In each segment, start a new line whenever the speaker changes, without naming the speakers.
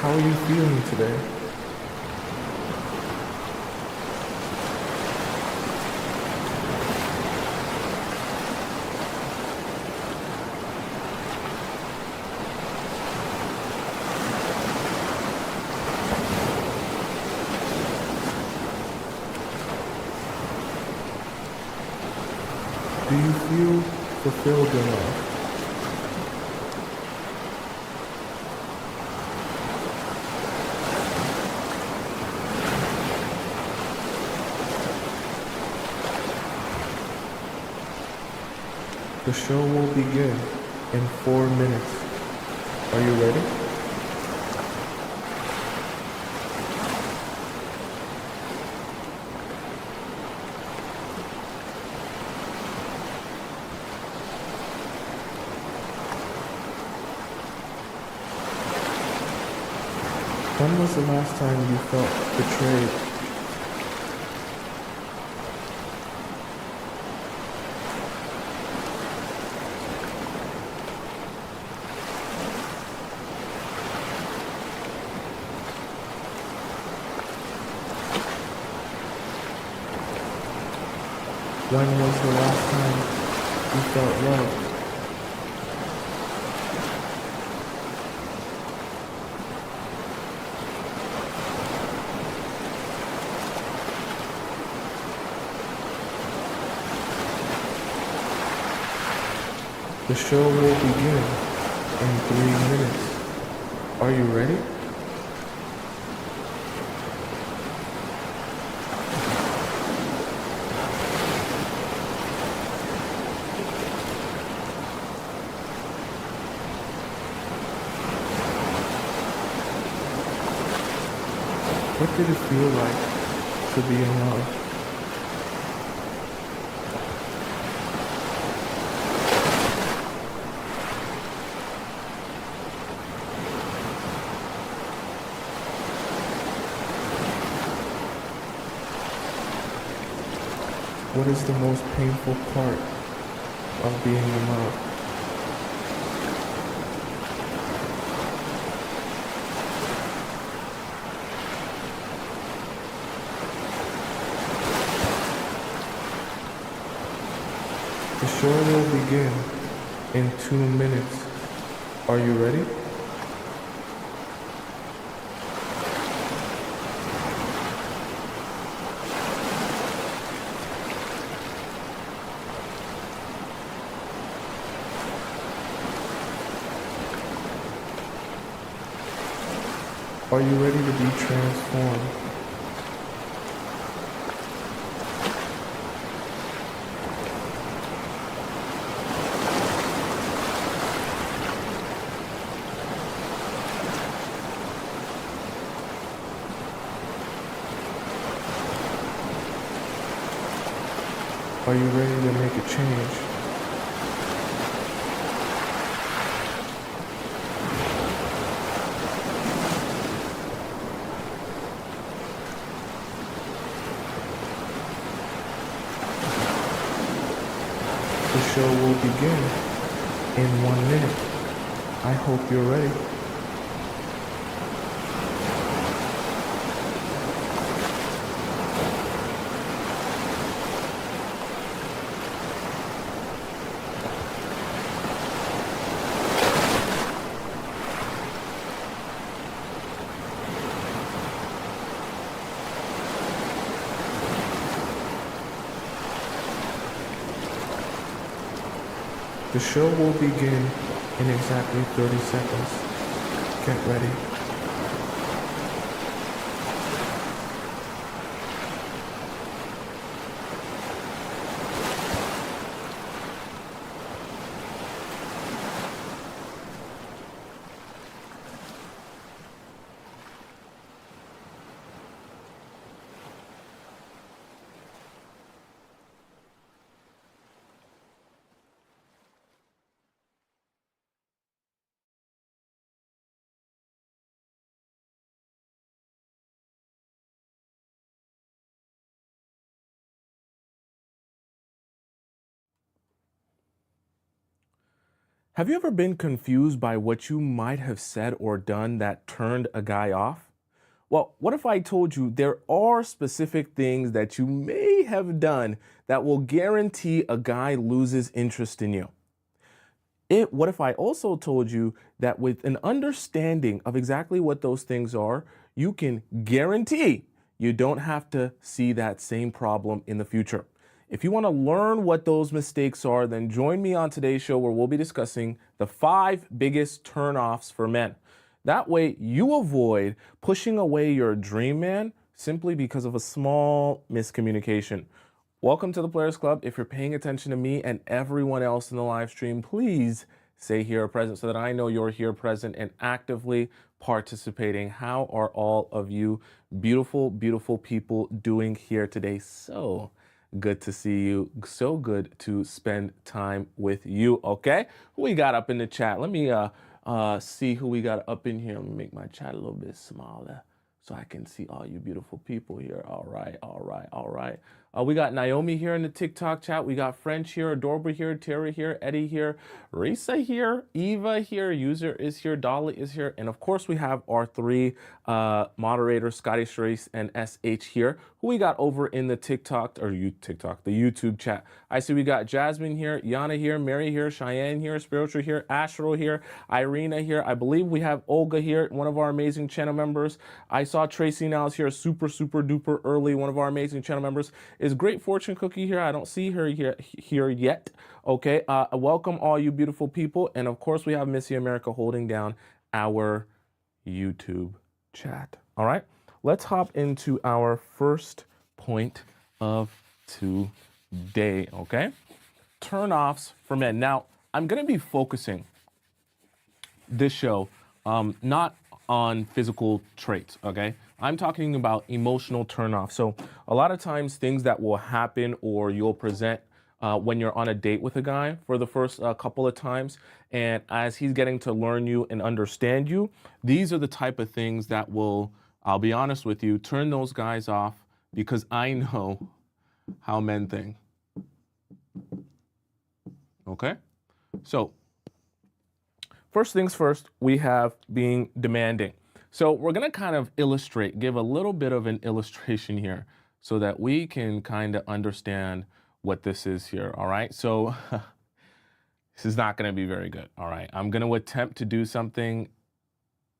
How are you feeling today? Do you feel fulfilled in life? The show will begin in 4 minutes. Are you ready? When was the last time you felt betrayed? When was the last time you felt loved? The show will begin in 3 minutes. Are you ready? What did it feel like to be in love? What is the most painful part of being in love? The show will begin in 2 minutes. Are you ready? Are you ready to be transformed? Are you ready to make a change? The show will begin in 1 minute. I hope you're ready. The show will begin in exactly 30 seconds. Get ready. Have you ever been confused by what you might have said or done that turned a guy off? Well, what if I told you there are specific things that you may have done that will guarantee a guy loses interest in you? What if I also told you that with an understanding of exactly what those things are, you can guarantee you don't have to see that same problem in the future? If you want to learn what those mistakes are, then join me on today's show where we'll be discussing the 5 biggest turnoffs for men. That way you avoid pushing away your dream man simply because of a small miscommunication. Welcome to the Players Club. If you're paying attention to me and everyone else in the live stream, please say here present so that I know you're here present and actively participating. How are all of you beautiful, beautiful people doing here today? So good to see you. So good to spend time with you. Okay, who we got up in the chat? Let me see who we got up in here. Let me make my chat a little bit smaller so I can see all you beautiful people here. All right, all right, all right. We got Naomi here in the TikTok chat. We got French here, Adorba here, Terry here, Eddie here, Risa here, Eva here, User is here, Dolly is here, and of course we have our 3 moderators, Scotty Sharice and SH here, who we got over in the the YouTube chat. I see we got Jasmine here, Yana here, Mary here, Cheyenne here, Spiritual here, Astro here, Irina here. I believe we have Olga here, one of our amazing channel members. I saw Tracy now is here, super duper early, one of our amazing channel members. Is Great Fortune Cookie here? I don't see her here yet. Okay, welcome all you beautiful people. And of course we have Missy America holding down our YouTube chat. All right, let's hop into our first point of today, okay? Turnoffs for men. Now, I'm gonna be focusing this show not on physical traits, okay? I'm talking about emotional turnoff. So a lot of times things that will happen or you'll present when you're on a date with a guy for the first couple of times, and as he's getting to learn you and understand you, these are the type of things that will, I'll be honest with you, turn those guys off, because I know how men think. Okay? So first things first, we have being demanding. So we're gonna kind of give a little bit of an illustration here so that we can kind of understand what this is here, all right? So this is not gonna be very good, all right? I'm gonna attempt to do something,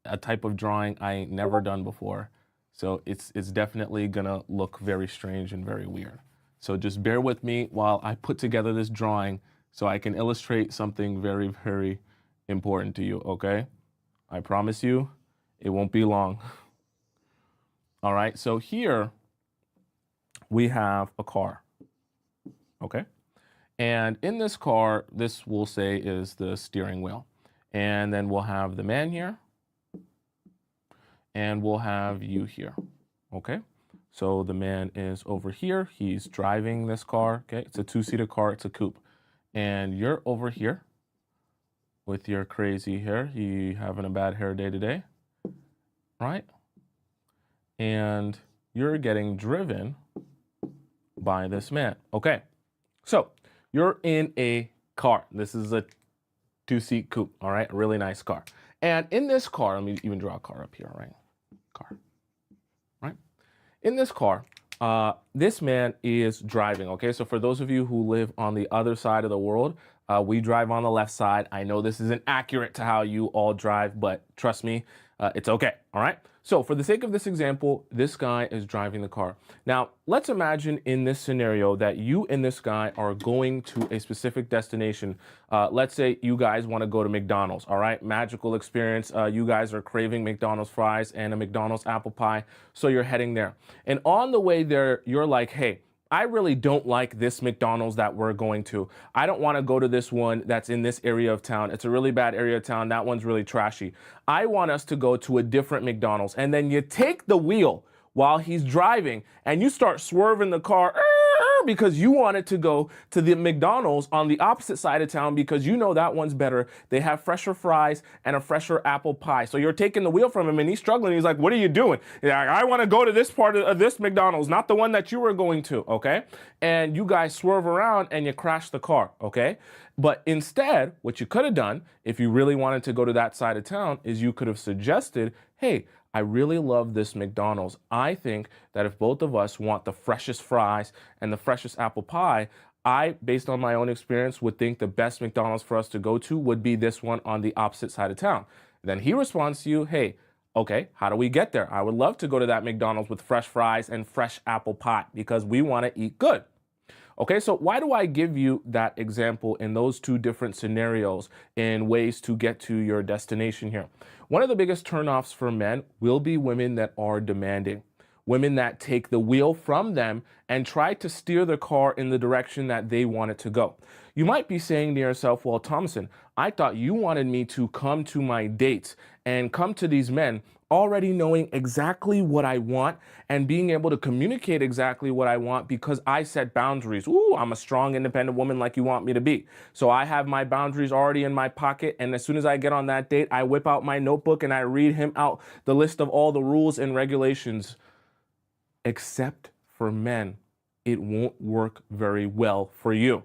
a type of drawing I ain't never done before. So it's definitely gonna look very strange and very weird. So just bear with me while I put together this drawing so I can illustrate something very, very important to you, okay? I promise you, it won't be long. All right, so here we have a car, okay? And in this car, this we'll say is the steering wheel. And then we'll have the man here, and we'll have you here, okay? So the man is over here, he's driving this car, okay? It's a 2-seater car, it's a coupe. And you're over here with your crazy hair, you having a bad hair day today, right? And you're getting driven by this man. Okay, so you're in a car. This is a 2-seat coupe, all right? A really nice car. And in this car, let me even draw a car up here, right? Car, right? In this car, this man is driving, okay? So for those of you who live on the other side of the world, we drive on the left side. I know this isn't accurate to how you all drive, but trust me, it's okay, all right? So for the sake of this example, this guy is driving the car. Now, let's imagine in this scenario that you and this guy are going to a specific destination. Let's say you guys want to go to McDonald's, all right? Magical experience. You guys are craving McDonald's fries and a McDonald's apple pie, so you're heading there. And on the way there, you're like, hey, I really don't like this McDonald's that we're going to. I don't want to go to this one that's in this area of town. It's a really bad area of town. That one's really trashy. I want us to go to a different McDonald's. And then you take the wheel while he's driving and you start swerving the car because you wanted to go to the McDonald's on the opposite side of town because you know that one's better. They have fresher fries and a fresher apple pie. So you're taking the wheel from him and he's struggling. He's like, what are you doing? I want to go to this part of this McDonald's, not the one that you were going to, okay? And you guys swerve around and you crash the car, okay? But instead, what you could have done, if you really wanted to go to that side of town, is you could have suggested, hey, I really love this McDonald's. I think that if both of us want the freshest fries and the freshest apple pie, I, based on my own experience, would think the best McDonald's for us to go to would be this one on the opposite side of town. Then he responds to you, hey, okay, how do we get there? I would love to go to that McDonald's with fresh fries and fresh apple pie because we want to eat good. Okay, so why do I give you that example in those two different scenarios in ways to get to your destination here? One of the biggest turnoffs for men will be women that are demanding, women that take the wheel from them and try to steer the car in the direction that they want it to go. You might be saying to yourself, well, Tomisin, I thought you wanted me to come to my dates and come to these men already knowing exactly what I want and being able to communicate exactly what I want because I set boundaries. Ooh, I'm a strong, independent woman like you want me to be. So I have my boundaries already in my pocket. And as soon as I get on that date, I whip out my notebook and I read him out the list of all the rules and regulations. Except for men, it won't work very well for you.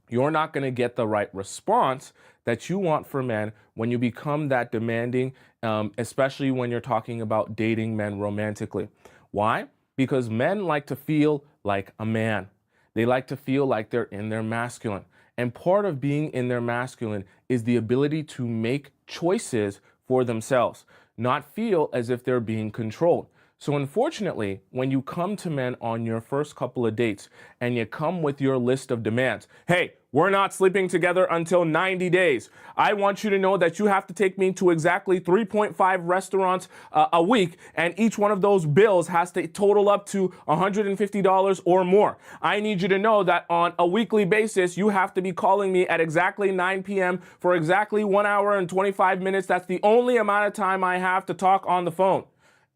You're not going to get the right response that you want for men when you become that demanding, especially when you're talking about dating men romantically. Why? Because men like to feel like a man. They like to feel like they're in their masculine. And part of being in their masculine is the ability to make choices for themselves, not feel as if they're being controlled. So unfortunately, when you come to men on your first couple of dates and you come with your list of demands, hey, we're not sleeping together until 90 days. I want you to know that you have to take me to exactly 3.5 restaurants a week, and each one of those bills has to total up to $150 or more. I need you to know that on a weekly basis, you have to be calling me at exactly 9 p.m. for exactly 1 hour and 25 minutes. That's the only amount of time I have to talk on the phone.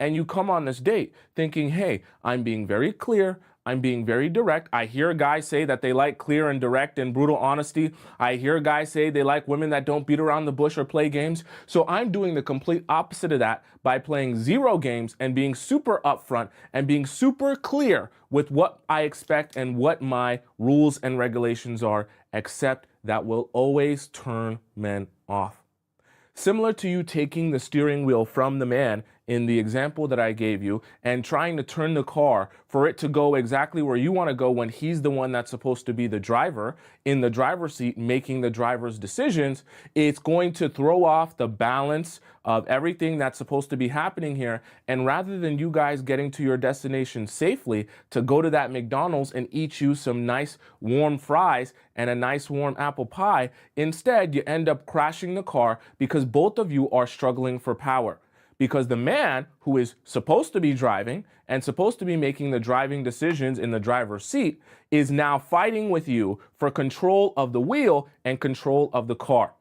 And you come on this date thinking, hey, I'm being very clear. I'm being very direct. I hear guys say that they like clear and direct and brutal honesty. I hear guys say they like women that don't beat around the bush or play games. So I'm doing the complete opposite of that by playing zero games and being super upfront and being super clear with what I expect and what my rules and regulations are, except that will always turn men off. Similar to you taking the steering wheel from the man in the example that I gave you and trying to turn the car for it to go exactly where you want to go when he's the one that's supposed to be the driver in the driver's seat making the driver's decisions, it's going to throw off the balance of everything that's supposed to be happening here. And rather than you guys getting to your destination safely to go to that McDonald's and eat you some nice warm fries and a nice warm apple pie, instead you end up crashing the car because both of you are struggling for power. Because the man who is supposed to be driving and supposed to be making the driving decisions in the driver's seat is now fighting with you for control of the wheel and control of the car.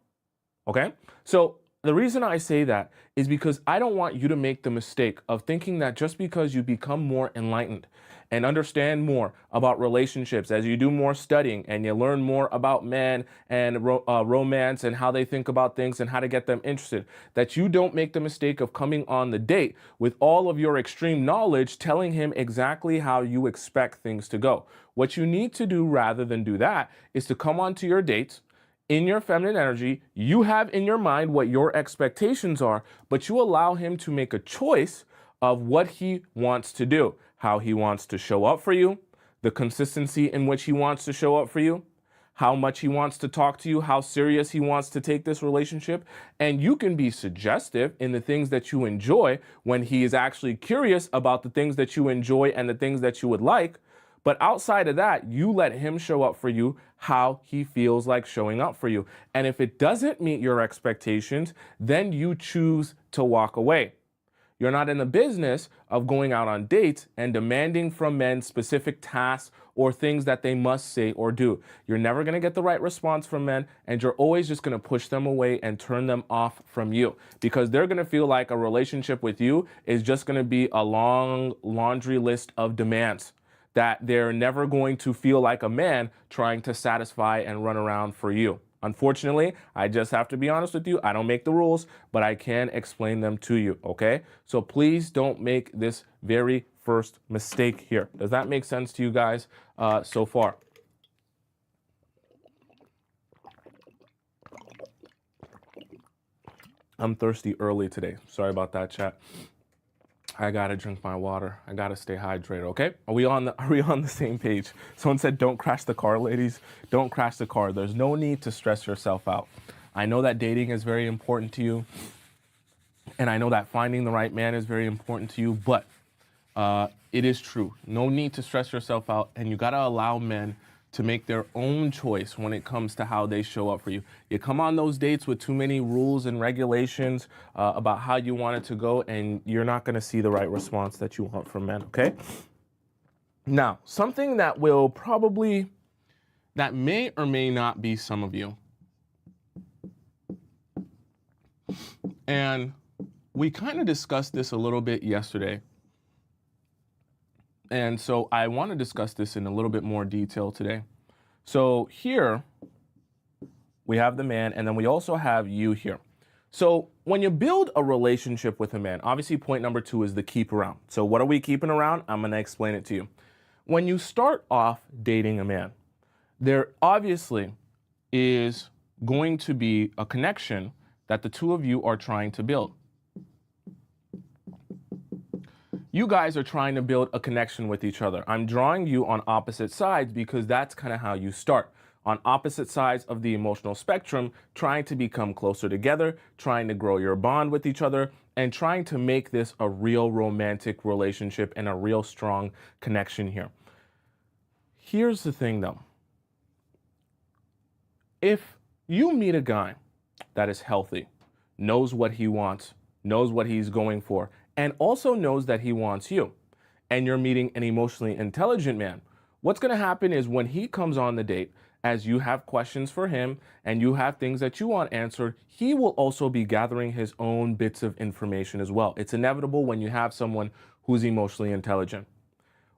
Okay? So the reason I say that is because I don't want you to make the mistake of thinking that just because you become more enlightened and understand more about relationships as you do more studying and you learn more about men and romance and how they think about things and how to get them interested, that you don't make the mistake of coming on the date with all of your extreme knowledge telling him exactly how you expect things to go. What you need to do rather than do that is to come onto your dates in your feminine energy. You have in your mind what your expectations are, but you allow him to make a choice of what he wants to do, how he wants to show up for you, the consistency in which he wants to show up for you, how much he wants to talk to you, how serious he wants to take this relationship. And you can be suggestive in the things that you enjoy when he is actually curious about the things that you enjoy and the things that you would like. But outside of that, you let him show up for you how he feels like showing up for you. And if it doesn't meet your expectations, then you choose to walk away. You're not in the business of going out on dates and demanding from men specific tasks or things that they must say or do. You're never going to get the right response from men, and you're always just going to push them away and turn them off from you because they're going to feel like a relationship with you is just going to be a long laundry list of demands that they're never going to feel like a man trying to satisfy and run around for you. Unfortunately, I just have to be honest with you. I don't make the rules, but I can explain them to you, okay? So please don't make this very first mistake here. Does that make sense to you guys so far? I'm thirsty early today. Sorry about that, chat. I gotta drink my water. I gotta stay hydrated. Okay? Are we on the same page? Someone said, "Don't crash the car, ladies. Don't crash the car." There's no need to stress yourself out. I know that dating is very important to you, and I know that finding the right man is very important to you. But it is true. No need to stress yourself out, and you gotta allow men to make their own choice when it comes to how they show up for you. You come on those dates with too many rules and regulations about how you want it to go, and you're not going to see the right response that you want from men, okay? Now, something that may or may not be some of you. And we kind of discussed this a little bit yesterday. And so I want to discuss this in a little bit more detail today. So here we have the man, and then we also have you here. So when you build a relationship with a man, obviously point number 2 is the keep around. So what are we keeping around? I'm going to explain it to you. When you start off dating a man, there obviously is going to be a connection that the two of you are trying to build. You guys are trying to build a connection with each other. I'm drawing you on opposite sides because that's kind of how you start. On opposite sides of the emotional spectrum, trying to become closer together, trying to grow your bond with each other, and trying to make this a real romantic relationship and a real strong connection here. Here's the thing though. If you meet a guy that is healthy, knows what he wants, knows what he's going for, and also knows that he wants you, and you're meeting an emotionally intelligent man, what's going to happen is when he comes on the date, as you have questions for him and you have things that you want answered, he will also be gathering his own bits of information as well. It's inevitable when you have someone who's emotionally intelligent.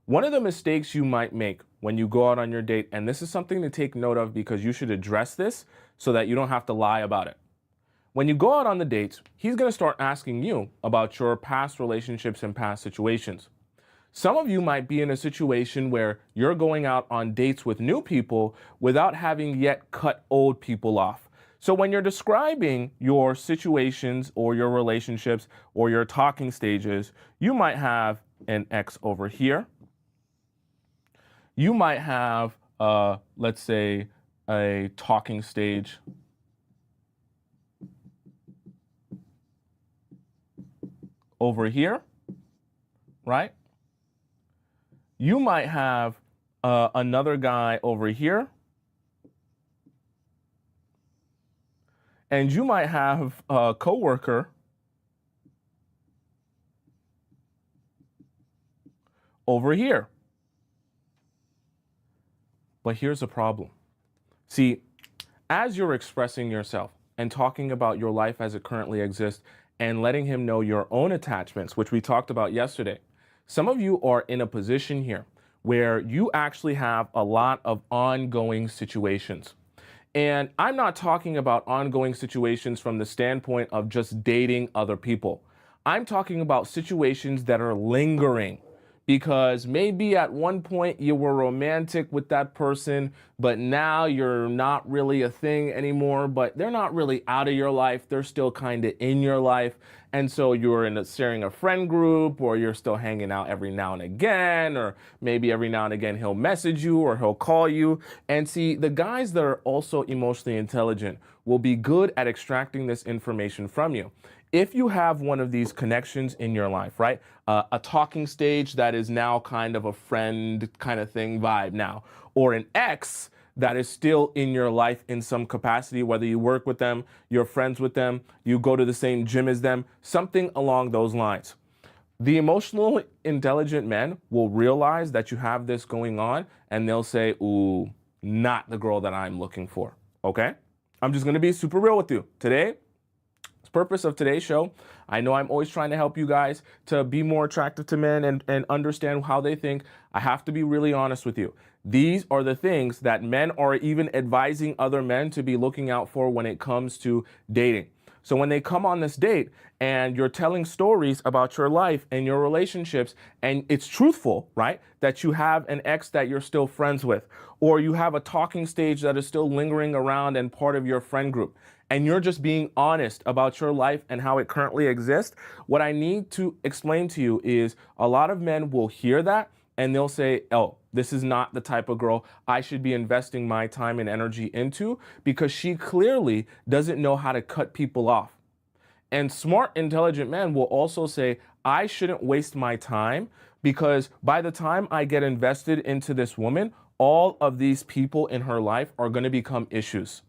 One of the mistakes you might make when you go out on your date, and this is something to take note of because you should address this so that you don't have to lie about it. When you go out on the dates, he's going to start asking you about your past relationships and past situations. Some of you might be in a situation where you're going out on dates with new people without having yet cut old people off. So when you're describing your situations or your relationships or your talking stages, you might have an ex over here. You might have, let's say, a talking stage over here, right? You might have another guy over here. And you might have a coworker over here. But here's the problem. See, as you're expressing yourself and talking about your life as it currently exists and letting him know your own attachments, which we talked about yesterday, some of you are in a position here where you actually have a lot of ongoing situations. And I'm not talking about ongoing situations from the standpoint of just dating other people. I'm talking about situations that are lingering because maybe at one point you were romantic with that person, but now you're not really a thing anymore, but they're not really out of your life. They're still kind of in your life. And so you're sharing a friend group, or you're still hanging out every now and again, or maybe every now and again he'll message you or he'll call you. And see, the guys that are also emotionally intelligent will be good at extracting this information from you. If you have one of these connections in your life, right? A talking stage that is now kind of a friend kind of thing vibe now, or an ex that is still in your life in some capacity, whether you work with them, you're friends with them, you go to the same gym as them, something along those lines. The emotionally intelligent men will realize that you have this going on and they'll say, ooh, not the girl that I'm looking for, okay? I'm just gonna be super real with you. Today, the purpose of today's show, I know I'm always trying to help you guys to be more attractive to men and understand how they think. I have to be really honest with you. These are the things that men are even advising other men to be looking out for when it comes to dating. So when they come on this date and you're telling stories about your life and your relationships, and it's truthful, right? That you have an ex that you're still friends with, or you have a talking stage that is still lingering around and part of your friend group, and you're just being honest about your life and how it currently exists, what I need to explain to you is a lot of men will hear that and they'll say, oh, this is not the type of girl I should be investing my time and energy into because she clearly doesn't know how to cut people off. And smart, intelligent men will also say, I shouldn't waste my time because by the time I get invested into this woman, all of these people in her life are going to become issues.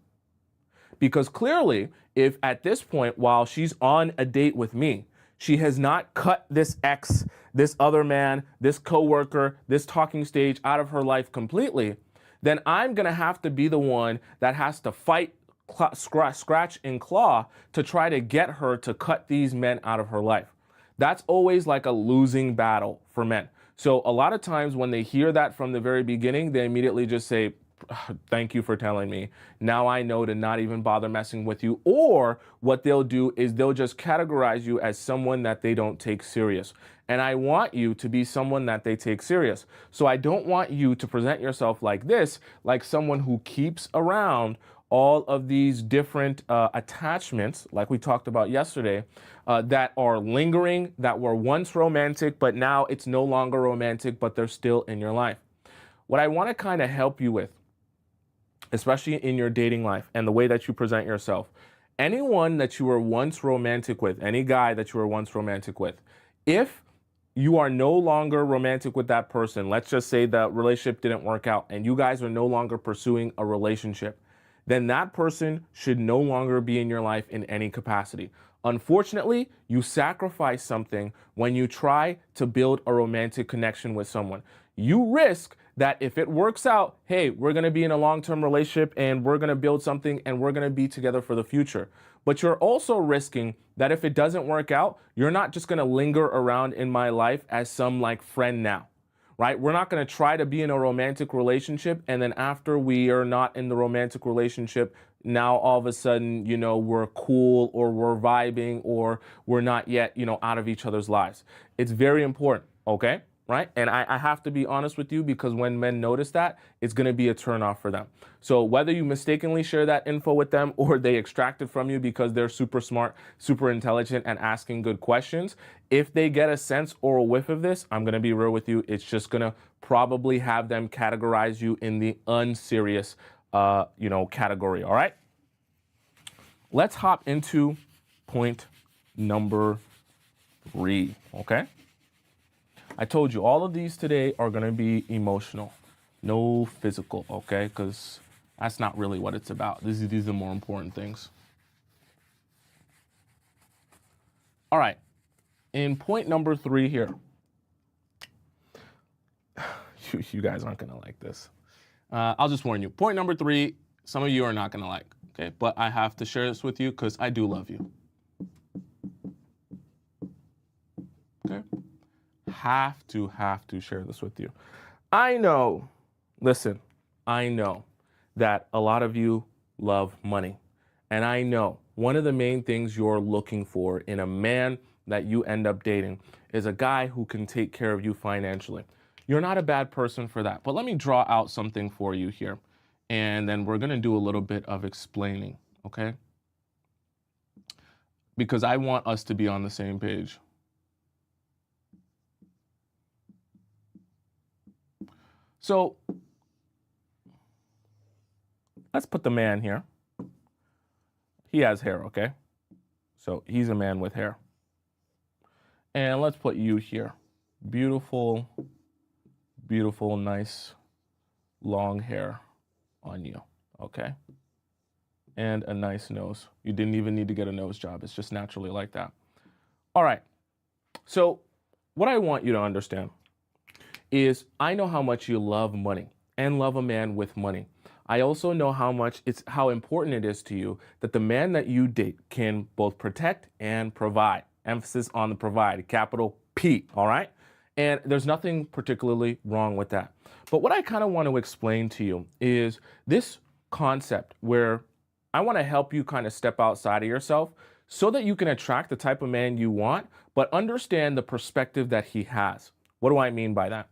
Because clearly, if at this point, while she's on a date with me, she has not cut this ex, this other man, this coworker, this talking stage out of her life completely, then I'm going to have to be the one that has to fight, scratch and claw to try to get her to cut these men out of her life. That's always like a losing battle for men. So a lot of times when they hear that from the very beginning, they immediately just say, thank you for telling me. Now I know to not even bother messing with you. Or what they'll do is they'll just categorize you as someone that they don't take serious. And I want you to be someone that they take serious. So I don't want you to present yourself like this, like someone who keeps around all of these different attachments, like we talked about yesterday, that are lingering, that were once romantic, but now it's no longer romantic, but they're still in your life. What I want to kind of help you with, especially in your dating life and the way that you present yourself, anyone that you were once romantic with, any guy that you were once romantic with, if you are no longer romantic with that person, let's just say the relationship didn't work out and you guys are no longer pursuing a relationship, then that person should no longer be in your life in any capacity. Unfortunately, you sacrifice something when you try to build a romantic connection with someone. You risk that if it works out, hey, we're going to be in a long-term relationship and we're going to build something and we're going to be together for the future. But you're also risking that if it doesn't work out, you're not just going to linger around in my life as some like friend now, right? We're not going to try to be in a romantic relationship and then after we are not in the romantic relationship, now all of a sudden, we're cool or we're vibing or we're not yet, out of each other's lives. It's very important, okay? Right? And I have to be honest with you because when men notice that, it's going to be a turnoff for them. So whether you mistakenly share that info with them or they extract it from you because they're super smart, super intelligent and asking good questions, if they get a sense or a whiff of this, I'm going to be real with you, it's just going to probably have them categorize you in the unserious, category. All right? Let's hop into point number 3. Okay? I told you all of these today are going to be emotional, no physical, okay? Because that's not really what it's about. These are more important things. All right. In point number 3 here, you guys aren't going to like this. I'll just warn you. Point number 3, some of you are not going to like, okay? But I have to share this with you because I do love you. Okay? Have to share this with you. I know that a lot of you love money. And I know one of the main things you're looking for in a man that you end up dating is a guy who can take care of you financially. You're not a bad person for that. But let me draw out something for you here. And then we're going to do a little bit of explaining, okay? Because I want us to be on the same page. So let's put the man here. He has hair, okay? So he's a man with hair. And let's put you here. Beautiful, beautiful, nice, long hair on you, okay? And a nice nose. You didn't even need to get a nose job. It's just naturally like that. All right. So what I want you to understand is I know how much you love money and love a man with money. I also know how important it is to you that the man that you date can both protect and provide. Emphasis on the provide, capital P, all right? And there's nothing particularly wrong with that. But what I kind of want to explain to you is this concept where I want to help you kind of step outside of yourself so that you can attract the type of man you want, but understand the perspective that he has. What do I mean by that?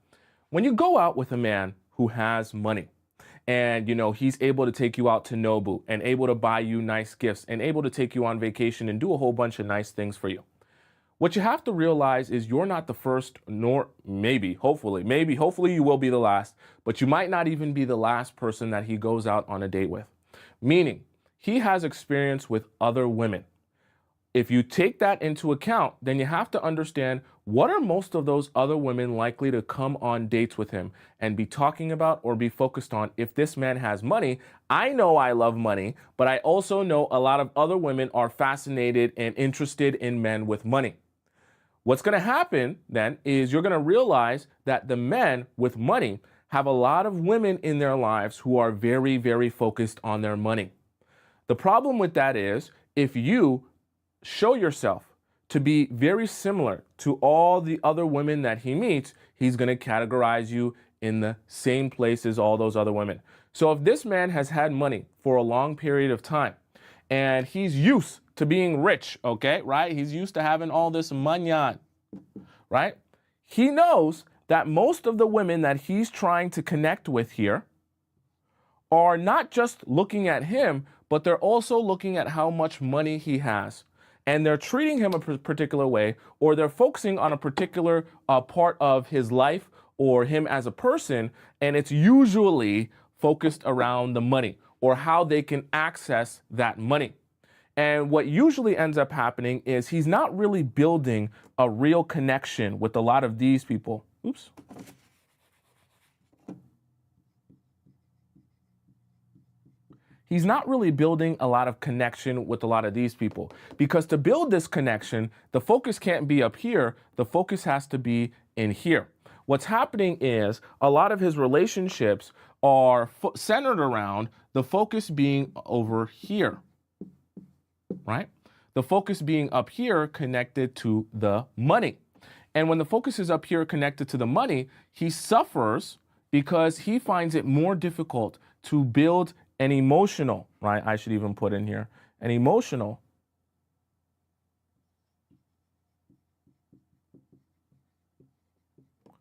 When you go out with a man who has money, and he's able to take you out to Nobu and able to buy you nice gifts and able to take you on vacation and do a whole bunch of nice things for you. What you have to realize is you're not the first, nor hopefully you will be the last, but you might not even be the last person that he goes out on a date with. Meaning, he has experience with other women. If you take that into account, then you have to understand, what are most of those other women likely to come on dates with him and be talking about or be focused on if this man has money. I know I love money, but I also know a lot of other women are fascinated and interested in men with money. What's going to happen then is you're going to realize that the men with money have a lot of women in their lives who are very, very focused on their money. The problem with that is, if you show yourself to be very similar to all the other women that he meets, he's going to categorize you in the same place as all those other women. So if this man has had money for a long period of time and he's used to being rich, okay, right? He's used to having all this money, right? He knows that most of the women that he's trying to connect with here are not just looking at him, but they're also looking at how much money he has. And they're treating him a particular way, or they're focusing on a particular part of his life or him as a person, and it's usually focused around the money or how they can access that money. And what usually ends up happening is he's not really building a real connection with a lot of these people. Oops. He's not really building a lot of connection with a lot of these people, because to build this connection, the focus can't be up here. The focus has to be in here. What's happening is a lot of his relationships are centered around the focus being over here, right? The focus being up here connected to the money. And when the focus is up here connected to the money, he suffers because he finds it more difficult to build an emotional, right? I should even put in here, an emotional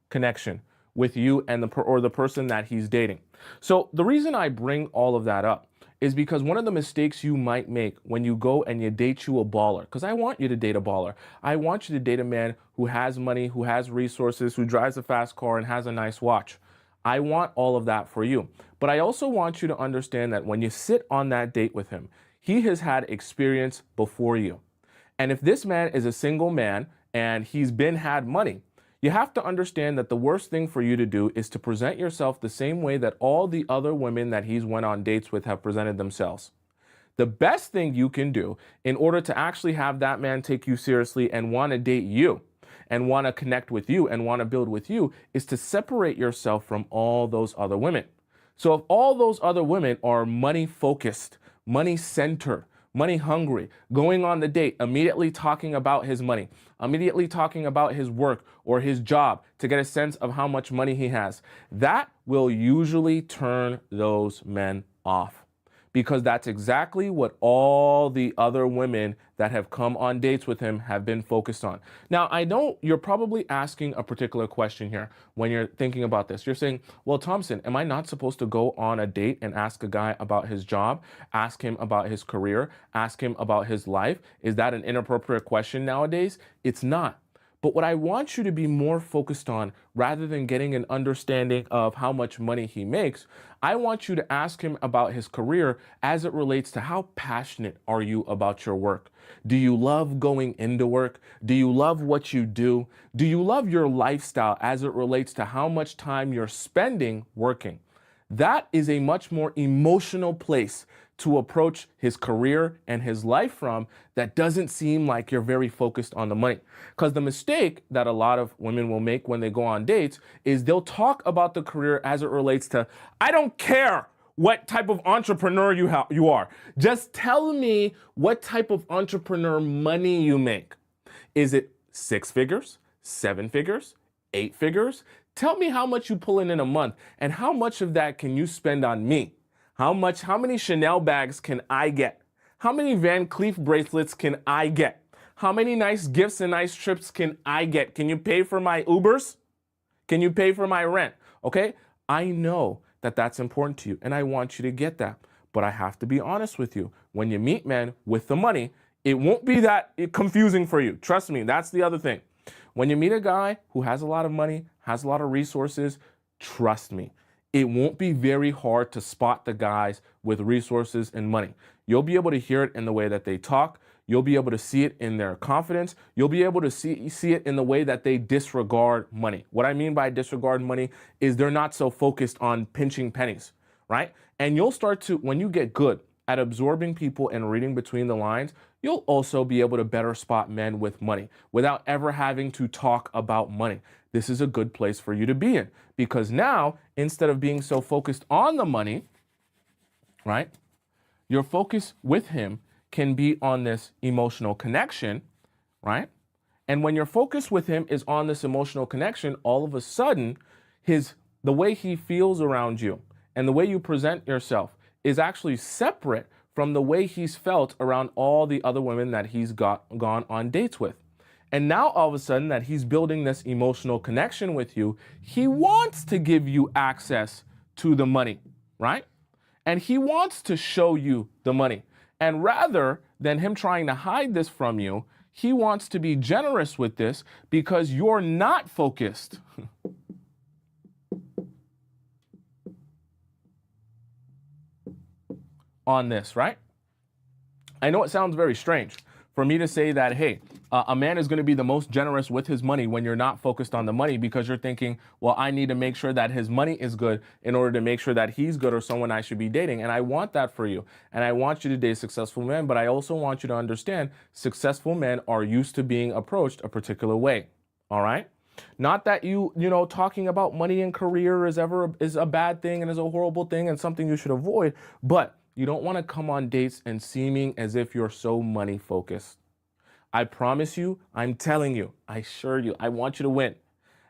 connection with you and the person that he's dating. So the reason I bring all of that up is because one of the mistakes you might make when you go and you date a baller, because I want you to date a baller. I want you to date a man who has money, who has resources, who drives a fast car and has a nice watch. I want all of that for you. But I also want you to understand that when you sit on that date with him, he has had experience before you. And if this man is a single man and he's had money, you have to understand that the worst thing for you to do is to present yourself the same way that all the other women that he's went on dates with have presented themselves. The best thing you can do in order to actually have that man take you seriously and want to date you and want to connect with you and want to build with you is to separate yourself from all those other women. So if all those other women are money focused, money centered, money hungry, going on the date, immediately talking about his money, immediately talking about his work or his job to get a sense of how much money he has, that will usually turn those men off. Because that's exactly what all the other women that have come on dates with him have been focused on. Now, I know you're probably asking a particular question here when you're thinking about this. You're saying, well, Tomisin, am I not supposed to go on a date and ask a guy about his job, ask him about his career, ask him about his life? Is that an inappropriate question nowadays? It's not. But what I want you to be more focused on, rather than getting an understanding of how much money he makes, I want you to ask him about his career as it relates to how passionate are you about your work? Do you love going into work? Do you love what you do? Do you love your lifestyle as it relates to how much time you're spending working? That is a much more emotional place to approach his career and his life from that doesn't seem like you're very focused on the money. Because the mistake that a lot of women will make when they go on dates is they'll talk about the career as it relates to, I don't care what type of entrepreneur you are. Just tell me what type of entrepreneur money you make. Is it 6 figures, 7 figures, 8 figures? Tell me how much you pull in a month and how much of that can you spend on me? How many Chanel bags can I get? How many Van Cleef bracelets can I get? How many nice gifts and nice trips can I get? Can you pay for my Ubers? Can you pay for my rent? Okay? I know that that's important to you and I want you to get that. But I have to be honest with you. When you meet men with the money, it won't be that confusing for you. Trust me, that's the other thing. When you meet a guy who has a lot of money, has a lot of resources, trust me, it won't be very hard to spot the guys with resources and money. You'll be able to hear it in the way that they talk. You'll be able to see it in their confidence. You'll be able to see it in the way that they disregard money. What I mean by disregard money is they're not so focused on pinching pennies, right? And you'll start to, when you get good at absorbing people and reading between the lines, you'll also be able to better spot men with money without ever having to talk about money. This is a good place for you to be in because now, instead of being so focused on the money, right, your focus with him can be on this emotional connection, right? And when your focus with him is on this emotional connection, all of a sudden, the way he feels around you and the way you present yourself is actually separate from the way he's felt around all the other women that he's gone on dates with. And now all of a sudden that he's building this emotional connection with you, he wants to give you access to the money, right? And he wants to show you the money. And rather than him trying to hide this from you, he wants to be generous with this because you're not focused on this, right? I know it sounds very strange for me to say that, hey, a man is going to be the most generous with his money when you're not focused on the money because you're thinking, well, I need to make sure that his money is good in order to make sure that he's good or someone I should be dating. And I want that for you. And I want you to date successful men, but I also want you to understand successful men are used to being approached a particular way. All right? Not that talking about money and career is a bad thing and is a horrible thing and something you should avoid, but you don't want to come on dates and seeming as if you're so money focused. I promise you, I'm telling you, I assure you, I want you to win.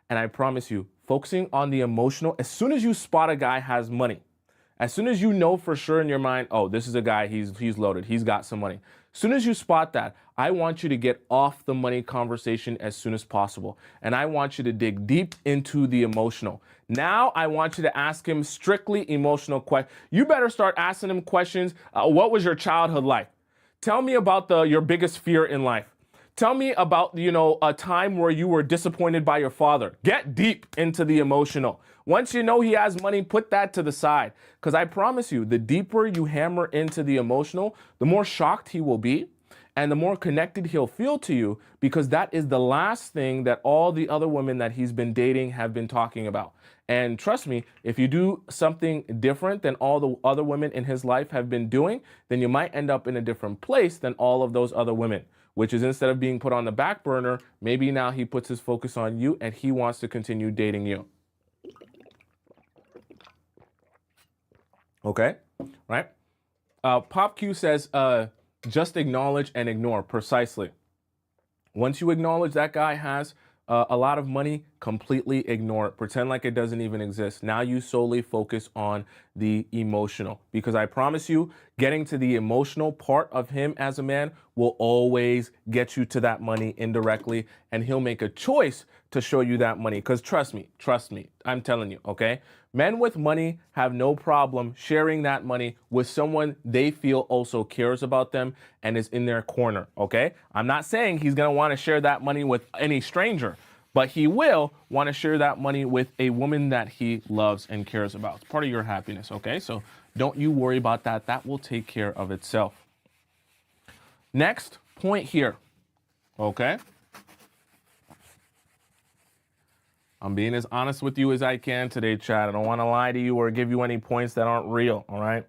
And I promise you, focusing on the emotional, as soon as you spot a guy has money, as soon as you know for sure in your mind, oh, this is a guy, he's loaded, he's got some money. As soon as you spot that, I want you to get off the money conversation as soon as possible. And I want you to dig deep into the emotional. Now I want you to ask him strictly emotional questions. You better start asking him questions. What was your childhood like? Tell me about your biggest fear in life. Tell me about, a time where you were disappointed by your father. Get deep into the emotional. Once you know he has money, put that to the side. Because I promise you, the deeper you hammer into the emotional, the more shocked he will be and the more connected he'll feel to you, because that is the last thing that all the other women that he's been dating have been talking about. And trust me, if you do something different than all the other women in his life have been doing, then you might end up in a different place than all of those other women, which is instead of being put on the back burner, maybe now he puts his focus on you and he wants to continue dating you. Okay, right? Pop Q says, just acknowledge and ignore. Precisely. Once you acknowledge that guy has a lot of money, completely ignore it. Pretend like it doesn't even exist. Now you solely focus on the emotional, because I promise you, getting to the emotional part of him as a man will always get you to that money indirectly, and he'll make a choice to show you that money. Because trust me, I'm telling you, okay? Men with money have no problem sharing that money with someone they feel also cares about them and is in their corner, okay? I'm not saying he's gonna wanna share that money with any stranger, but he will wanna share that money with a woman that he loves and cares about. It's part of your happiness, okay? So don't you worry about that. That will take care of itself. Next point here, okay? I'm being as honest with you as I can today, Chad. I don't want to lie to you or give you any points that aren't real, all right?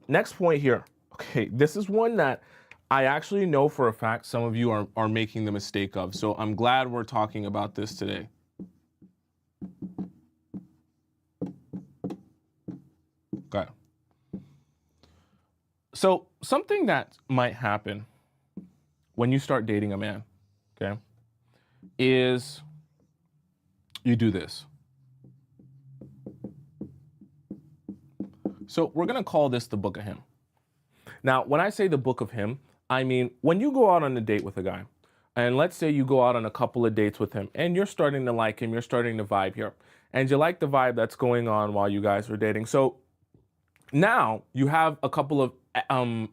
Next point here. Okay, this is one that I actually know for a fact some of you are making the mistake of. So I'm glad we're talking about this today. Okay. So something that might happen when you start dating a man, okay, is you do this. So we're going to call this the book of him. Now, when I say the book of him, I mean, when you go out on a date with a guy, and let's say you go out on a couple of dates with him and you're starting to like him, you're starting to vibe here, and you like the vibe that's going on while you guys are dating. So now you have a couple of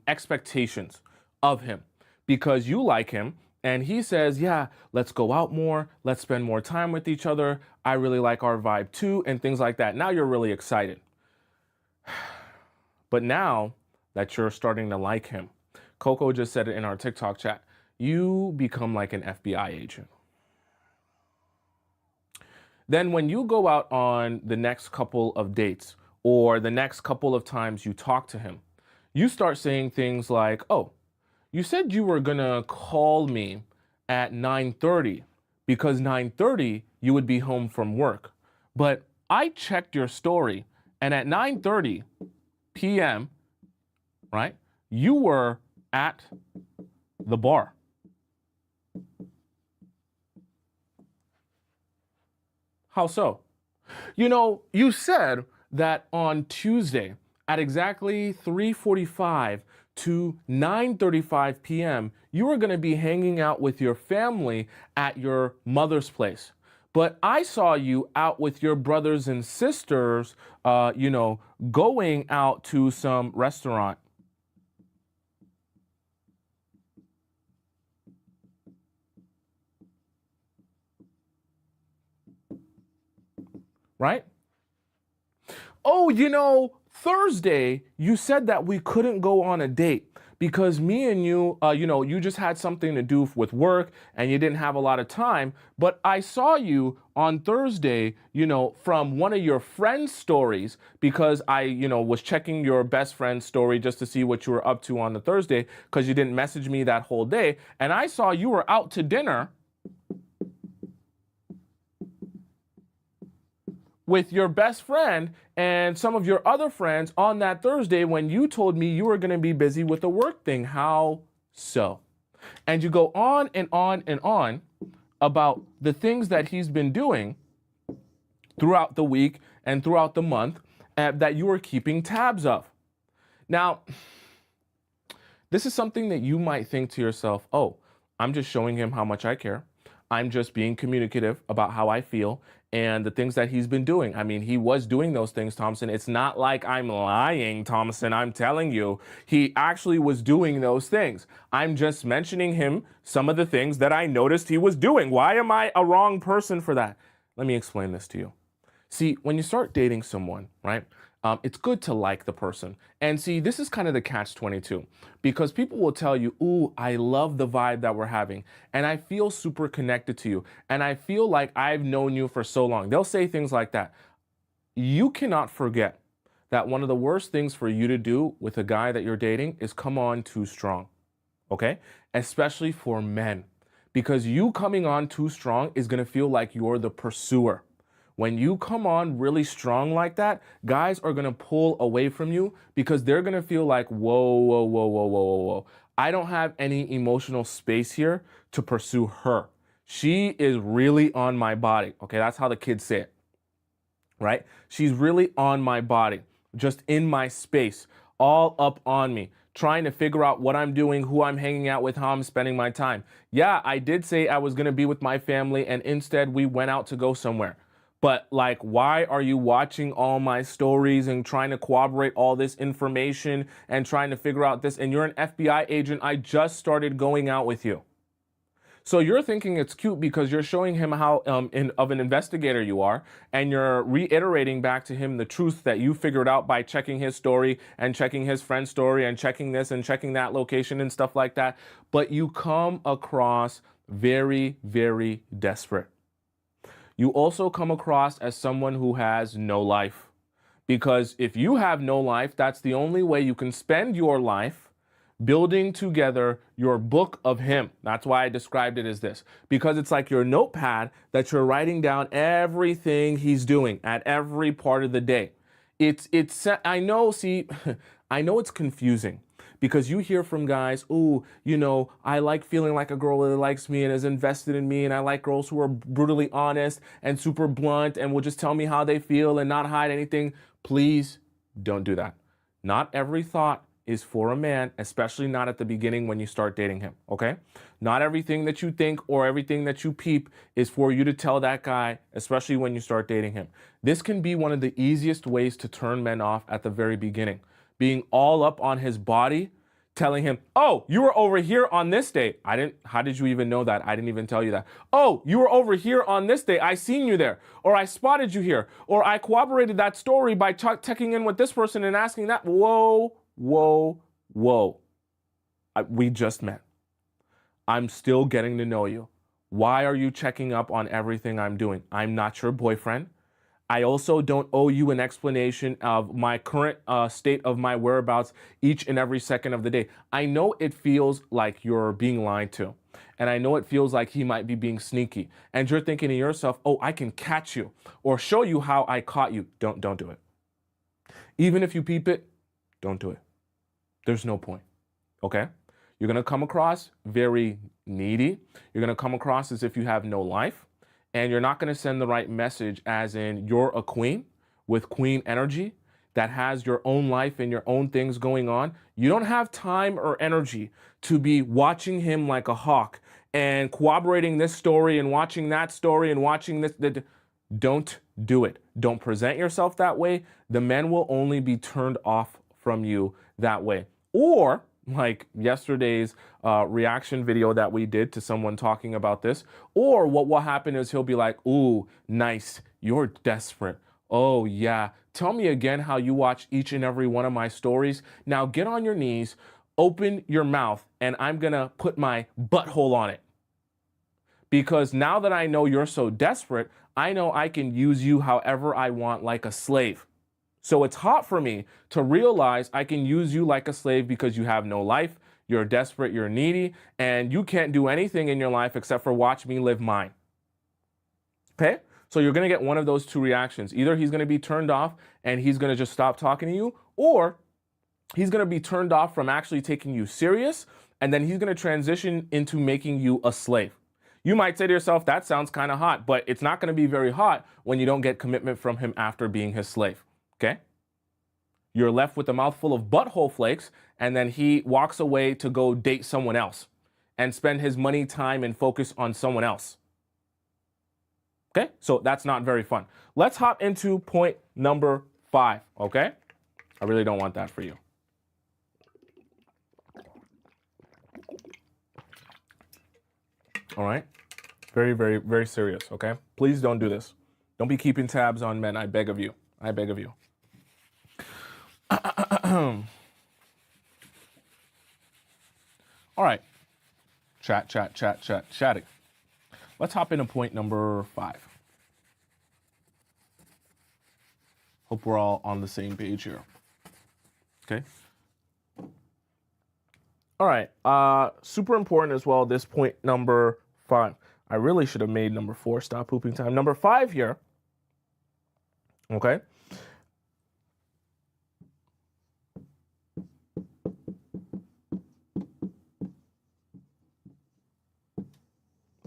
expectations of him because you like him and he says, yeah, let's go out more, let's spend more time with each other, I really like our vibe too, and things like that. Now you're really excited. But now that you're starting to like him, Coco just said it in our TikTok chat, you become like an FBI agent. Then when you go out on the next couple of dates or the next couple of times you talk to him, you start saying things like, oh, you said you were gonna call me at 9:30 because 9:30 you would be home from work. But I checked your story and at 9:30 p.m., right, you were at the bar. How so? You know, you said that on Tuesday at exactly 3:45 to 9:35 p.m., you were going to be hanging out with your family at your mother's place. But I saw you out with your brothers and sisters, going out to some restaurant. Right? Oh, Thursday, you said that we couldn't go on a date because me and you, you just had something to do with work and you didn't have a lot of time. But I saw you on Thursday, from one of your friends' stories because I, was checking your best friend's story just to see what you were up to on the Thursday because you didn't message me that whole day. And I saw you were out to dinner with your best friend and some of your other friends on that Thursday when you told me you were going to be busy with the work thing. How so? And you go on and on and on about the things that he's been doing throughout the week and throughout the month that you are keeping tabs of. Now, this is something that you might think to yourself, oh, I'm just showing him how much I care. I'm just being communicative about how I feel and the things that he's been doing. I mean, he was doing those things, Thompson. It's not like I'm lying, Thompson. I'm telling you, he actually was doing those things. I'm just mentioning him some of the things that I noticed he was doing. Why am I a wrong person for that? Let me explain this to you. See, when you start dating someone, right, it's good to like the person. And see, this is kind of the catch-22 because people will tell you, ooh, I love the vibe that we're having. And I feel super connected to you. And I feel like I've known you for so long. They'll say things like that. You cannot forget that one of the worst things for you to do with a guy that you're dating is come on too strong, okay? Especially for men, because you coming on too strong is going to feel like you're the pursuer. When you come on really strong like that, guys are going to pull away from you because they're going to feel like, whoa, whoa, whoa, whoa, whoa, whoa, whoa. I don't have any emotional space here to pursue her. She is really on my body. Okay, that's how the kids say it, right? She's really on my body, just in my space, all up on me, trying to figure out what I'm doing, who I'm hanging out with, how I'm spending my time. Yeah, I did say I was going to be with my family, and instead we went out to go somewhere. But like, why are you watching all my stories and trying to corroborate all this information and trying to figure out this? And you're an FBI agent. I just started going out with you. So you're thinking it's cute because you're showing him how of an investigator you are, and you're reiterating back to him the truth that you figured out by checking his story and checking his friend's story and checking this and checking that location and stuff like that. But you come across very, very desperate. You also come across as someone who has no life. Because if you have no life, that's the only way you can spend your life building together your book of him. That's why I described it as this. Because it's like your notepad that you're writing down everything he's doing at every part of the day. I know it's confusing. Because you hear from guys, ooh, I like feeling like a girl really likes me and is invested in me. And I like girls who are brutally honest and super blunt and will just tell me how they feel and not hide anything. Please don't do that. Not every thought is for a man, especially not at the beginning when you start dating him, okay? Not everything that you think or everything that you peep is for you to tell that guy, especially when you start dating him. This can be one of the easiest ways to turn men off at the very beginning. Being all up on his body, telling him, "Oh, you were over here on this day." How did you even know that? I didn't even tell you that. "Oh, you were over here on this day. I seen you there." Or "I spotted you here." Or "I corroborated that story by checking in with this person and asking that." Whoa, whoa, whoa. We just met. I'm still getting to know you. Why are you checking up on everything I'm doing? I'm not your boyfriend. I also don't owe you an explanation of my current state of my whereabouts each and every second of the day. I know it feels like you're being lied to. And I know it feels like he might be being sneaky. And you're thinking to yourself, "Oh, I can catch you or show you how I caught you." Don't do it. Even if you peep it, don't do it. There's no point. Okay? You're going to come across very needy. You're going to come across as if you have no life. And you're not going to send the right message, as in you're a queen with queen energy that has your own life and your own things going on. You don't have time or energy to be watching him like a hawk and corroborating this story and watching that story and watching this. Don't do it. Don't present yourself that way. The men will only be turned off from you that way. Or like yesterday's reaction video that we did to someone talking about this. Or what will happen is he'll be like, "Ooh, nice, you're desperate. Oh yeah, tell me again how you watch each and every one of my stories. Now get on your knees, open your mouth, and I'm gonna put my butthole on it. Because now that I know you're so desperate, I know I can use you however I want like a slave. So it's hot for me to realize I can use you like a slave because you have no life, you're desperate, you're needy, and you can't do anything in your life except for watch me live mine." Okay? So you're going to get one of those two reactions. Either he's going to be turned off and he's going to just stop talking to you, or he's going to be turned off from actually taking you serious, and then he's going to transition into making you a slave. You might say to yourself, "That sounds kind of hot," but it's not going to be very hot when you don't get commitment from him after being his slave. Okay? You're left with a mouthful of butthole flakes, and then he walks away to go date someone else and spend his money, time, and focus on someone else. Okay? So that's not very fun. Let's hop into point number 5. Okay? I really don't want that for you. All right? Very, very, very serious. Okay? Please don't do this. Don't be keeping tabs on men. I beg of you. I beg of you. All right. Chatting. Let's hop into point number 5. Hope we're all on the same page here. Okay. All right. Super important as well, this point number 5. I really should have made number 4 stop pooping time. Number 5 here. Okay.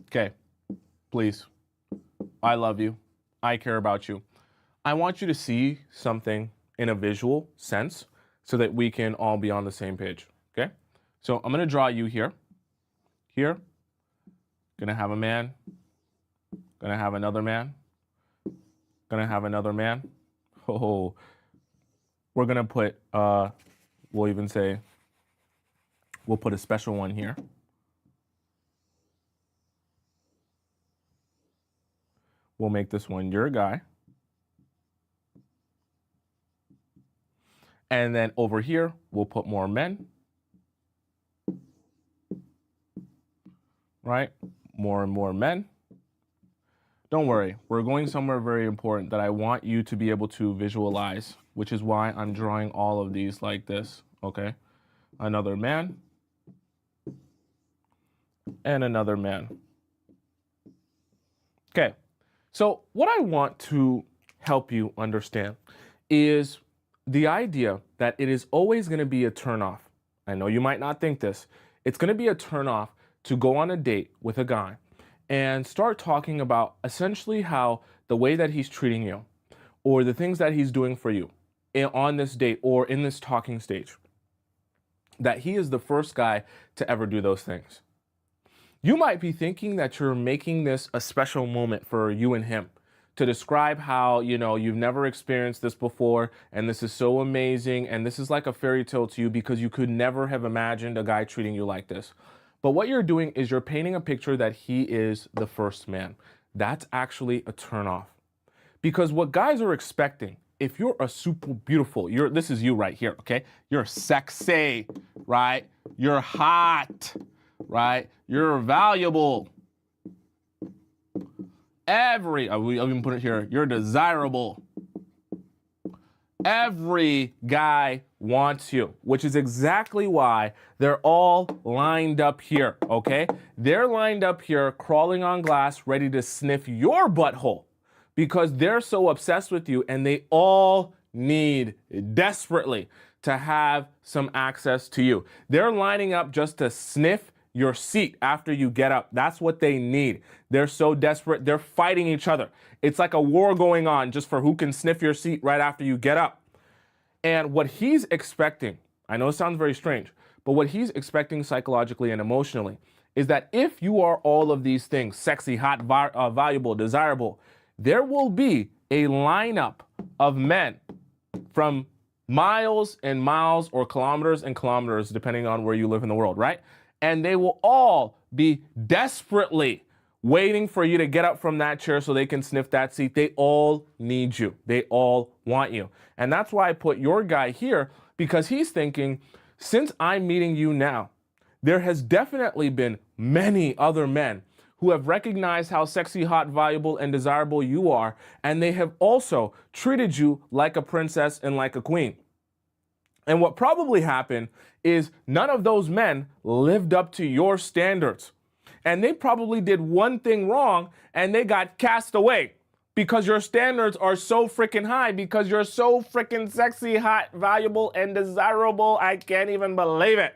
Okay, please. I love you. I care about you. I want you to see something in a visual sense so that we can all be on the same page. Okay? So I'm going to draw you here. Here. Going to have a man. Going to have another man. Going to have another man. Oh, we're going to put, we'll even say, we'll put a special one here. We'll make this one your guy. And then over here, we'll put more men. Right? More and more men. Don't worry, we're going somewhere very important that I want you to be able to visualize, which is why I'm drawing all of these like this, okay? Another man. And another man. Okay. So what I want to help you understand is the idea that it is always going to be a turnoff. I know you might not think this. It's going to be a turnoff to go on a date with a guy and start talking about essentially how the way that he's treating you or the things that he's doing for you on this date or in this talking stage, that he is the first guy to ever do those things. You might be thinking that you're making this a special moment for you and him to describe how, you've never experienced this before and this is so amazing and this is like a fairy tale to you because you could never have imagined a guy treating you like this. But what you're doing is you're painting a picture that he is the first man. That's actually a turnoff. Because what guys are expecting, if you're a super beautiful, this is you right here, okay? You're sexy, right? You're hot, right? You're valuable. We even put it here, you're desirable. Every guy wants you, which is exactly why they're all lined up here, okay? They're lined up here, crawling on glass, ready to sniff your butthole because they're so obsessed with you and they all need desperately to have some access to you. They're lining up just to sniff your seat after you get up. That's what they need. They're so desperate. They're fighting each other. It's like a war going on just for who can sniff your seat right after you get up. And what he's expecting, I know it sounds very strange, but what he's expecting psychologically and emotionally is that if you are all of these things, sexy, hot, valuable, desirable, there will be a lineup of men from miles and miles or kilometers and kilometers, depending on where you live in the world, right? And they will all be desperately waiting for you to get up from that chair so they can sniff that seat. They all need you. They all want you. And that's why I put your guy here, because he's thinking, since I'm meeting you now, there has definitely been many other men who have recognized how sexy, hot, valuable, and desirable you are, and they have also treated you like a princess and like a queen. And what probably happened is none of those men lived up to your standards. And they probably did one thing wrong and they got cast away because your standards are so freaking high, because you're so freaking sexy, hot, valuable, and desirable. I can't even believe it.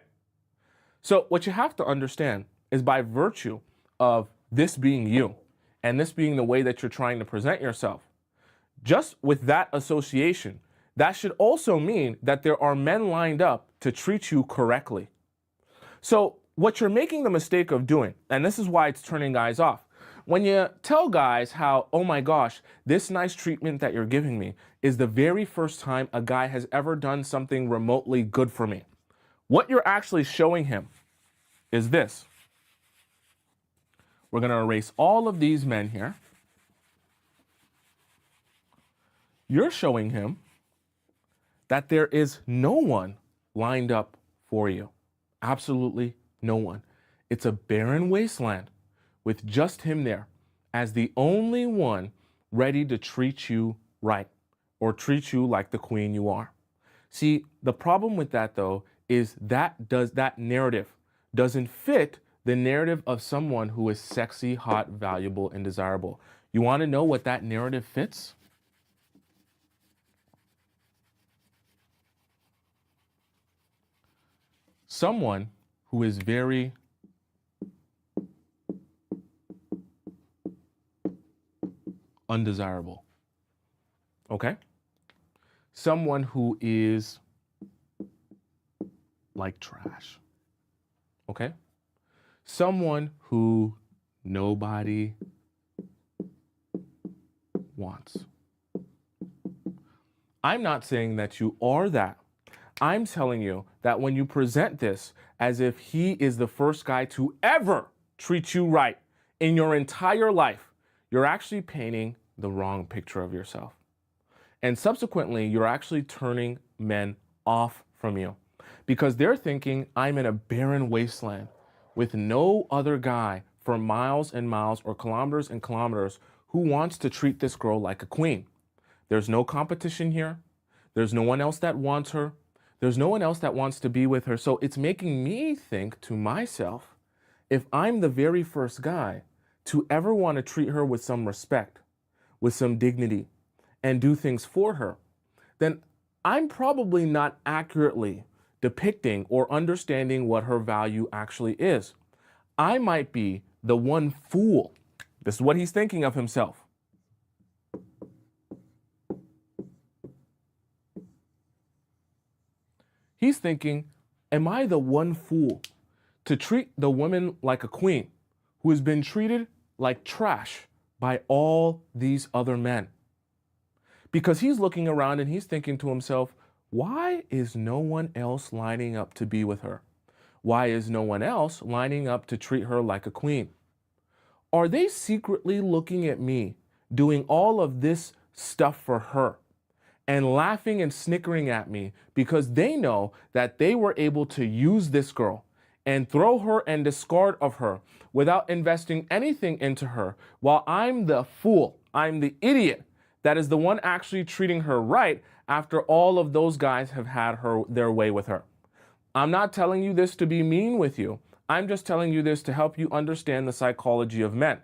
So what you have to understand is, by virtue of this being you and this being the way that you're trying to present yourself, just with that association, that should also mean that there are men lined up to treat you correctly. So what you're making the mistake of doing, and this is why it's turning guys off, when you tell guys how, oh my gosh, this nice treatment that you're giving me is the very first time a guy has ever done something remotely good for me, what you're actually showing him is this. We're going to erase all of these men here. You're showing him that there is no one lined up for you. Absolutely no one. It's a barren wasteland with just him there as the only one ready to treat you right or treat you like the queen you are. See, the problem with that, though, is that narrative doesn't fit the narrative of someone who is sexy, hot, valuable, and desirable. You want to know what that narrative fits? Someone who is very undesirable. Okay? Someone who is like trash. Okay? Someone who nobody wants. I'm not saying that you are that. I'm telling you that when you present this as if he is the first guy to ever treat you right in your entire life, you're actually painting the wrong picture of yourself. And subsequently, you're actually turning men off from you because they're thinking, I'm in a barren wasteland with no other guy for miles and miles or kilometers and kilometers who wants to treat this girl like a queen. There's no competition here. There's no one else that wants her. There's no one else that wants to be with her. So it's making me think to myself, if I'm the very first guy to ever want to treat her with some respect, with some dignity, and do things for her, then I'm probably not accurately depicting or understanding what her value actually is. I might be the one fool. This is what he's thinking of himself. He's thinking, am I the one fool to treat the woman like a queen who has been treated like trash by all these other men? Because he's looking around and he's thinking to himself, why is no one else lining up to be with her? Why is no one else lining up to treat her like a queen? Are they secretly looking at me doing all of this stuff for her and laughing and snickering at me because they know that they were able to use this girl and throw her and discard of her without investing anything into her, while I'm the fool, I'm the idiot that is the one actually treating her right after all of those guys have had their way with her? I'm not telling you this to be mean with you. I'm just telling you this to help you understand the psychology of men.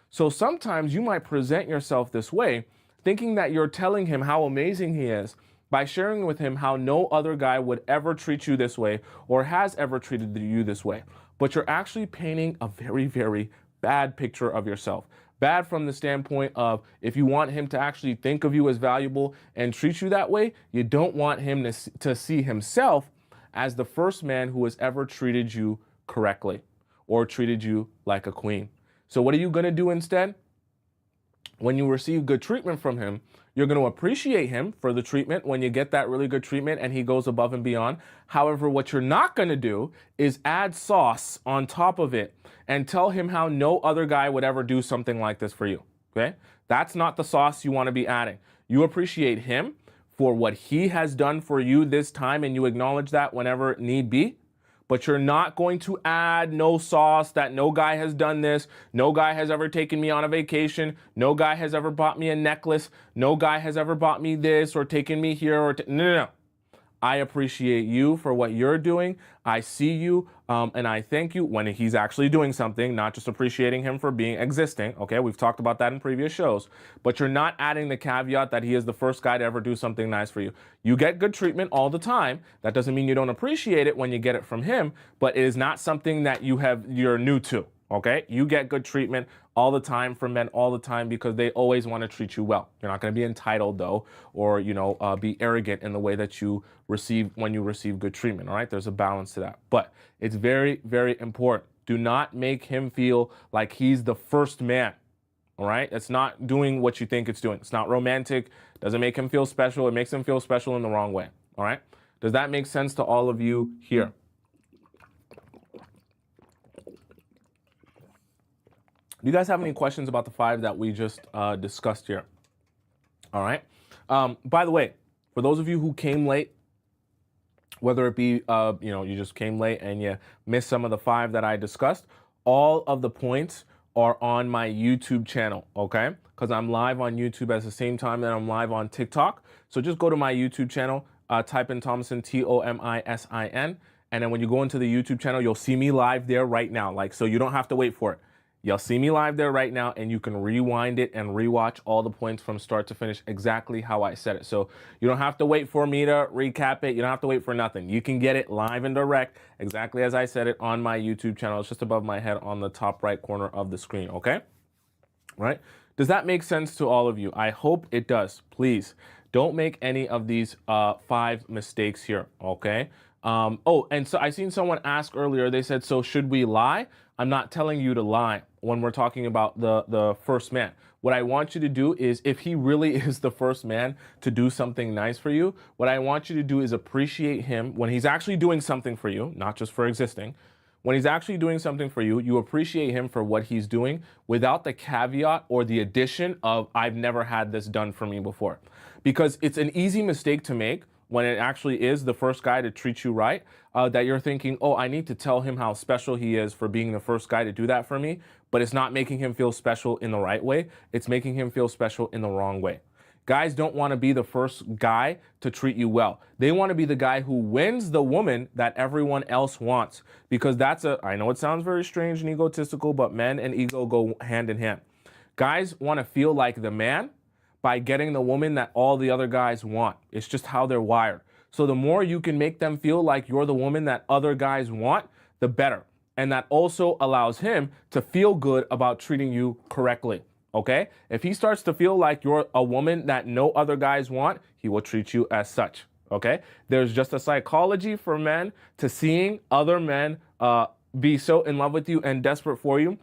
So sometimes you might present yourself this way, thinking that you're telling him how amazing he is by sharing with him how no other guy would ever treat you this way or has ever treated you this way. But you're actually painting a very, very bad picture of yourself. Bad from the standpoint of, if you want him to actually think of you as valuable and treat you that way, you don't want him to see himself as the first man who has ever treated you correctly or treated you like a queen. So what are you going to do instead? When you receive good treatment from him, you're going to appreciate him for the treatment when you get that really good treatment and he goes above and beyond. However, what you're not going to do is add sauce on top of it and tell him how no other guy would ever do something like this for you. Okay? That's not the sauce you want to be adding. You appreciate him for what he has done for you this time, and you acknowledge that whenever need be. But you're not going to add no sauce that no guy has done this, no guy has ever taken me on a vacation, no guy has ever bought me a necklace, no guy has ever bought me this or taken me here or no. I appreciate you for what you're doing. I see you, and I thank you when he's actually doing something, not just appreciating him for existing. Okay, we've talked about that in previous shows. But you're not adding the caveat that he is the first guy to ever do something nice for you. You get good treatment all the time. That doesn't mean you don't appreciate it when you get it from him, but it is not something that you're new to. Okay, you get good treatment all the time from men all the time because they always want to treat you well. You're not going to be entitled though, or be arrogant in the way that you receive when you receive good treatment. All right, there's a balance to that, but it's very, very important. Do not make him feel like he's the first man. All right, it's not doing what you think it's doing. It's not romantic. Doesn't make him feel special. It makes him feel special in the wrong way. All right, does that make sense to all of you here? Do you guys have any questions about the 5 that we just discussed here? All right. By the way, for those of you who came late, whether it be, you just came late and you missed some of the 5 that I discussed, all of the points are on my YouTube channel, okay? Because I'm live on YouTube at the same time that I'm live on TikTok. So just go to my YouTube channel, type in Tomisin, Tomisin, and then when you go into the YouTube channel, you'll see me live there right now. So you don't have to wait for it. You'll see me live there right now, and you can rewind it and rewatch all the points from start to finish exactly how I said it. So you don't have to wait for me to recap it. You don't have to wait for nothing. You can get it live and direct exactly as I said it on my YouTube channel. It's just above my head on the top right corner of the screen, okay? Right? Does that make sense to all of you? I hope it does. Please don't make any of these 5 mistakes here, okay? And so I seen someone ask earlier, they said, so should we lie? I'm not telling you to lie when we're talking about the first man. What I want you to do is, if he really is the first man to do something nice for you, what I want you to do is appreciate him when he's actually doing something for you, not just for existing. When he's actually doing something for you, you appreciate him for what he's doing without the caveat or the addition of, I've never had this done for me before. Because it's an easy mistake to make when it actually is the first guy to treat you right, that you're thinking, oh, I need to tell him how special he is for being the first guy to do that for me, but it's not making him feel special in the right way. It's making him feel special in the wrong way. Guys don't want to be the first guy to treat you well. They want to be the guy who wins the woman that everyone else wants, because I know it sounds very strange and egotistical, but men and ego go hand in hand. Guys want to feel like the man by getting the woman that all the other guys want. It's just how they're wired. So the more you can make them feel like you're the woman that other guys want, the better. And that also allows him to feel good about treating you correctly, okay? If he starts to feel like you're a woman that no other guys want, he will treat you as such, Okay. There's just a psychology for men to seeing other men be so in love with you and desperate for you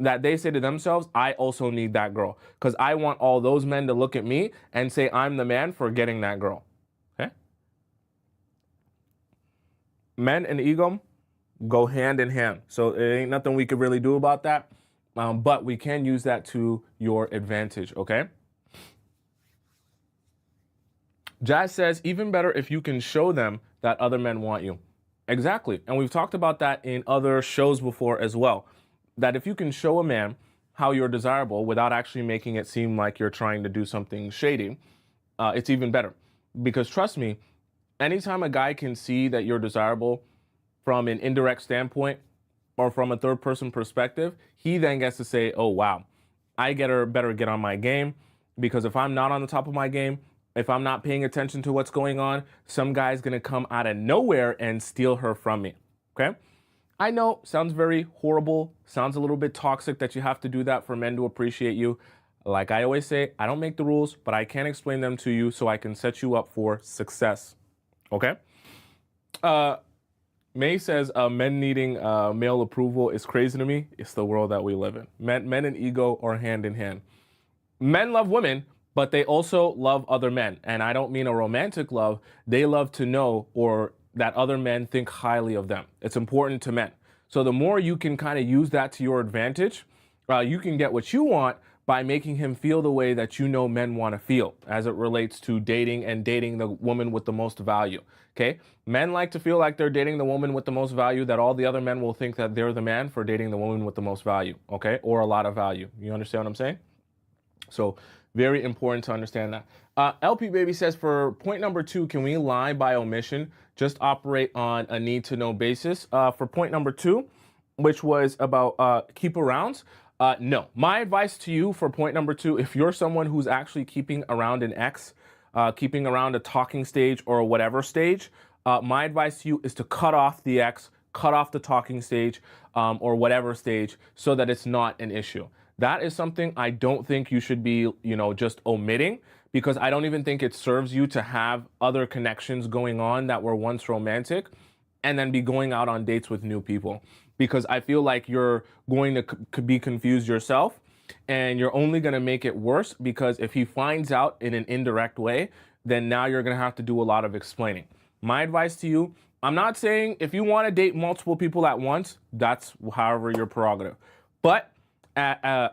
that they say to themselves, I also need that girl. Because I want all those men to look at me and say, I'm the man for getting that girl. Okay. Men and ego go hand in hand. So there ain't nothing we could really do about that. But we can use that to your advantage. Okay. Jazz says, even better if you can show them that other men want you. Exactly. And we've talked about that in other shows before as well. That if you can show a man how you're desirable without actually making it seem like you're trying to do something shady, it's even better. Because trust me, anytime a guy can see that you're desirable from an indirect standpoint or from a third person perspective, he then gets to say, oh, wow, better get on my game. Because if I'm not on the top of my game, if I'm not paying attention to what's going on, some guy's gonna come out of nowhere and steal her from me. Okay? I know, sounds very horrible, sounds a little bit toxic that you have to do that for men to appreciate you. Like I always say, I don't make the rules, but I can explain them to you so I can set you up for success. Okay? May says, men needing male approval is crazy to me. It's the world that we live in. Men and ego are hand in hand. Men love women, but they also love other men. And I don't mean a romantic love. They love to know or that other men think highly of them. It's important to men. So the more you can kind of use that to your advantage, you can get what you want by making him feel the way that you know men want to feel as it relates to dating and dating the woman with the most value. Okay? Men like to feel like they're dating the woman with the most value, that all the other men will think that they're the man for dating the woman with the most value. Okay? Or a lot of value. You understand what I'm saying? So very important to understand that. LP Baby says, for point number 2, can we lie by omission? Just operate on a need to know basis. For point number 2, which was about keep arounds. No. My advice to you for point number 2, if you're someone who's actually keeping around an ex, keeping around a talking stage or whatever stage, my advice to you is to cut off the ex, cut off the talking stage or whatever stage so that it's not an issue. That is something I don't think you should be, just omitting, because I don't even think it serves you to have other connections going on that were once romantic and then be going out on dates with new people. Because I feel like you're going to be confused yourself and you're only going to make it worse, because if he finds out in an indirect way, then now you're going to have to do a lot of explaining. My advice to you, I'm not saying if you want to date multiple people at once, that's however your prerogative. But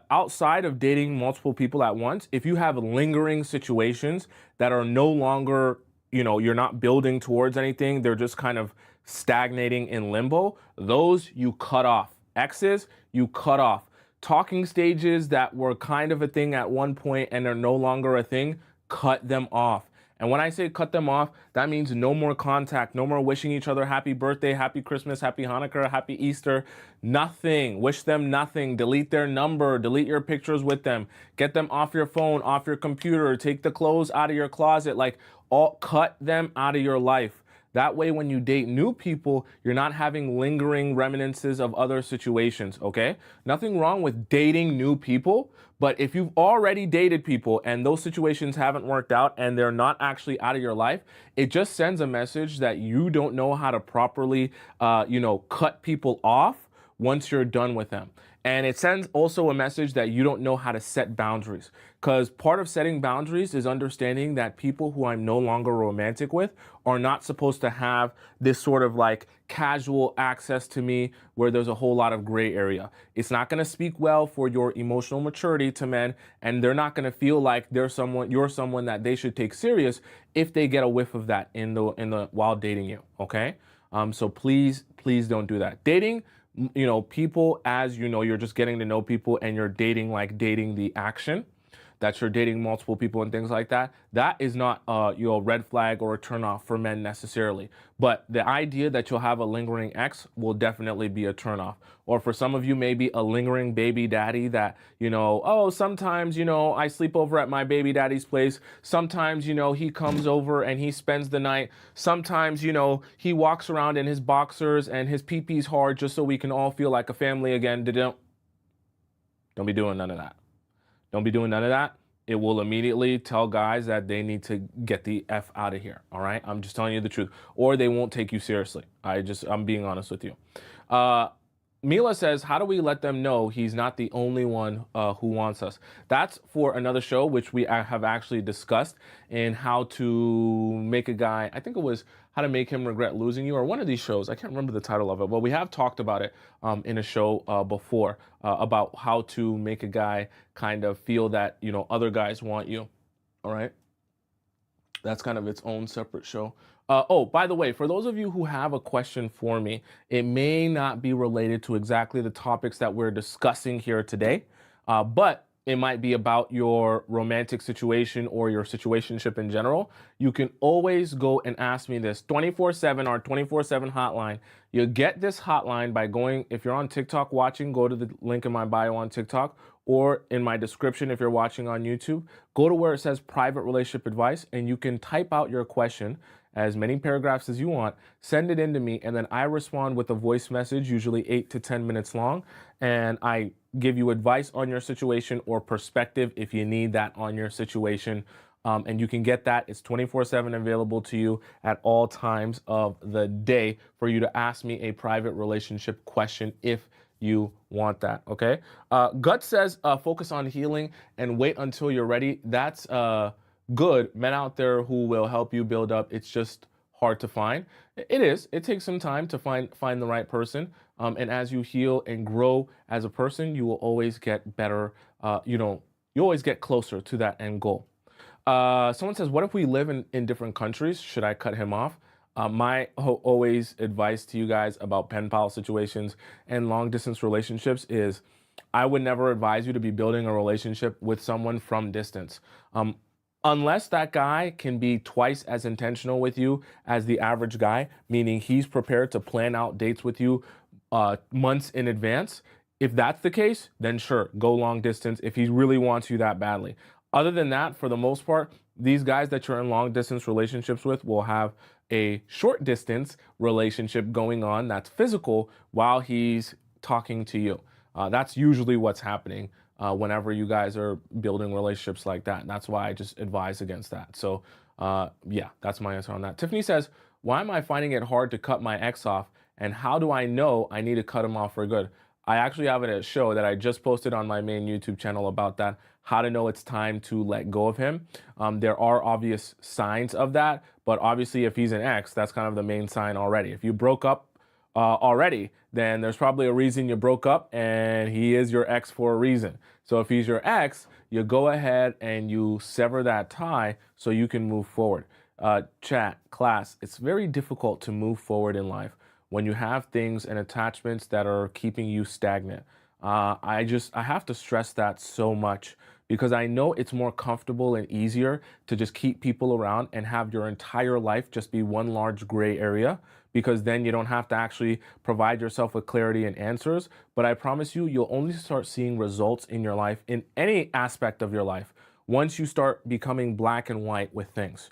outside of dating multiple people at once, if you have lingering situations that are no longer, you're not building towards anything, they're just kind of stagnating in limbo, those you cut off. Exes, you cut off. Talking stages that were kind of a thing at one point and are no longer a thing, cut them off. And when I say cut them off, that means no more contact, no more wishing each other happy birthday, happy Christmas, happy Hanukkah, happy Easter, nothing. Wish them nothing. Delete their number, delete your pictures with them, get them off your phone, off your computer, take the clothes out of your closet, cut them out of your life. That way, when you date new people, you're not having lingering reminiscences of other situations, okay? Nothing wrong with dating new people, but if you've already dated people and those situations haven't worked out and they're not actually out of your life, it just sends a message that you don't know how to properly, cut people off once you're done with them. And it sends also a message that you don't know how to set boundaries. Because part of setting boundaries is understanding that people who I'm no longer romantic with are not supposed to have this sort of casual access to me where there's a whole lot of gray area. It's not going to speak well for your emotional maturity to men, and they're not going to feel like you're someone that they should take serious if they get a whiff of that while dating you. Okay? So please don't do that. Dating, people as you're just getting to know people and you're dating the action, that you're dating multiple people and things like that, that is not a red flag or a turnoff for men necessarily. But the idea that you'll have a lingering ex will definitely be a turnoff. Or for some of you, maybe a lingering baby daddy that, sometimes, I sleep over at my baby daddy's place. Sometimes, he comes over and he spends the night. Sometimes, he walks around in his boxers and his pee-pee's hard just so we can all feel like a family again. Don't be doing none of that. Don't be doing none of that. it will immediately tell guys that they need to get the F out of here. All right. I'm just telling you the truth. Or they won't take you seriously. I'm being honest with you. Uh, Mila says, how do we let them know he's not the only one who wants us? That's for another show, which we have actually discussed in how to make a guy, I think it was how to make him regret losing you, or one of these shows. I can't remember the title of it, but we have talked about it in a show before about how to make a guy kind of feel that, other guys want you. All right. That's kind of its own separate show. Oh, by the way, for those of you who have a question for me, it may not be related to exactly the topics that we're discussing here today, but it might be about your romantic situation or your situationship in general. You can always go and ask me this 24/7, our 24/7 hotline. You get this hotline by going, if you're on TikTok watching, go to the link in my bio on TikTok, or in my description if you're watching on YouTube. Go to where it says private relationship advice, and you can type out your question, as many paragraphs as you want, send it in to me, and then I respond with a voice message, usually 8 to 10 minutes long, and I give you advice on your situation or perspective if you need that on your situation. And you can get that. It's 24/7 available to you at all times of the day for you to ask me a private relationship question if you want that. Okay. Gut says, focus on healing and wait until you're ready. That's good. Men out there who will help you build up. It's just hard to find. It is. It takes some time to find the right person. And as you heal and grow as a person, you will always get better. You always get closer to that end goal. Someone says, what if we live in different countries? Should I cut him off? My always advice to you guys about pen pal situations and long distance relationships is I would never advise you to be building a relationship with someone from distance. Unless that guy can be twice as intentional with you as the average guy, meaning he's prepared to plan out dates with you months in advance. If that's the case, then sure, go long distance if he really wants you that badly. Other than that, for the most part, these guys that you're in long distance relationships with will have a short distance relationship going on that's physical while he's talking to you. That's usually what's happening whenever you guys are building relationships like that. That's why I just advise against that. So yeah, that's my answer on that. Tiffany says, why am I finding it hard to cut my ex off? And how do I know I need to cut him off for good? I actually have a show that I just posted on my main YouTube channel about that, how to know it's time to let go of him. There are obvious signs of that, but obviously if he's an ex, that's kind of the main sign already. If you broke up already, then there's probably a reason you broke up, and he is your ex for a reason. So if he's your ex, you go ahead and you sever that tie so you can move forward. Chat, class, it's very difficult to move forward in life when you have things and attachments that are keeping you stagnant. I have to stress that so much because I know it's more comfortable and easier to just keep people around and have your entire life just be one large gray area, because then you don't have to actually provide yourself with clarity and answers. But I promise you, you'll only start seeing results in your life, in any aspect of your life, once you start becoming black and white with things.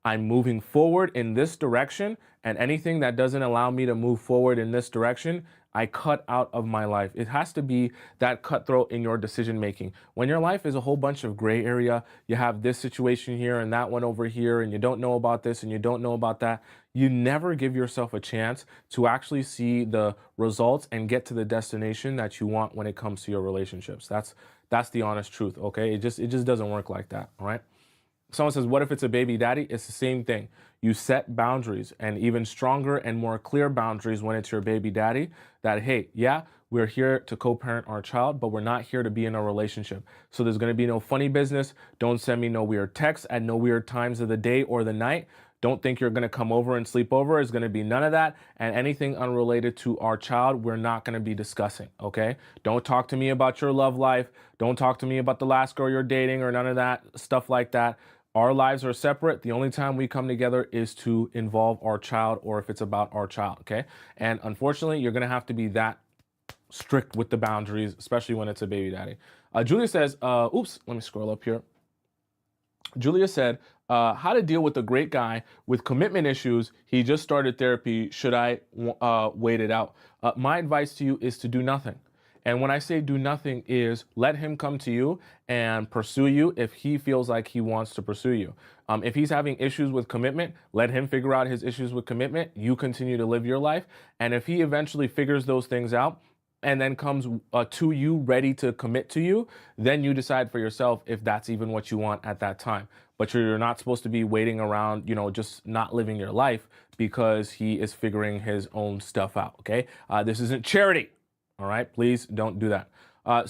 I'm moving forward in this direction, and anything that doesn't allow me to move forward in this direction, I cut out of my life. It has to be that cutthroat in your decision making. When your life is a whole bunch of gray area, you have this situation here and that one over here, and you don't know about this and you don't know about that, you never give yourself a chance to actually see the results and get to the destination that you want when it comes to your relationships. That's the honest truth, okay? It just doesn't work like that, all right? Someone says, what if it's a baby daddy? It's the same thing. You set boundaries, and even stronger and more clear boundaries when it's your baby daddy, that, hey, yeah, we're here to co-parent our child, but we're not here to be in a relationship. So there's going to be no funny business. Don't send me no weird texts at no weird times of the day or the night. Don't think you're going to come over and sleep over. It's going to be none of that. And anything unrelated to our child, we're not going to be discussing, okay? Don't talk to me about your love life. Don't talk to me about the last girl you're dating or none of that stuff like that. Our lives are separate. The only time we come together is to involve our child, or if it's about our child, okay? And unfortunately, you're going to have to be that strict with the boundaries, especially when it's a baby daddy. Julia says, oops, let me scroll up here. Julia said, how to deal with a great guy with commitment issues. He just started therapy. Should I wait it out? My advice to you is to do nothing. And when I say do nothing is let him come to you and pursue you if he feels like he wants to pursue you. If he's having issues with commitment, let him figure out his issues with commitment. You continue to live your life. And if he eventually figures those things out and then comes to you ready to commit to you, then you decide for yourself if that's even what you want at that time. But you're not supposed to be waiting around, just not living your life because he is figuring his own stuff out. Okay. This isn't charity. All right. Please don't do that.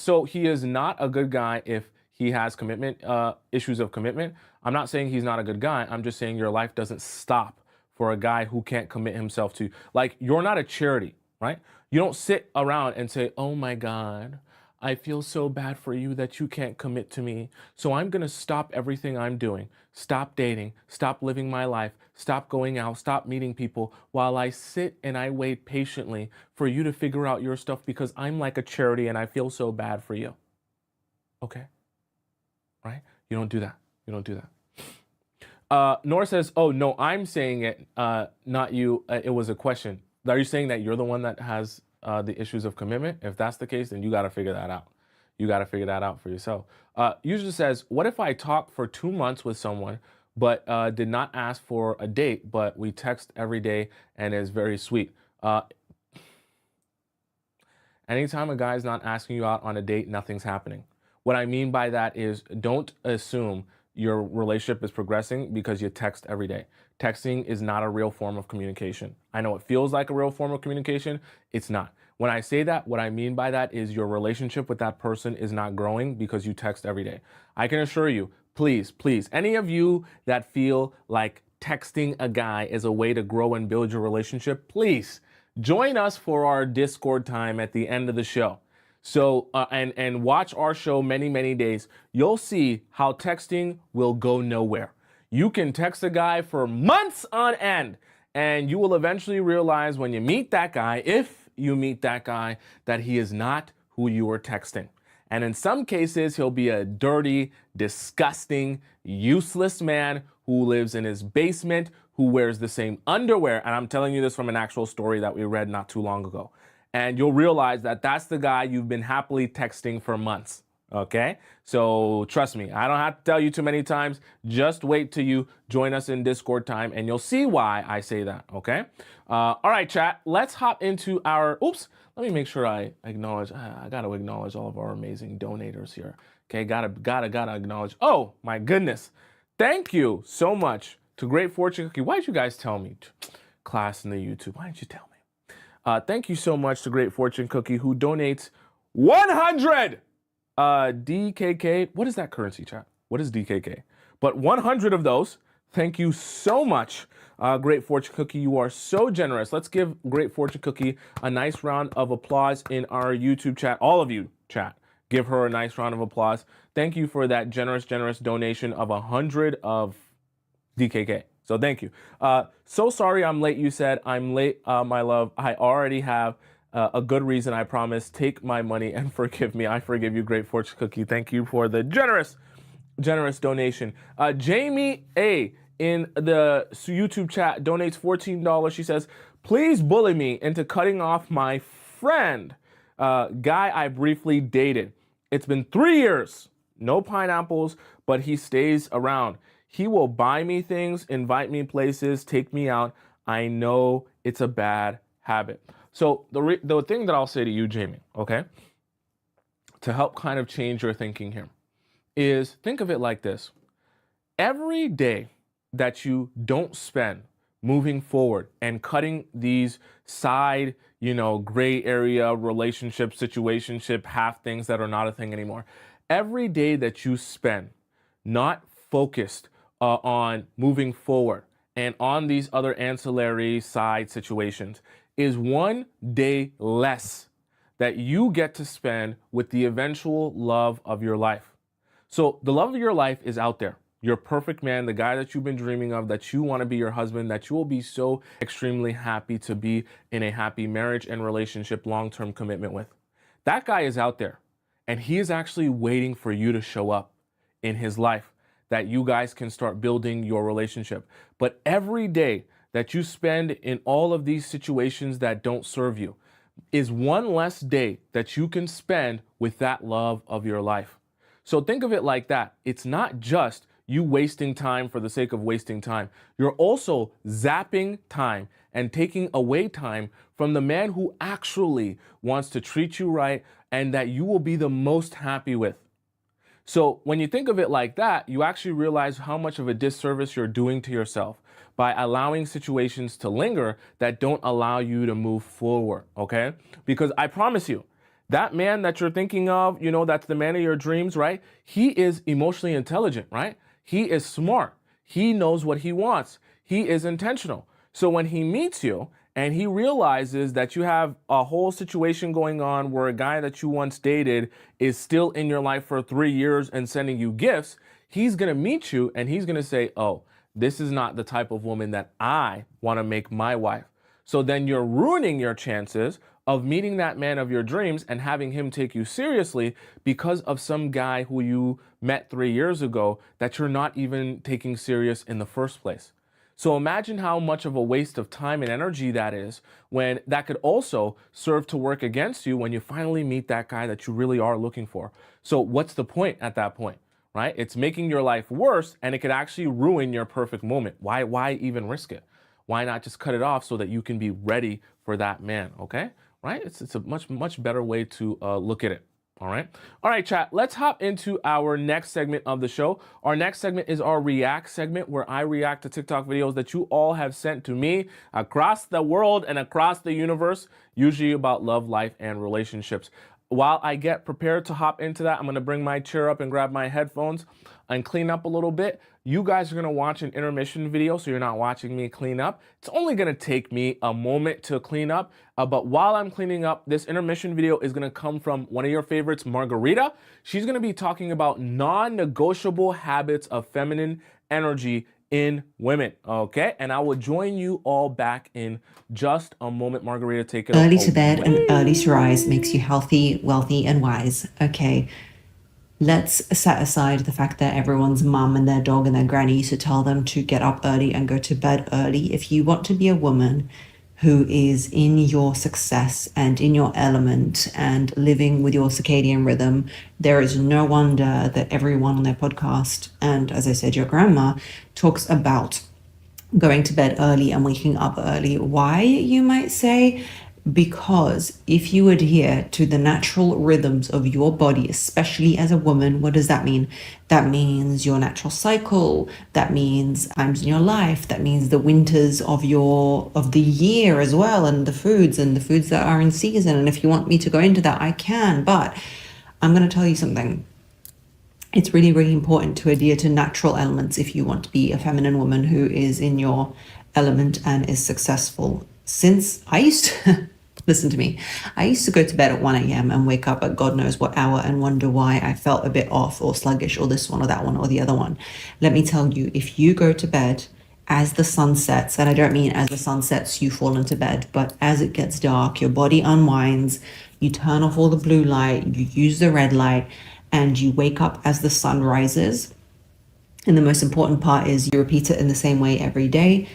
So he is not a good guy if he has commitment, issues of commitment. I'm not saying he's not a good guy. I'm just saying your life doesn't stop for a guy who can't commit himself to, like, you're not a charity, right? You don't sit around and say, oh my God, I feel so bad for you that you can't commit to me. So I'm going to stop everything I'm doing, stop dating, stop living my life, stop going out, stop meeting people while I sit and I wait patiently for you to figure out your stuff because I'm like a charity and I feel so bad for you. Okay. Right? You don't do that. You don't do that. Nora says, oh, no, I'm saying it, not you. It was a question. Are you saying that you're the one that has the issues of commitment? If that's the case, then you got to figure that out. You got to figure that out for yourself. User says, what if I talk for 2 months with someone, but did not ask for a date, but we text every day and is very sweet? Anytime a guy is not asking you out on a date, nothing's happening. What I mean by that is don't assume your relationship is progressing because you text every day. Texting is not a real form of communication. I know it feels like a real form of communication. It's not. When I say that, what I mean by that is your relationship with that person is not growing because you text every day. I can assure you, please, any of you that feel like texting a guy is a way to grow and build your relationship, please join us for our Discord time at the end of the show. So, and watch our show many days. You'll see how texting will go nowhere. You can text a guy for months on end, and you will eventually realize when you meet that guy, if you meet that guy, that he is not who you were texting. And in some cases, he'll be a dirty, disgusting, useless man who lives in his basement, who wears the same underwear. And I'm telling you this from an actual story that we read not too long ago. And you'll realize that that's the guy you've been happily texting for months. Okay? So trust me, I don't have to tell you too many times. Just wait till you join us in Discord time and you'll see why I say that. Okay? All right, chat. Let's hop into our, let me make sure I acknowledge, I got to acknowledge all of our amazing donators here. Okay? Gotta acknowledge. Oh my goodness. Thank you so much to Great Fortune Cookie. Why did you guys tell me? Class in the YouTube. Why didn't you tell me? Thank you so much to Great Fortune Cookie who donates 100 DKK. What is that currency, chat? What is DKK? But 100 of those. Thank you so much, Great Fortune Cookie. You are so generous. Let's give Great Fortune Cookie a nice round of applause in our YouTube chat. All of you, chat. Give her a nice round of applause. Thank you for that generous donation of 100 of DKK. So thank you. So sorry I'm late, you said. I'm late, my love. I already have a good reason, I promise. Take my money and forgive me. I forgive you, Great Fortune Cookie. Thank you for the generous donation. Jamie A. in the YouTube chat donates $14. She says, please bully me into cutting off my friend, guy I briefly dated. It's been 3 years. No pineapples, but he stays around. He will buy me things, invite me places, take me out. I know it's a bad habit. So the thing that I'll say to you, Jamie, okay, to help kind of change your thinking here is think of it like this. Every day that you don't spend moving forward and cutting these side, gray area relationship, situationship, half things that are not a thing anymore. Every day that you spend not focused on moving forward and on these other ancillary side situations is 1 day less that you get to spend with the eventual love of your life. So the love of your life is out there. Your perfect man, the guy that you've been dreaming of, that you want to be your husband, that you will be so extremely happy to be in a happy marriage and relationship, long-term commitment with. That guy is out there, and he is actually waiting for you to show up in his life, that you guys can start building your relationship. But every day that you spend in all of these situations that don't serve you, is one less day that you can spend with that love of your life. So think of it like that. It's not just you wasting time for the sake of wasting time. You're also zapping time and taking away time from the man who actually wants to treat you right and that you will be the most happy with. So when you think of it like that, you actually realize how much of a disservice you're doing to yourself by allowing situations to linger that don't allow you to move forward, okay? Because I promise you, that man that you're thinking of, that's the man of your dreams, right? He is emotionally intelligent, right? He is smart. He knows what he wants. He is intentional. So when he meets you and he realizes that you have a whole situation going on where a guy that you once dated is still in your life for 3 years and sending you gifts, he's going to meet you and he's going to say, oh, this is not the type of woman that I want to make my wife. So then you're ruining your chances of meeting that man of your dreams and having him take you seriously because of some guy who you met 3 years ago that you're not even taking serious in the first place. So imagine how much of a waste of time and energy that is, when that could also serve to work against you when you finally meet that guy that you really are looking for. So what's the point at that point, right? It's making your life worse, and it could actually ruin your perfect moment. Why even risk it? Why not just cut it off so that you can be ready for that man, okay? Right? It's a much better way to look at it. All right, chat. Let's hop into our next segment of the show. Our next segment is our React segment, where I react to TikTok videos that you all have sent to me across the world and across the universe, usually about love, life, and relationships. While I get prepared to hop into that, I'm going to bring my chair up and grab my headphones and clean up a little bit. You guys are going to watch an intermission video, so you're not watching me clean up. It's only going to take me a moment to clean up, but while I'm cleaning up, this intermission video is going to come from one of your favorites, Margarita. She's going to be talking about non-negotiable habits of feminine energy in women, okay? And I will join you all back in just a moment. Margarita, take it away.
Early to bed and early to rise makes you healthy, wealthy, and wise. Okay, let's set aside the fact that everyone's mum and their dog and their granny used to tell them to get up early and go to bed early. If you want to be a woman who is in your success and in your element and living with your circadian rhythm, there is no wonder that everyone on their podcast, and as I said, your grandma, talks about going to bed early and waking up early. Why, you might say? Because if you adhere to the natural rhythms of your body, especially as a woman, what does that mean? That means your natural cycle. That means times in your life. That means the winters of the year as well, and the foods that are in season. And if you want me to go into that, I can. But I'm going to tell you something. It's really, really important to adhere to natural elements if you want to be a feminine woman who is in your element and is successful. Since I used to, listen to me, I used to go to bed at 1 a.m. and wake up at God knows what hour and wonder why I felt a bit off or sluggish or this one or that one or the other one. Let me tell you, if you go to bed as the sun sets, and I don't mean as the sun sets you fall into bed, but as it gets dark, your body unwinds, you turn off all the blue light, you use the red light, and you wake up as the sun rises. And the most important part is you repeat it in the same way every day.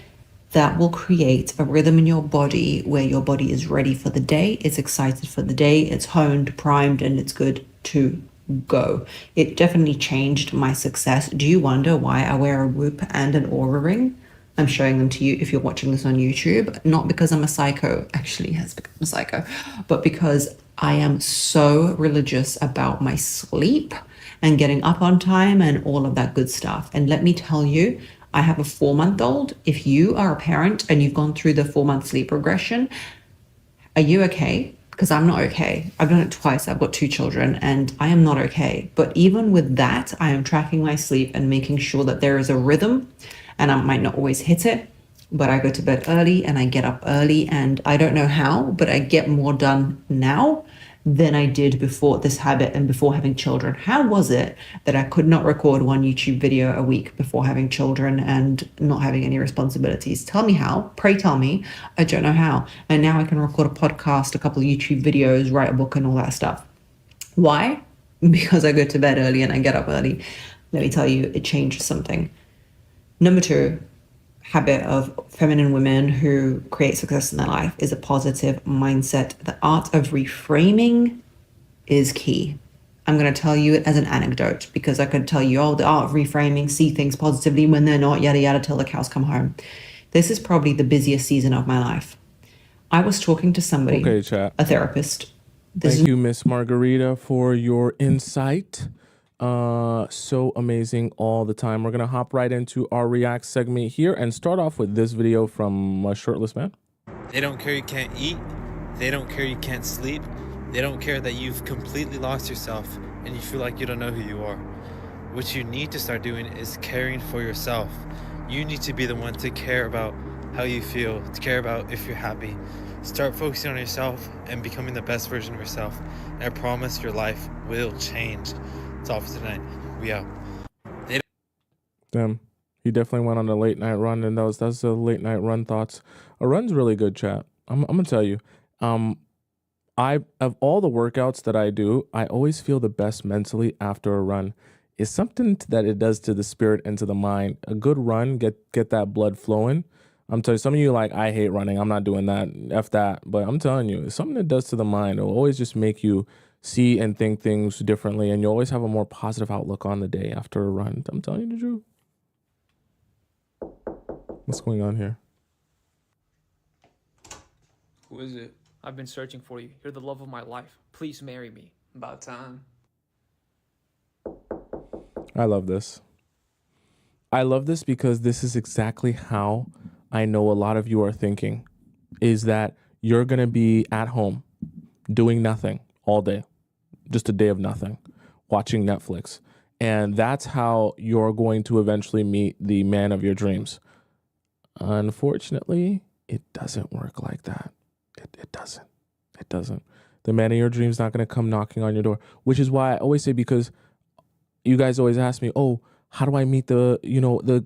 That will create a rhythm in your body where your body is ready for the day, it's excited for the day, it's honed, primed, and it's good to go. It definitely changed my success. Do you wonder why I wear a whoop and an aura ring? I'm showing them to you if you're watching this on YouTube, not because I'm a psycho, actually has become a psycho, but because I am so religious about my sleep and getting up on time and all of that good stuff. And let me tell you, I have a 4-month-old. If you are a parent and you've gone through the 4-month sleep regression, are you okay? Because I'm not okay. I've done it twice. I've got 2 children and I am not okay. But even with that, I am tracking my sleep and making sure that there is a rhythm, and I might not always hit it, but I go to bed early and I get up early, and I don't know how, but I get more done now than I did before this habit and before having children. How was it that I could not record 1 YouTube video a week before having children and not having any responsibilities? Tell me how. Pray tell me. I don't know how. And now I can record a podcast, a couple of YouTube videos, write a book and all that stuff. Why? Because I go to bed early and I get up early. Let me tell you, it changed something. Number 2, habit of feminine women who create success in their life is a positive mindset. The art of reframing is key. I'm going to tell you it as an anecdote because I could tell you, oh, the art of reframing, see things positively when they're not, yada, yada, till the cows come home. This is probably the busiest season of my life. I was talking to somebody,
Okay, chat.
a therapist.
Thank you, Miss Margarita, for your insight. So amazing all the time. We're gonna hop right into our React segment here and start off with this video from a shirtless man.
They don't care you can't eat. They don't care you can't sleep. They don't care that you've completely lost yourself and you feel like you don't know who you are. What you need to start doing is caring for yourself. You need to be the one to care about how you feel, to care about if you're happy. Start focusing on yourself and becoming the best version of yourself. And I promise your life will change. That's all for tonight. We out.
Damn, he definitely went on a late night run, and that's the late night run thoughts. A run's really good, chat. I'm gonna tell you. I of all the workouts that I do, I always feel the best mentally after a run. It's something that it does to the spirit and to the mind. A good run, get that blood flowing. I'm telling you, some of you like, I hate running. I'm not doing that. F that. But I'm telling you, it's something that does to the mind. It'll always just make you see and think things differently, and you always have a more positive outlook on the day after a run. I'm telling you the truth. What's going on here?
Who is it? I've been searching for you. You're the love of my life. Please marry me. About time.
I love this. I love this because this is exactly how I know a lot of you are thinking, is that you're going to be at home doing nothing all day, just a day of nothing, watching Netflix. And that's how you're going to eventually meet the man of your dreams. Unfortunately, it doesn't work like that. It doesn't. It doesn't. The man of your dreams not going to come knocking on your door, which is why I always say, because you guys always ask me, oh, how do I meet the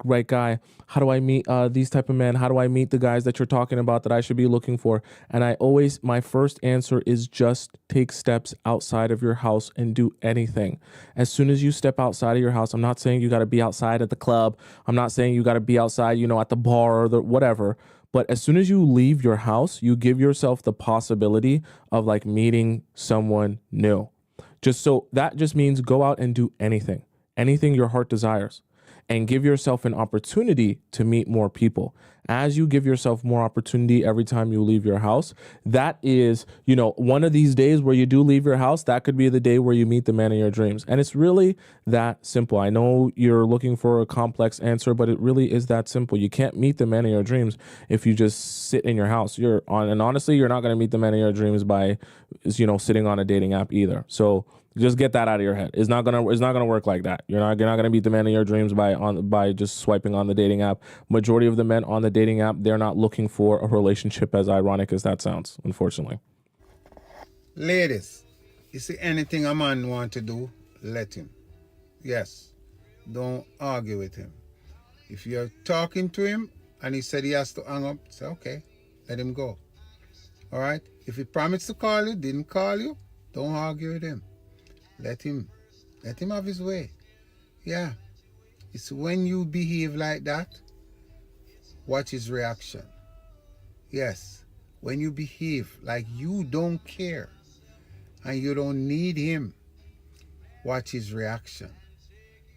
right guy? How do I meet these type of men? How do I meet the guys that you're talking about that I should be looking for? And my first answer is just take steps outside of your house and do anything. As soon as you step outside of your house, I'm not saying you got to be outside at the club. I'm not saying you got to be outside, at the bar or the whatever. But as soon as you leave your house, you give yourself the possibility of like meeting someone new. That just means go out and do anything your heart desires, and give yourself an opportunity to meet more people. As you give yourself more opportunity every time you leave your house, that is, one of these days where you do leave your house, that could be the day where you meet the man of your dreams. And it's really that simple. I know you're looking for a complex answer, but it really is that simple. You can't meet the man of your dreams if you just sit in your house. And honestly, you're not going to meet the man of your dreams by, sitting on a dating app either. So just get that out of your head. It's not gonna work like that. You're not gonna meet the man of your dreams by just swiping on the dating app. Majority of the men on the dating app, they're not looking for a relationship, as ironic as that sounds, unfortunately.
Ladies, you see anything a man want to do, let him. Yes. Don't argue with him. If you're talking to him and he said he has to hang up, say okay, let him go. All right? If he promised to call you, didn't call you, don't argue with him. Let him have his way. Yeah. It's when you behave like that, watch his reaction. Yes. When you behave like you don't care and you don't need him, watch his reaction.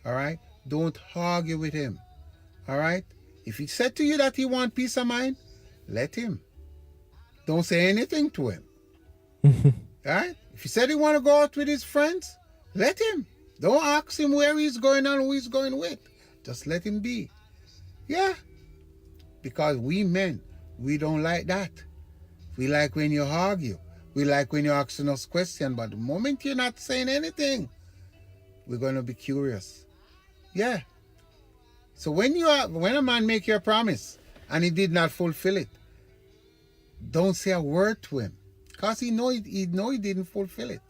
All right? Don't argue with him. All right? If he said to you that he want peace of mind, let him. Don't say anything to him. All right? If he said he want to go out with his friends, let him. Don't ask him where he's going and who he's going with. Just let him be. Yeah. Because we men, we don't like that. We like when you argue. We like when you're asking us questions. But the moment you're not saying anything, we're going to be curious. Yeah. So when a man make you a promise and he did not fulfill it, don't say a word to him. Because he didn't fulfill it.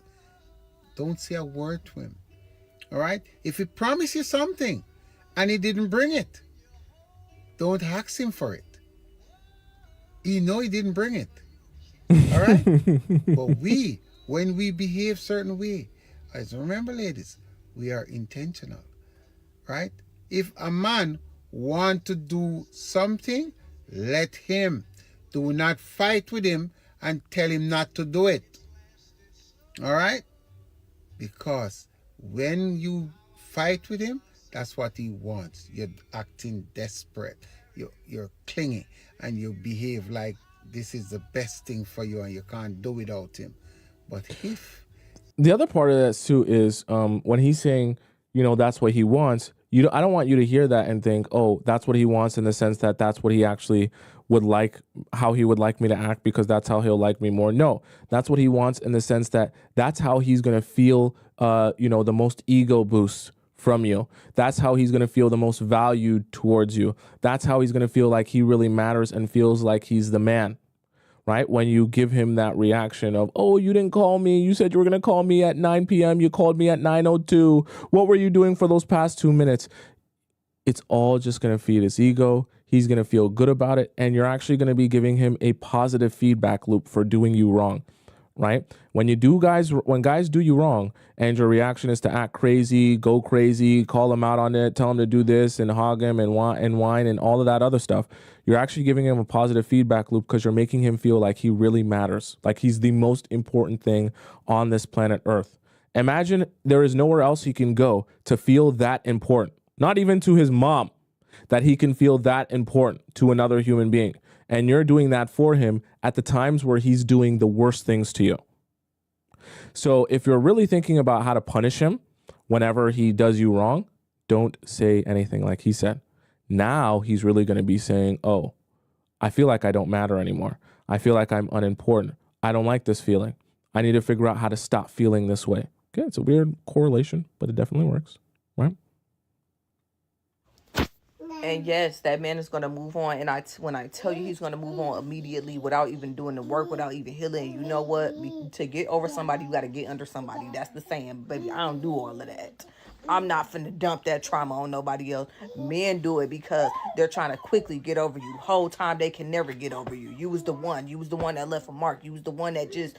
Don't say a word to him. All right? If he promised you something and he didn't bring it, don't ask him for it. He didn't bring it. All right? But when we behave certain way, as remember, ladies, we are intentional. Right? If a man want to do something, let him. Do not fight with him and tell him not to do it. All right? Because when you fight with him, that's what he wants. You're acting desperate. You're clingy and you behave like this is the best thing for you and you can't do without him. But if
The other part of that too is when he's saying, that's what he wants. I don't want you to hear that and think, oh, that's what he wants, in the sense that that's what he actually would like, how he would like me to act, because that's how he'll like me more. No, that's what he wants, in the sense that that's how he's gonna feel, the most ego boost from you. That's how he's gonna feel the most valued towards you. That's how he's gonna feel like he really matters and feels like he's the man. Right? When you give him that reaction of, oh, you didn't call me. You said you were going to call me at 9 p.m. You called me at 9:02. What were you doing for those past 2 minutes? It's all just going to feed his ego. He's going to feel good about it. And you're actually going to be giving him a positive feedback loop for doing you wrong. Right? When guys do you wrong and your reaction is to act crazy, go crazy, call him out on it, tell him to do this and hog him and whine and all of that other stuff, you're actually giving him a positive feedback loop, because you're making him feel like he really matters, like he's the most important thing on this planet Earth. Imagine there is nowhere else he can go to feel that important, not even to his mom, that he can feel that important to another human being. And you're doing that for him at the times where he's doing the worst things to you. So if you're really thinking about how to punish him whenever he does you wrong, don't say anything like he said. Now he's really going to be saying, oh, I feel like I don't matter anymore. I feel like I'm unimportant. I don't like this feeling. I need to figure out how to stop feeling this way. Okay, it's a weird correlation, but it definitely works, right?
And yes, that man is going to move on. And when I tell you he's going to move on immediately without even doing the work, without even healing, you know what? To get over somebody, you got to get under somebody. That's the saying, baby. I don't do all of that. I'm not finna dump that trauma on nobody else. Men do it because they're trying to quickly get over you. The whole time they can never get over you. You was the one. You was the one that left a mark. You was the one that just...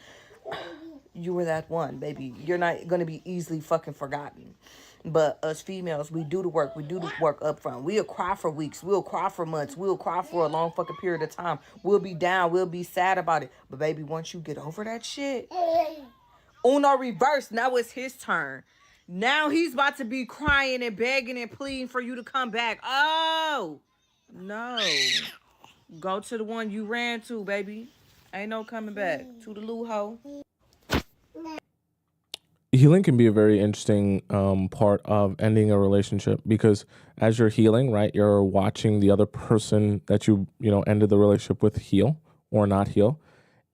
You were that one, baby. You're not going to be easily fucking forgotten. But us females, we do the work. We do the work up front. We'll cry for weeks. We'll cry for months. We'll cry for a long fucking period of time. We'll be down. We'll be sad about it. But baby, once you get over that shit, Uno reverse. Now it's his turn. Now he's about to be crying and begging and pleading for you to come back. Oh, no. Go to the one you ran to, baby. Ain't no coming back. To the loo hoe.
Healing can be a very interesting part of ending a relationship, because as you're healing, right, you're watching the other person that you ended the relationship with heal or not heal.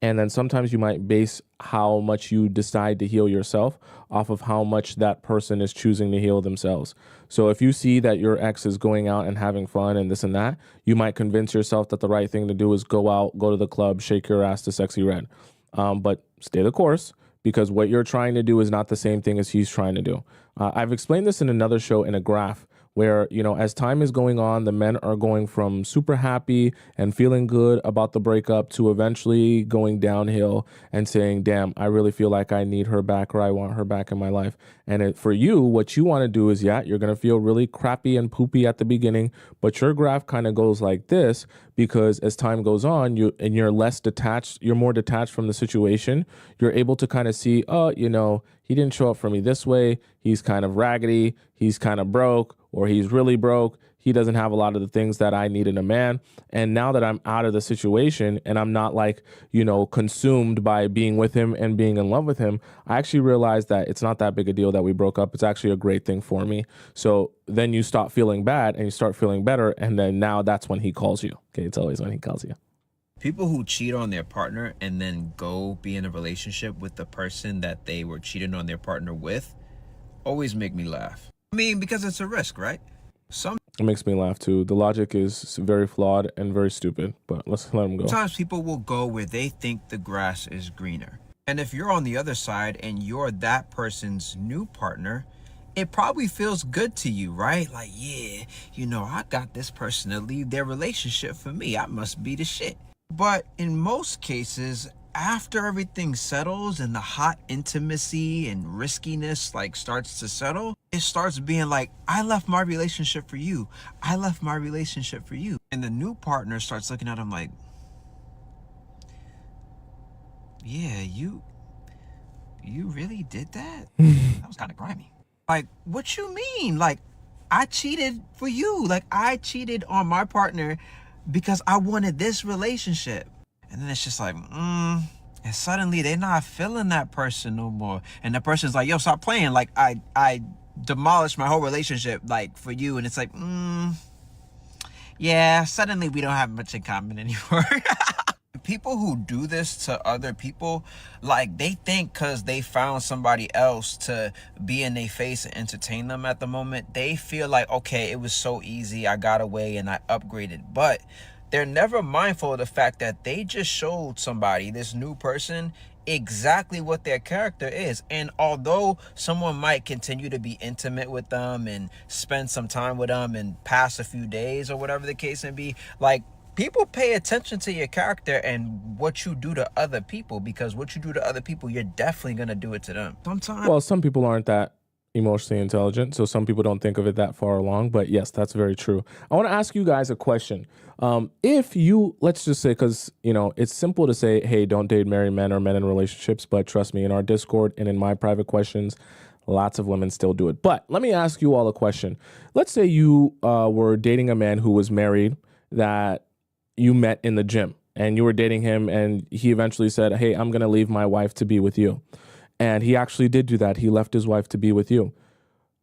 And then sometimes you might base how much you decide to heal yourself off of how much that person is choosing to heal themselves. So if you see that your ex is going out and having fun and this and that, you might convince yourself that the right thing to do is go out, go to the club, shake your ass to Sexy Red. But stay the course, because what you're trying to do is not the same thing as he's trying to do. I've explained this in another show in a graph where, as time is going on, the men are going from super happy and feeling good about the breakup to eventually going downhill and saying, damn, I really feel like I need her back, or I want her back in my life. And for you, what you want to do is, you're going to feel really crappy and poopy at the beginning, but your graph kind of goes like this, because as time goes on, you're less detached, you're more detached from the situation. You're able to kind of see, oh, he didn't show up for me this way. He's kind of raggedy. He's kind of broke, or he's really broke. He doesn't have a lot of the things that I need in a man. And now that I'm out of the situation and I'm not consumed by being with him and being in love with him, I actually realized that it's not that big a deal that we broke up. It's actually a great thing for me. So then you stop feeling bad and you start feeling better. And then now that's when he calls you. Okay. It's always when he calls you.
People who cheat on their partner and then go be in a relationship with the person that they were cheating on their partner with always make me laugh. I mean, because it's a risk, right?
It makes me laugh too. The logic is very flawed and very stupid, but let's let them go.
Sometimes people will go where they think the grass is greener. And if you're on the other side and you're that person's new partner, it probably feels good to you, right? Like, yeah, I got this person to leave their relationship for me. I must be the shit. But in most cases, after everything settles and the hot intimacy and riskiness like starts to settle, it starts being like, I left my relationship for you. I left my relationship for you. And the new partner starts looking at him like, yeah, you really did that? That was kind of grimy. Like, what you mean? Like, I cheated for you. Like, I cheated on my partner because I wanted this relationship. And then it's just like, and suddenly they're not feeling that person no more. And the person's like, yo, stop playing. Like, I demolished my whole relationship, like, for you. And it's like, yeah, suddenly we don't have much in common anymore. People who do this to other people, like, they think because they found somebody else to be in their face and entertain them at the moment, they feel like, okay, it was so easy, I got away and I upgraded. But they're never mindful of the fact that they just showed somebody, this new person, exactly what their character is. And although someone might continue to be intimate with them and spend some time with them and pass a few days or whatever the case may be, like, people pay attention to your character and what you do to other people, because what you do to other people, you're definitely going to do it to them. Sometimes.
Well, some people aren't that emotionally intelligent, so some people don't think of it that far along. But yes, that's very true. I want to ask you guys a question. If you, let's just say, because, you know, it's simple to say, hey, don't date married men or men in relationships. But trust me, in our Discord and in my private questions, lots of women still do it. But let me ask you all a question. Let's say you were dating a man who was married that you met in the gym, and you were dating him, and he eventually said, hey, I'm going to leave my wife to be with you. And he actually did do that. He left his wife to be with you.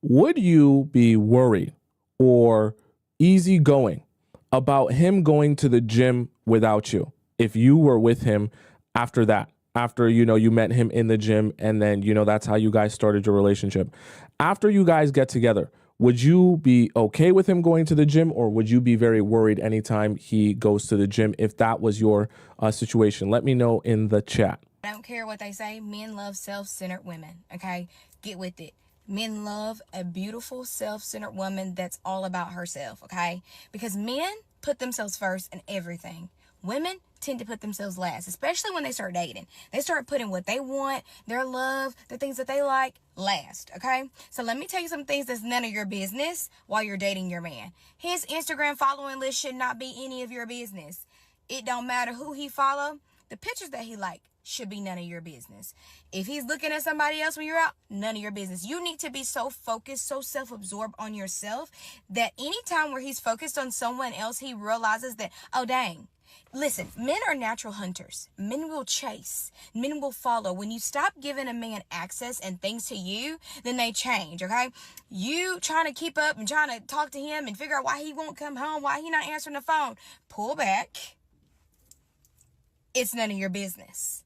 Would you be worried or easygoing about him going to the gym without you if you were with him after that? After, you know, you met him in the gym, and then, you know, that's how you guys started your relationship. After you guys get together, would you be okay with him going to the gym, or would you be very worried anytime he goes to the gym if that was your situation? Let me know in the chat.
I don't care what they say. Men love self-centered women, okay? Get with it. Men love a beautiful, self-centered woman that's all about herself, okay? Because men put themselves first in everything. Women tend to put themselves last, especially when they start dating. They start putting what they want, their love, the things that they like, last, okay? So let me tell you some things that's none of your business while you're dating your man. His Instagram following list should not be any of your business. It don't matter who he follow. The pictures that he like should be none of your business. If he's looking at somebody else when you're out, none of your business. You need to be so focused, so self-absorbed on yourself that anytime where he's focused on someone else, he realizes that, oh, dang. Listen, men are natural hunters. Men will chase. Men will follow. When you stop giving a man access and things to you, then they change, okay? You trying to keep up and trying to talk to him and figure out why he won't come home, why he not answering the phone. Pull back. It's none of your business.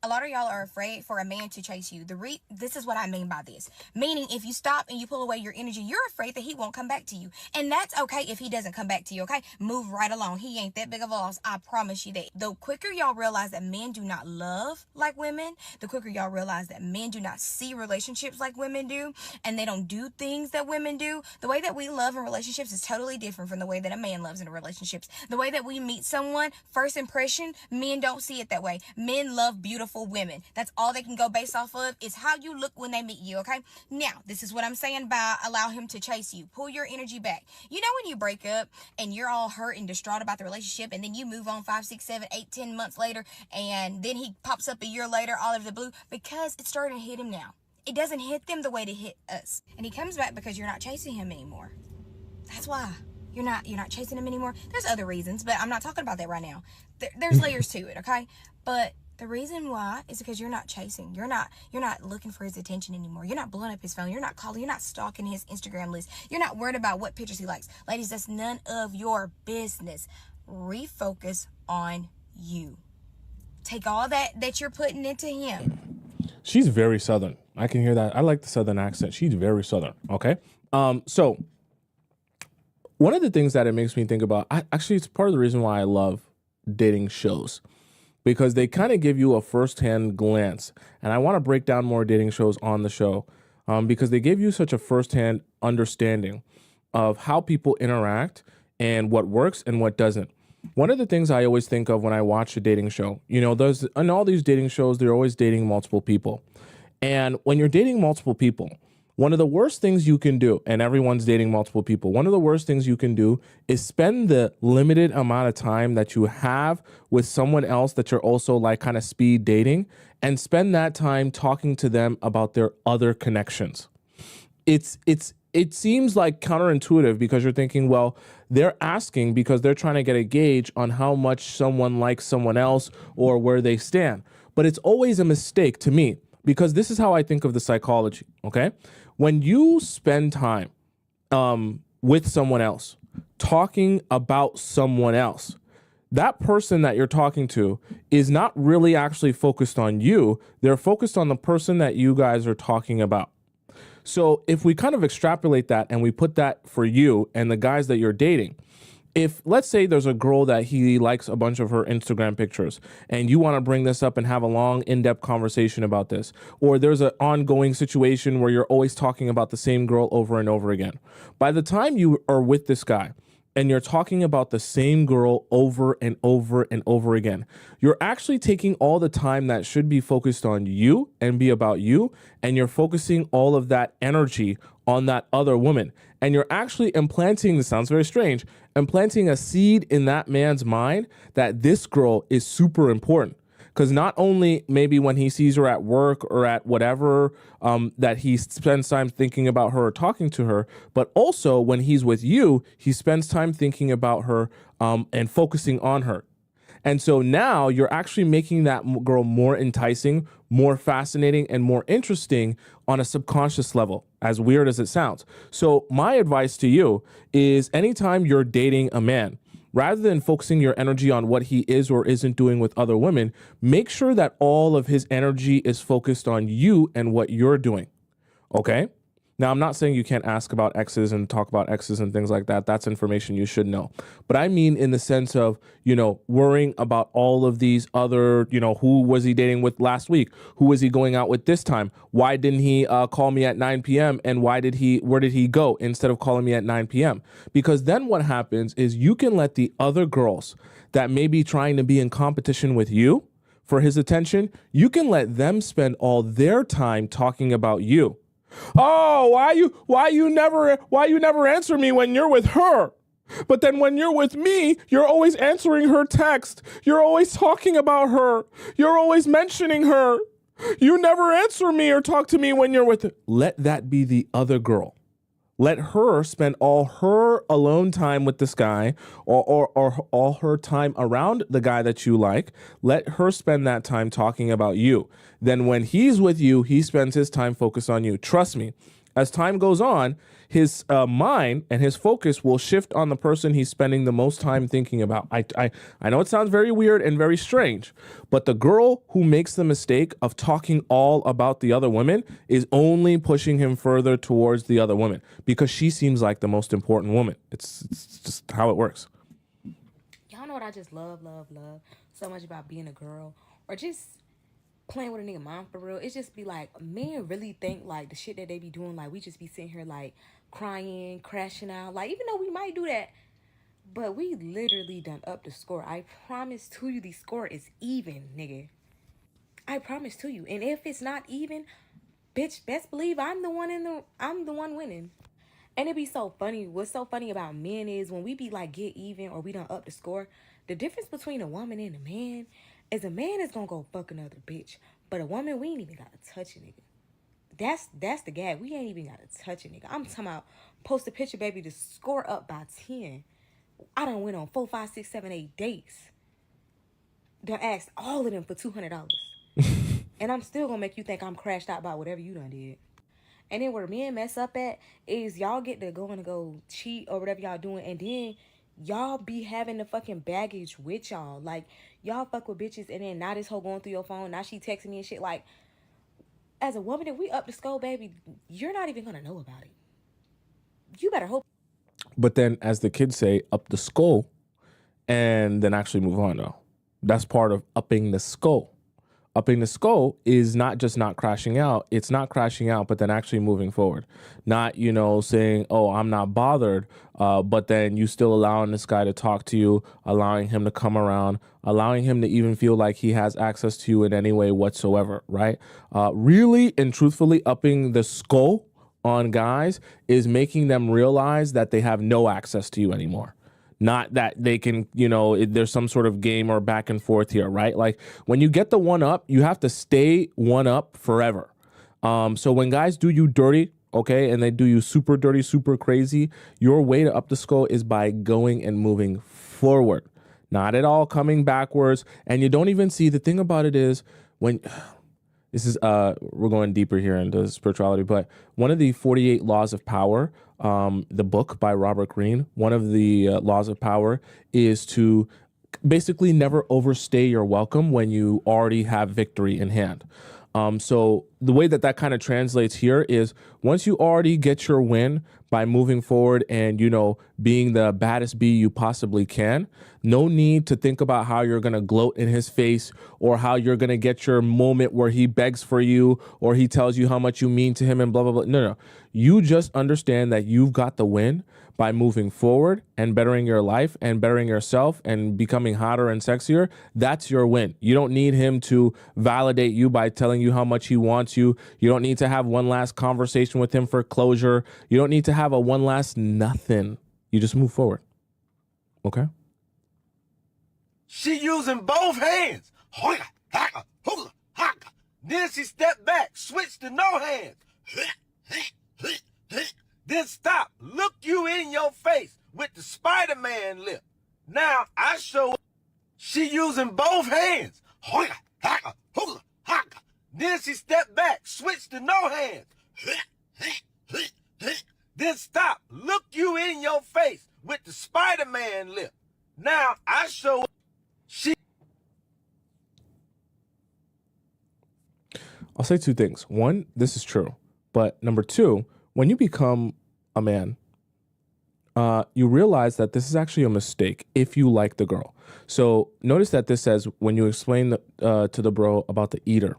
A lot of y'all are afraid for a man to chase you. This is what I mean by this. Meaning, if you stop and you pull away your energy, you're afraid that he won't come back to you. And that's okay if he doesn't come back to you, okay? Move right along. He ain't that big of a loss. I promise you that. The quicker y'all realize that men do not love like women, the quicker y'all realize that men do not see relationships like women do, and they don't do things that women do. The way that we love in relationships is totally different from the way that a man loves in relationships. The way that we meet someone, first impression, men don't see it that way. Men love beautiful women. That's all they can go based off of is how you look when they meet you, okay? Now, this is what I'm saying by allow him to chase you. Pull your energy back. You know when you break up and you're all hurt and distraught about the relationship, and then you move on 5, 6, 7, 8, 10 months later, and then he pops up a year later all out of the blue because it's starting to hit him now. It doesn't hit them the way it hit us. And he comes back because you're not chasing him anymore. That's why. You're not chasing him anymore. There's other reasons, but I'm not talking about that right now. There's layers to it, okay? But the reason why is because you're not chasing. You're not looking for his attention anymore. You're not blowing up his phone. You're not calling. You're not stalking his Instagram list. You're not worried about what pictures he likes. Ladies, that's none of your business. Refocus on you. Take all that you're putting into him.
She's very Southern. I can hear that. I like the Southern accent. She's very Southern. Okay. So one of the things that it makes me think about, actually, it's part of the reason why I love dating shows, because they kind of give you a firsthand glance. And I want to break down more dating shows on the show because they give you such a firsthand understanding of how people interact and what works and what doesn't. One of the things I always think of when I watch a dating show, there's in all these dating shows, they're always dating multiple people. And when you're dating multiple people, one of the worst things you can do, and everyone's dating multiple people, one of the worst things you can do is spend the limited amount of time that you have with someone else that you're also like kind of speed dating, and spend that time talking to them about their other connections. It seems like counterintuitive because you're thinking, well, they're asking because they're trying to get a gauge on how much someone likes someone else or where they stand. But it's always a mistake to me because this is how I think of the psychology. Okay. When you spend time with someone else, talking about someone else, that person that you're talking to is not really actually focused on you. They're focused on the person that you guys are talking about. So if we kind of extrapolate that and we put that for you and the guys that you're dating, if let's say there's a girl that he likes a bunch of her Instagram pictures and you want to bring this up and have a long in-depth conversation about this, or there's an ongoing situation where you're always talking about the same girl over and over again, by the time you are with this guy and you're talking about the same girl over and over and over again, you're actually taking all the time that should be focused on you and be about you, and you're focusing all of that energy on that other woman. And you're actually implanting, this sounds very strange, implanting a seed in that man's mind that this girl is super important. Because not only maybe when he sees her at work or at whatever, that he spends time thinking about her or talking to her, but also when he's with you, he spends time thinking about her and focusing on her. And so now you're actually making that girl more enticing, more fascinating, and more interesting on a subconscious level, as weird as it sounds. So my advice to you is anytime you're dating a man, rather than focusing your energy on what he is or isn't doing with other women, make sure that all of his energy is focused on you and what you're doing. Okay? Now, I'm not saying you can't ask about exes and talk about exes and things like that. That's information you should know. But I mean in the sense of, worrying about all of these other, who was he dating with last week? Who was he going out with this time? Why didn't he call me at 9 p.m.? And where did he go instead of calling me at 9 p.m.? Because then what happens is you can let the other girls that may be trying to be in competition with you for his attention, you can let them spend all their time talking about you. Oh, why you never answer me when you're with her? But then when you're with me, you're always answering her text. You're always talking about her. You're always mentioning her. You never answer me or talk to me when you're with her. Let that be the other girl. Let her spend all her alone time with this guy or all her time around the guy that you like. Let her spend that time talking about you. Then when he's with you, he spends his time focused on you. Trust me, as time goes on, his mind and his focus will shift on the person he's spending the most time thinking about. I know it sounds very weird and very strange, but the girl who makes the mistake of talking all about the other women is only pushing him further towards the other woman because she seems like the most important woman. It's just how it works.
Y'all know what I just love so much about being a girl or just playing with a nigga mom for real? It just be like, men really think like the shit that they be doing, like we just be sitting here like crying, crashing out, like even though we might do that, but we literally done up the score. I promise to you the score is even, nigga. I promise to you. And if it's not even, bitch, best believe I'm the one winning. And it be so funny. What's so funny about men is when we be like get even or we done up the score, the difference between a woman and a man is a man is gonna go fuck another bitch. But a woman, we ain't even gotta touch a nigga. That's the gag. We ain't even gotta touch a nigga. I'm talking about post a picture, baby, to score up by 10. I done went on 4, 5, 6, 7, 8 dates. Done asked all of them for $200. And I'm still gonna make you think I'm crashed out by whatever you done did. And then where men mess up at is y'all get to go cheat or whatever y'all doing, and then y'all be having the fucking baggage with y'all. Like, y'all fuck with bitches, and then now this hoe going through your phone, now she texting me and shit. Like, as a woman, if we up the skull, baby, you're not even gonna know about it. You better hope.
But then, as the kids say, up the skull, and then actually move on, though. That's part of upping the skull. upping the skull is not just not crashing out. It's not crashing out, but then actually moving forward. Not, you know, saying, oh, I'm not bothered, but then you still allowing this guy to talk to you, allowing him to come around, allowing him to even feel like he has access to you in any way whatsoever, right? Really and truthfully upping the skull on guys is making them realize that they have no access to you anymore. Not that they can, you know, there's some sort of game or back and forth here, right? Like when you get the one up, you have to stay one up forever. So when guys do you dirty, okay, and they do you super dirty, super crazy, your way to up the skull is by going and moving forward, not at all coming backwards. And you don't even see, the thing about it is when this is we're going deeper here into spirituality, but one of the 48 laws of power, the book by Robert Greene, one of the laws of power is to basically never overstay your welcome when you already have victory in hand. So the way that kind of translates here is once you already get your win by moving forward and, you know, being the baddest bee you possibly can, no need to think about how you're going to gloat in his face or how you're going to get your moment where he begs for you or he tells you how much you mean to him and blah, blah, blah. No. You just understand that you've got the win by moving forward and bettering your life and bettering yourself and becoming hotter and sexier. That's your win. You don't need him to validate you by telling you how much he wants you. You don't need to have one last conversation with him for closure. You don't need to have a one last nothing. You just move forward. Okay?
She using both hands. Then she stepped back, switched to no hands. Then stop, look you in your face with the Spider-Man lip. Now I show she using both hands. Then she stepped back, switched to no hands. Then stop, look you in your face with the Spider-Man lip. Now I show she.
I'll say two things. One, this is true. But number two, when you become a man, you realize that this is actually a mistake if you like the girl. So notice that this says when you explain to the bro about the eater.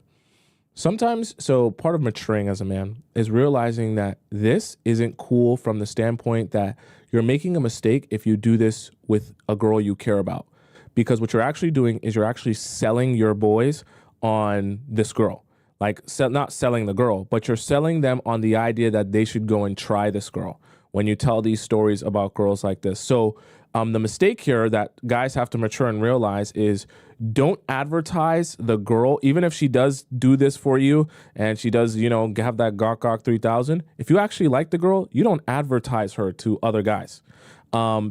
Sometimes, so part of maturing as a man is realizing that this isn't cool from the standpoint that you're making a mistake if you do this with a girl you care about. Because what you're actually doing is you're actually selling your boys on this girl. Like, not selling the girl, but you're selling them on the idea that they should go and try this girl when you tell these stories about girls like this. So the mistake here that guys have to mature and realize is don't advertise the girl, even if she does do this for you and she does, you know, have that gawk 3000. If you actually like the girl, you don't advertise her to other guys.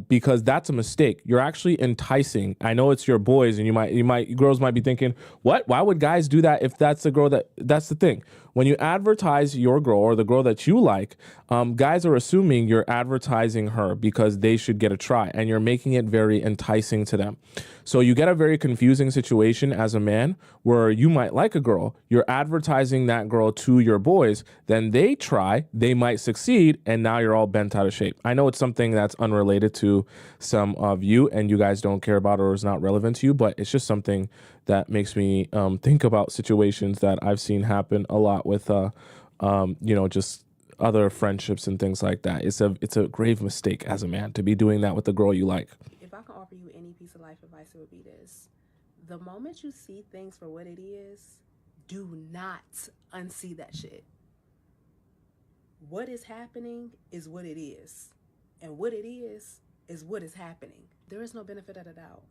Because that's a mistake. You're actually enticing. I know it's your boys, and girls might be thinking, what? Why would guys do that if that's the girl that's the thing. When you advertise your girl or the girl that you like, guys are assuming you're advertising her because they should get a try, and you're making it very enticing to them. So you get a very confusing situation as a man where you might like a girl, you're advertising that girl to your boys, then they try, they might succeed, and now you're all bent out of shape. I know it's something that's unrelated to some of you and you guys don't care about or is not relevant to you, but it's just something that makes me think about situations that I've seen happen a lot with, just other friendships and things like that. It's a grave mistake as a man to be doing that with the girl you like.
If I can offer you any piece of life advice, it would be this. The moment you see things for what it is, do not unsee that shit. What is happening is what it is. And what it is what is happening. There is no benefit of the doubt.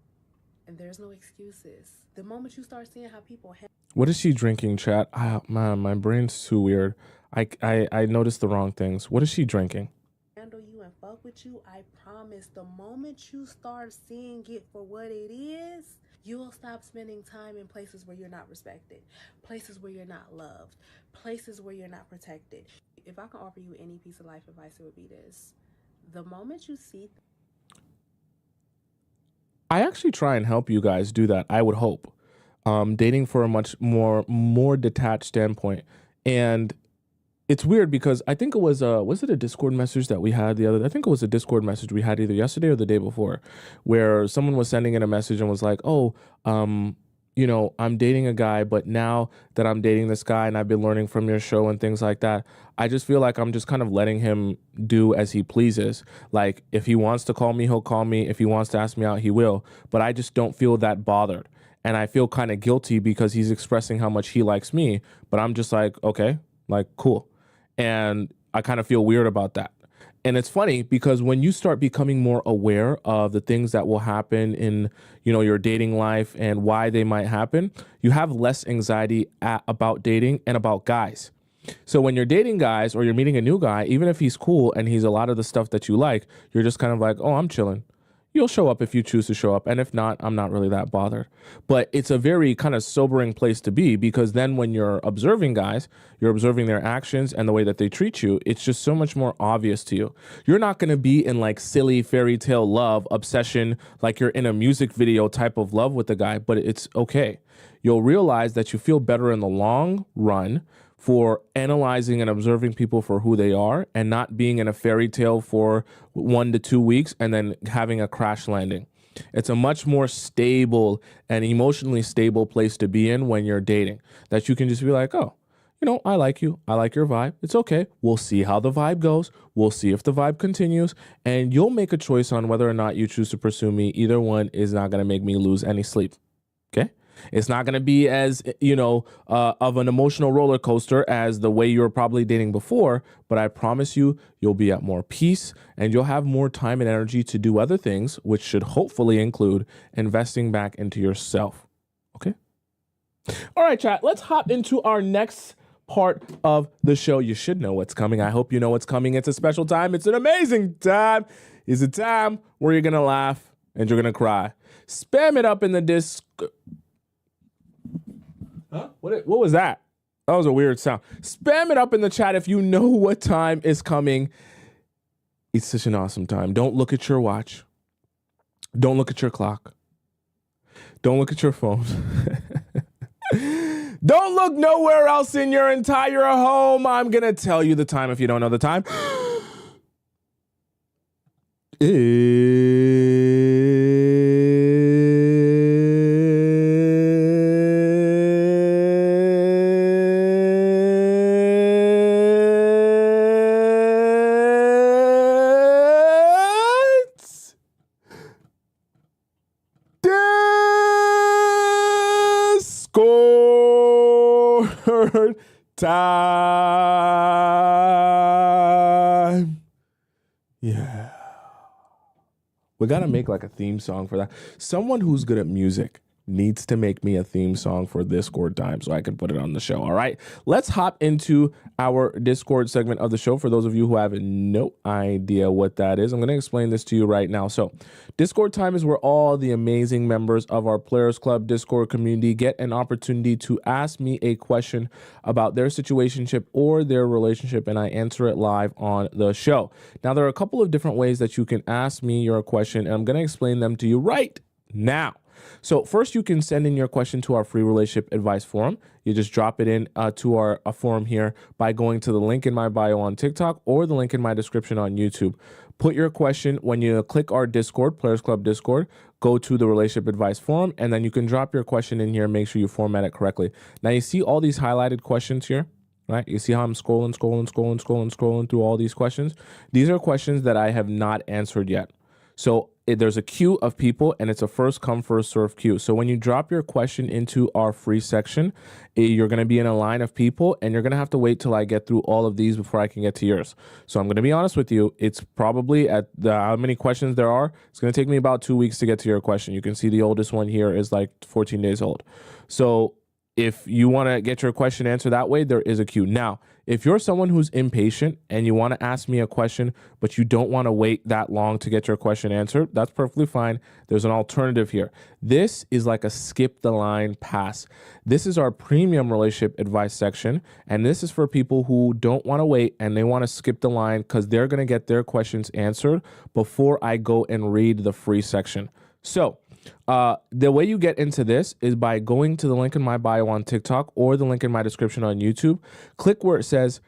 And there's no excuses. The moment you start seeing how people
What is she drinking, chat? Man, my brain's too weird. I noticed the wrong things. What is she drinking?
handle you and fuck with you, I promise the moment you start seeing it for what it is, you'll stop spending time in places where you're not respected, places where you're not loved, places where you're not protected. If I can offer you any piece of life advice, it would be this. The moment you see...
I actually try and help you guys do that, I would hope. Dating for a much more detached standpoint. And it's weird because I think it was it a Discord message that we had I think it was a Discord message we had either yesterday or the day before, where someone was sending in a message and was like, I'm dating a guy, but now that I'm dating this guy and I've been learning from your show and things like that, I just feel like I'm just kind of letting him do as he pleases. Like, if he wants to call me, he'll call me. If he wants to ask me out, he will. But I just don't feel that bothered. And I feel kind of guilty because he's expressing how much he likes me. But I'm just like, okay, like, cool. And I kind of feel weird about that. And it's funny because when you start becoming more aware of the things that will happen in, your dating life and why they might happen, you have less anxiety about dating and about guys. So when you're dating guys or you're meeting a new guy, even if he's cool and he's a lot of the stuff that you like, you're just kind of like, oh, I'm chilling. You'll show up if you choose to show up. And if not, I'm not really that bothered. But it's a very kind of sobering place to be, because then when you're observing guys, you're observing their actions and the way that they treat you. It's just so much more obvious to you. You're not going to be in like silly fairy tale love obsession, like you're in a music video type of love with the guy, but it's okay. You'll realize that you feel better in the long run for analyzing and observing people for who they are and not being in a fairy tale for 1 to 2 weeks and then having a crash landing. It's a much more stable and emotionally stable place to be in when you're dating, that you can just be like, oh, I like you. I like your vibe. It's okay. We'll see how the vibe goes. We'll see if the vibe continues, and you'll make a choice on whether or not you choose to pursue me. Either one is not going to make me lose any sleep. Okay? It's not going to be as, of an emotional roller coaster as the way you were probably dating before, but I promise you, you'll be at more peace and you'll have more time and energy to do other things, which should hopefully include investing back into yourself. Okay? All right, chat, let's hop into our next part of the show. You should know what's coming. I hope you know what's coming. It's a special time. It's an amazing time. It's a time where you're going to laugh and you're going to cry. Spam it up in the disc. Huh? What was that? That was a weird sound. Spam it up in the chat if you know what time is coming. It's such an awesome time. Don't look at your watch. Don't look at your clock. Don't look at your phone. Don't look nowhere else in your entire home. I'm going to tell you the time if you don't know the time. Discord time. Yeah. We got to make like a theme song for that. Someone who's good at music needs to make me a theme song for Discord time so I can put it on the show. All right, let's hop into our Discord segment of the show. For those of you who have no idea what that is, I'm going to explain this to you right now. So Discord time is where all the amazing members of our Players Club Discord community get an opportunity to ask me a question about their situationship or their relationship, and I answer it live on the show. Now, there are a couple of different ways that you can ask me your question, and I'm going to explain them to you right now. So first, you can send in your question to our free relationship advice forum. You just drop it in to our forum here by going to the link in my bio on TikTok or the link in my description on YouTube. Put your question when you click our Discord, Players Club Discord, go to the relationship advice forum, and then you can drop your question in here. Make sure you format it correctly. Now, you see all these highlighted questions here, right? You see how I'm scrolling through all these questions? These are questions that I have not answered yet. So there's a queue of people, and it's a first come, first serve queue. So when you drop your question into our free section, you're going to be in a line of people, and you're going to have to wait till I get through all of these before I can get to yours. So I'm going to be honest with you. It's probably at how many questions there are. It's going to take me about 2 weeks to get to your question. You can see the oldest one here is like 14 days old. So if you want to get your question answered that way, there is a queue. Now, if you're someone who's impatient and you want to ask me a question, but you don't want to wait that long to get your question answered, that's perfectly fine. There's an alternative here. This is like a skip the line pass. This is our premium relationship advice section. And this is for people who don't want to wait and they want to skip the line because they're going to get their questions answered before I go and read the free section. So the way you get into this is by going to the link in my bio on TikTok or the link in my description on YouTube. Click where it says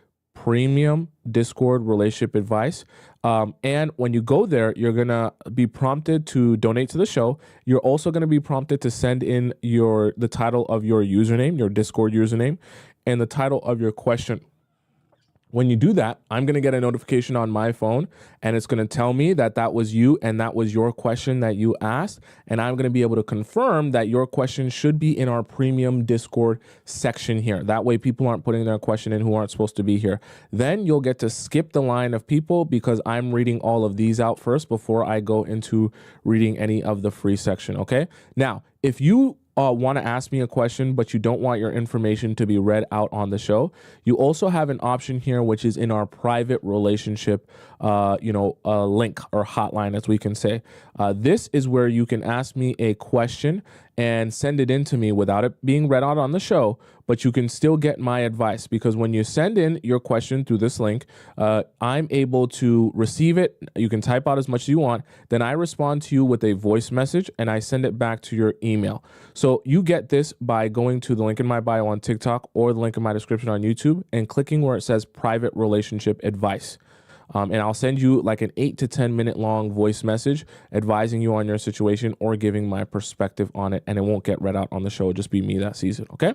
premium Discord relationship advice. And when you go there, you're going to be prompted to donate to the show. You're also going to be prompted to send in the title of your username, your Discord username, and the title of your question. When you do that, I'm going to get a notification on my phone, and it's going to tell me that that was you and that was your question that you asked. And I'm going to be able to confirm that your question should be in our premium Discord section here. That way people aren't putting their question in who aren't supposed to be here. Then you'll get to skip the line of people because I'm reading all of these out first before I go into reading any of the free section. Okay. Now, if you want to ask me a question, but you don't want your information to be read out on the show, you also have an option here, which is in our private relationship, link or hotline, as we can say. This is where you can ask me a question and send it in to me without it being read out on the show, but you can still get my advice, because when you send in your question through this link, I'm able to receive it. You can type out as much as you want. Then I respond to you with a voice message and I send it back to your email. So you get this by going to the link in my bio on TikTok or the link in my description on YouTube and clicking where it says private relationship advice. And I'll send you like an 8 to 10 minute long voice message advising you on your situation or giving my perspective on it. And it won't get read out on the show. It'll just be me that sees it. Okay.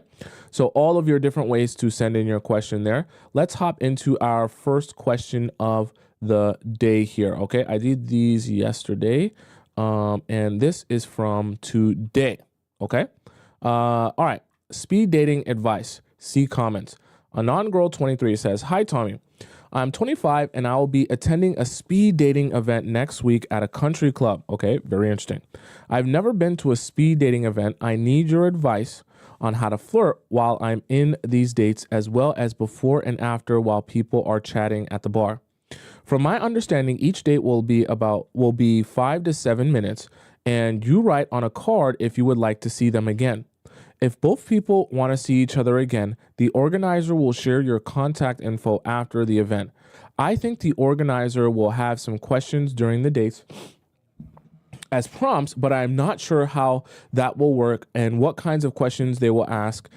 So all of your different ways to send in your question there. Let's hop into our first question of the day here. Okay. I did these yesterday. And this is from today. Okay. All right. Speed dating advice. See comments. Anon Girl 23 says, "Hi, Tommy. I'm 25 and I will be attending a speed dating event next week at a country club." Okay, very interesting. "I've never been to a speed dating event. I need your advice on how to flirt while I'm in these dates, as well as before and after while people are chatting at the bar. From my understanding, each date will be 5 to 7 minutes, and you write on a card if you would like to see them again. If both people want to see each other again, the organizer will share your contact info after the event. I think the organizer will have some questions during the dates as prompts, but I'm not sure how that will work and what kinds of questions they will ask,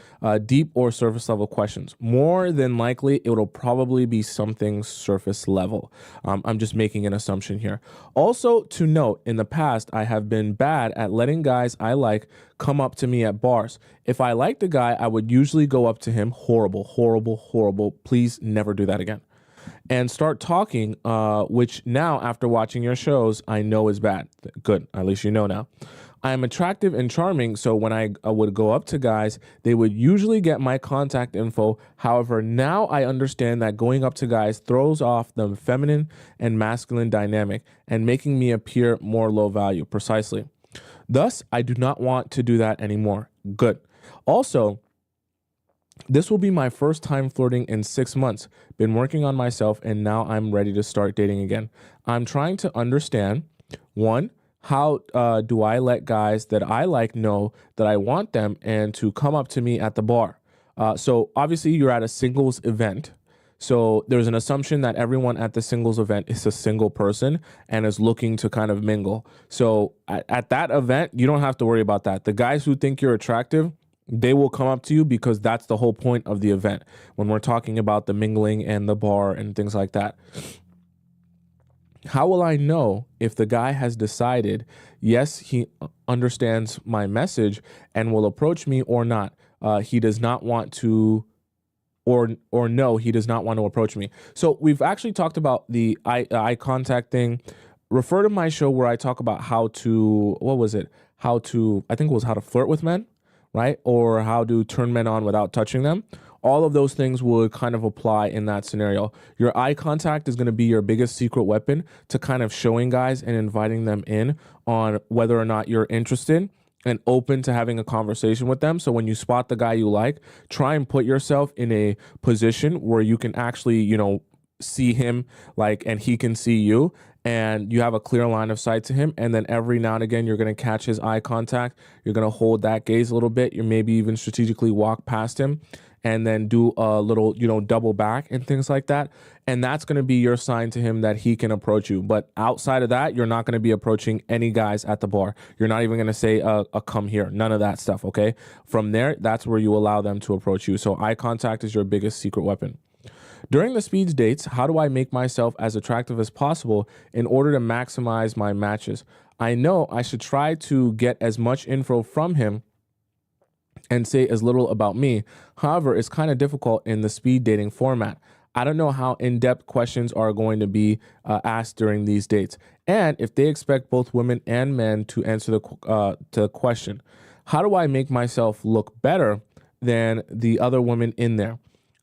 deep or surface level questions. More than likely, it will probably be something surface level. I'm just making an assumption here. Also to note, in the past, I have been bad at letting guys I like come up to me at bars. If I liked the guy, I would usually go up to him, horrible, horrible, horrible, please never do that again, and start talking, which now, after watching your shows, I know is bad. Good, at least you know now. I am attractive and charming, so when I would go up to guys, they would usually get my contact info. However, now I understand that going up to guys throws off the feminine and masculine dynamic and making me appear more low value, precisely. Thus, I do not want to do that anymore. Good. Also, this will be my first time flirting in 6 months. Been working on myself and now I'm ready to start dating again. I'm trying to understand, 1, how do I let guys that I like know that I want them and to come up to me at the bar? So obviously you're at a singles event. So there's an assumption that everyone at the singles event is a single person and is looking to kind of mingle. So at that event, you don't have to worry about that. The guys who think you're attractive, they will come up to you because that's the whole point of the event when we're talking about the mingling and the bar and things like that. How will I know if the guy has decided, yes, he understands my message and will approach me, or not? He does not want to, or no, he does not want to approach me. So we've actually talked about the eye contact thing. Refer to my show where I talk about how to, I think it was how to flirt with men, right? Or how to turn men on without touching them. All of those things would kind of apply in that scenario. Your eye contact is going to be your biggest secret weapon to kind of showing guys and inviting them in on whether or not you're interested and open to having a conversation with them. So when you spot the guy you like, try and put yourself in a position where you can actually, see him, and he can see you, and you have a clear line of sight to him. And then every now and again, you're going to catch his eye contact. You're going to hold that gaze a little bit. You maybe even strategically walk past him and then do a little, double back and things like that. And that's going to be your sign to him that he can approach you. But outside of that, you're not going to be approaching any guys at the bar. You're not even going to say, come here. None of that stuff, okay? From there, that's where you allow them to approach you. So eye contact is your biggest secret weapon. During the speed dates, how do I make myself as attractive as possible in order to maximize my matches? I know I should try to get as much info from him and say as little about me. However, it's kind of difficult in the speed dating format. I don't know how in-depth questions are going to be asked during these dates, and if they expect both women and men to answer the question. How do I make myself look better than the other women in there?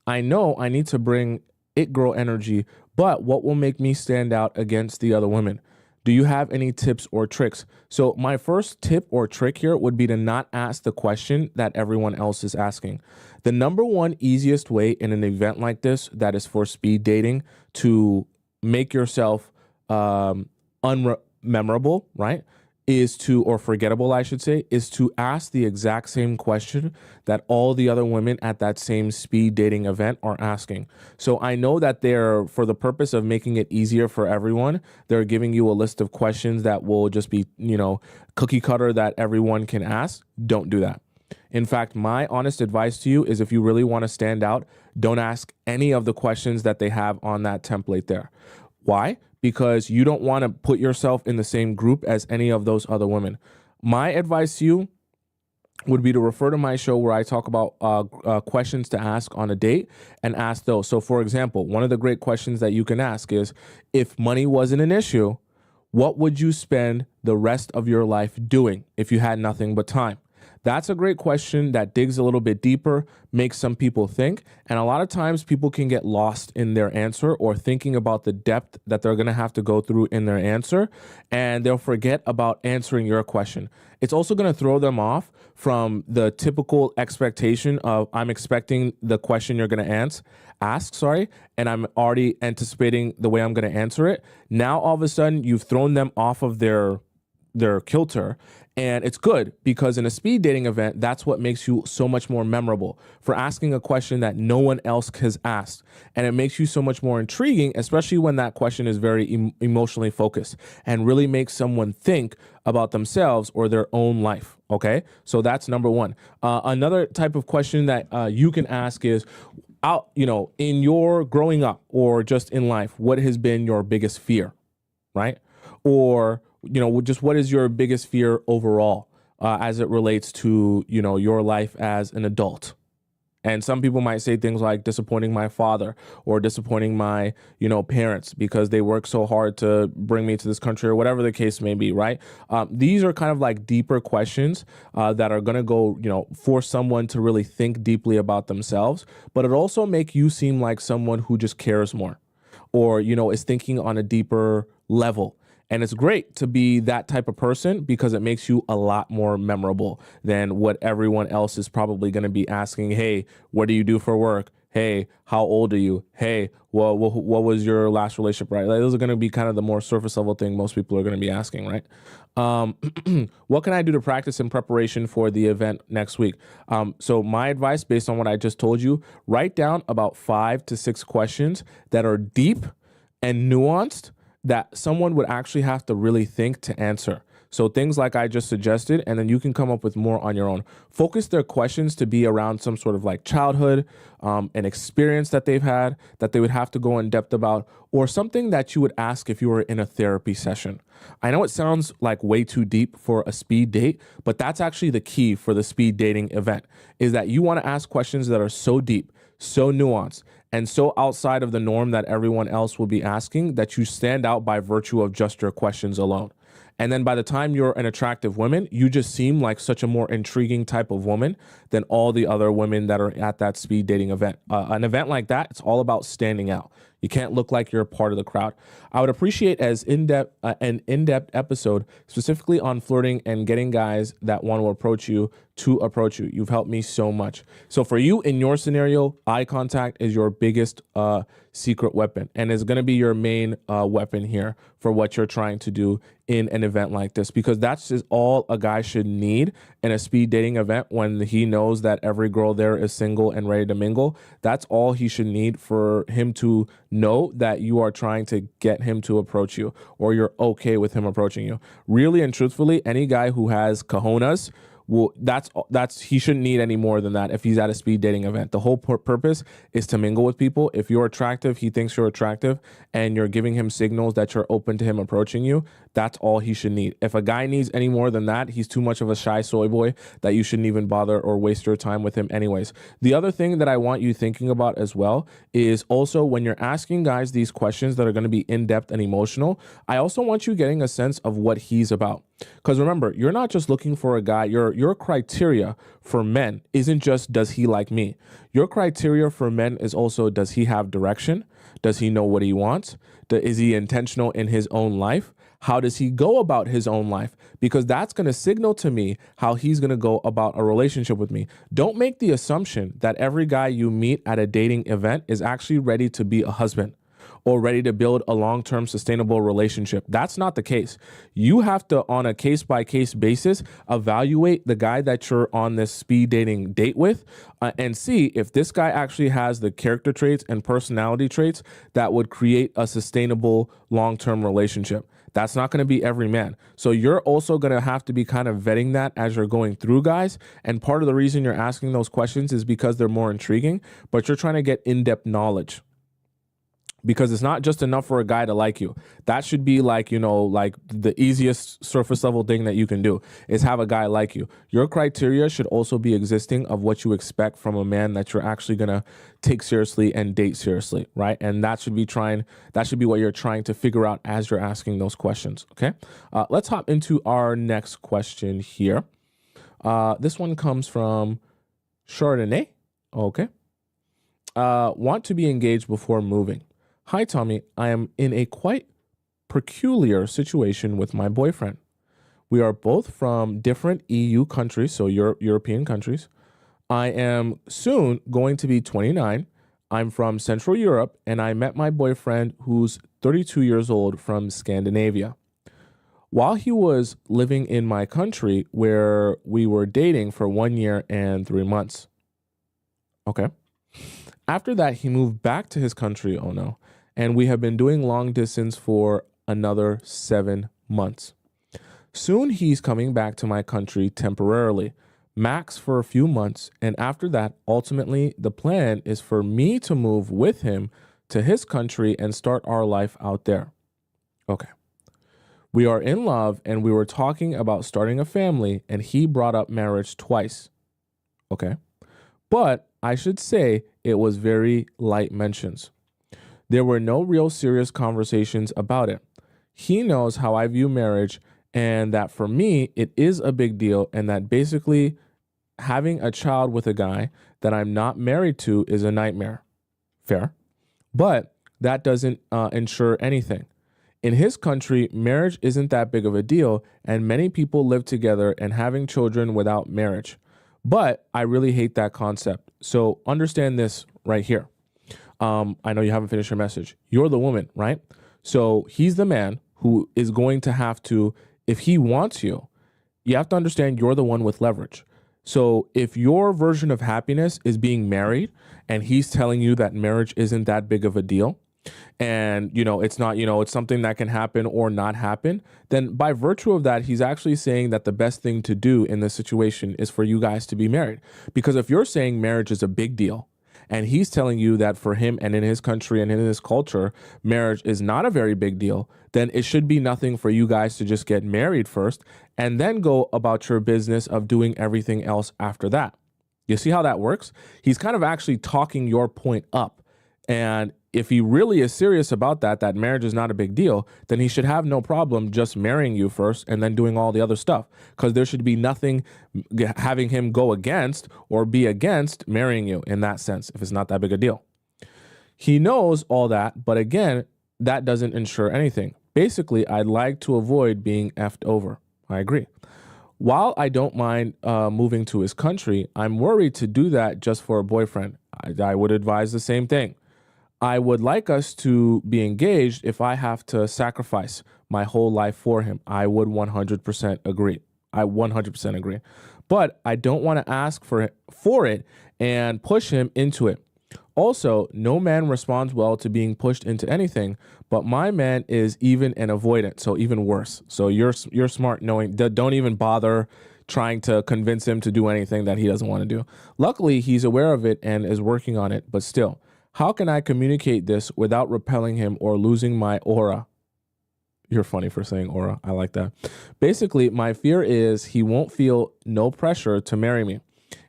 I know I need to bring it girl energy, but what will make me stand out against the other women? Do you have any tips or tricks? So my first tip or trick here would be to not ask the question that everyone else is asking. The number one easiest way in an event like this that is for speed dating to make yourself unmemorable, right? Or forgettable, I should say, is to ask the exact same question that all the other women at that same speed dating event are asking. So I know that for the purpose of making it easier for everyone, they're giving you a list of questions that will just be, cookie cutter that everyone can ask. Don't do that. In fact, my honest advice to you is if you really want to stand out, don't ask any of the questions that they have on that template there. Why? Because you don't want to put yourself in the same group as any of those other women. My advice to you would be to refer to my show where I talk about questions to ask on a date and ask those. So for example, one of the great questions that you can ask is, if money wasn't an issue, what would you spend the rest of your life doing if you had nothing but time? That's a great question that digs a little bit deeper, makes some people think. And a lot of times people can get lost in their answer or thinking about the depth that they're going to have to go through in their answer. And they'll forget about answering your question. It's also going to throw them off from the typical expectation of, I'm expecting the question you're going to ask, and I'm already anticipating the way I'm going to answer it. Now, all of a sudden, you've thrown them off of their kilter. And it's good because in a speed dating event, that's what makes you so much more memorable for asking a question that no one else has asked. And it makes you so much more intriguing, especially when that question is very emotionally focused and really makes someone think about themselves or their own life. Okay, so that's number one. Another type of question that you can ask is, in your growing up or just in life, what has been your biggest fear, right? Or just what is your biggest fear overall as it relates to, your life as an adult? And some people might say things like disappointing my father or disappointing my, parents because they work so hard to bring me to this country or whatever the case may be, right? These are kind of like deeper questions that are going to go, force someone to really think deeply about themselves, but it also make you seem like someone who just cares more or, is thinking on a deeper level. And it's great to be that type of person because it makes you a lot more memorable than what everyone else is probably going to be asking. Hey, what do you do for work? Hey, how old are you? Hey, what was your last relationship, right? Like, those are going to be kind of the more surface level thing most people are going to be asking, right? What can I do to practice in preparation for the event next week? So my advice, based on what I just told you, write down about 5 to 6 questions that are deep and nuanced that someone would actually have to really think to answer. So things like I just suggested, and then you can come up with more on your own. Focus their questions to be around some sort of like childhood, an experience that they've had that they would have to go in depth about, or something that you would ask if you were in a therapy session. I know it sounds like way too deep for a speed date, but that's actually the key for the speed dating event, is that you want to ask questions that are so deep, so nuanced, and so outside of the norm that everyone else will be asking that you stand out by virtue of just your questions alone. And then by the time you're an attractive woman, you just seem like such a more intriguing type of woman than all the other women that are at that speed dating event. An event like that, it's all about standing out. You can't look like you're a part of the crowd. I would appreciate an in-depth episode specifically on flirting and getting guys that want to approach you. You've helped me so much. So for you, in your scenario, eye contact is your biggest secret weapon and is going to be your main weapon here for what you're trying to do in an event like this, because that's just all a guy should need in a speed dating event when he knows that every girl there is single and ready to mingle. That's all he should need for him to know that you are trying to get him to approach you or you're okay with him approaching you. Really and truthfully, any guy who has cojones well, he shouldn't need any more than that if he's at a speed dating event. The whole purpose is to mingle with people. If you're attractive, he thinks you're attractive, and you're giving him signals that you're open to him approaching you, that's all he should need. If a guy needs any more than that, he's too much of a shy soy boy that you shouldn't even bother or waste your time with him anyways. The other thing that I want you thinking about as well is also when you're asking guys these questions that are going to be in-depth and emotional, I also want you getting a sense of what he's about. Because remember, you're not just looking for a guy. Your criteria for men isn't just, does he like me? Your criteria for men is also, does he have direction? Does he know what he wants? Is he intentional in his own life? How does he go about his own life? Because that's going to signal to me how he's going to go about a relationship with me. Don't make the assumption that every guy you meet at a dating event is actually ready to be a husband or ready to build a long-term sustainable relationship. That's not the case. You have to, on a case-by-case basis, evaluate the guy that you're on this speed dating date with and see if this guy actually has the character traits and personality traits that would create a sustainable long-term relationship. That's not going to be every man. So you're also going to have to be kind of vetting that as you're going through, guys. And part of the reason you're asking those questions is because they're more intriguing, but you're trying to get in-depth knowledge. Because it's not just enough for a guy to like you. That should be like, like the easiest surface level thing that you can do is have a guy like you. Your criteria should also be existing of what you expect from a man that you're actually going to take seriously and date seriously, right? And that should be what you're trying to figure out as you're asking those questions, okay? Let's hop into our next question here. This one comes from Chardonnay. Okay. Want to be engaged before moving. Hi, Tommy. I am in a quite peculiar situation with my boyfriend. We are both from different EU countries, so European countries. I am soon going to be 29. I'm from Central Europe, and I met my boyfriend, who's 32 years old, from Scandinavia. While he was living in my country, where we were dating for 1 year and 3 months. Okay. After that, he moved back to his country, oh no, and we have been doing long distance for another 7 months. Soon he's coming back to my country temporarily, max for a few months, and after that, ultimately, the plan is for me to move with him to his country and start our life out there. Okay. We are in love, and we were talking about starting a family, and he brought up marriage twice. Okay. But I should say it was very light mentions. There were no real serious conversations about it. He knows how I view marriage and that for me, it is a big deal, and that basically having a child with a guy that I'm not married to is a nightmare. Fair. But that doesn't ensure anything. In his country, marriage isn't that big of a deal, and many people live together and having children without marriage. But I really hate that concept. So understand this right here. I know you haven't finished your message. You're the woman, right? So he's the man who is going to have to, if he wants you, you have to understand you're the one with leverage. So if your version of happiness is being married and he's telling you that marriage isn't that big of a deal, and, it's not, it's something that can happen or not happen, then by virtue of that, he's actually saying that the best thing to do in this situation is for you guys to be married. Because if you're saying marriage is a big deal, and he's telling you that for him and in his country and in his culture, marriage is not a very big deal, then it should be nothing for you guys to just get married first and then go about your business of doing everything else after that. You see how that works? He's kind of actually talking your point up. And if he really is serious about that marriage is not a big deal, then he should have no problem just marrying you first and then doing all the other stuff. Because there should be nothing having him go against or be against marrying you in that sense, if it's not that big a deal. He knows all that, but again, that doesn't ensure anything. Basically, I'd like to avoid being effed over. I agree. While I don't mind moving to his country, I'm worried to do that just for a boyfriend. I would advise the same thing. I would like us to be engaged if I have to sacrifice my whole life for him. I would 100% agree. I 100% agree. But I don't want to ask for it and push him into it. Also, no man responds well to being pushed into anything, but my man is even an avoidant, so even worse. So you're smart knowing that don't even bother, trying to convince him to do anything that he doesn't want to do. Luckily, he's aware of it and is working on it, but still, how can I communicate this without repelling him or losing my aura? You're funny for saying aura. I like that. Basically, my fear is he won't feel no pressure to marry me.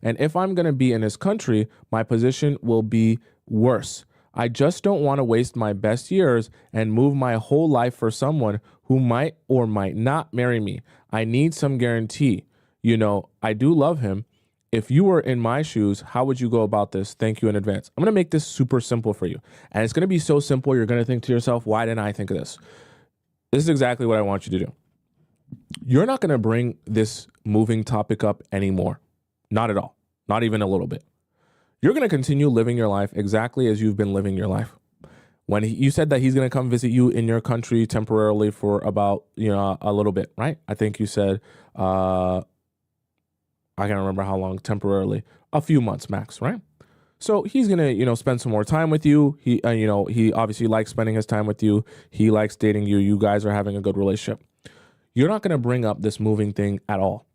And if I'm going to be in his country, my position will be worse. I just don't want to waste my best years and move my whole life for someone who might or might not marry me. I need some guarantee. You know, I do love him. If you were in my shoes, how would you go about this? Thank you in advance. I'm going to make this super simple for you. And it's going to be so simple, you're going to think to yourself, why didn't I think of this? This is exactly what I want you to do. You're not going to bring this moving topic up anymore. Not at all. Not even a little bit. You're going to continue living your life exactly as you've been living your life. When you said that he's going to come visit you in your country temporarily for about, a little bit, right? I think you said, I can't remember how long temporarily, a few months max, right? So he's going to, spend some more time with you. He obviously likes spending his time with you. He likes dating you. You guys are having a good relationship. You're not going to bring up this moving thing at all.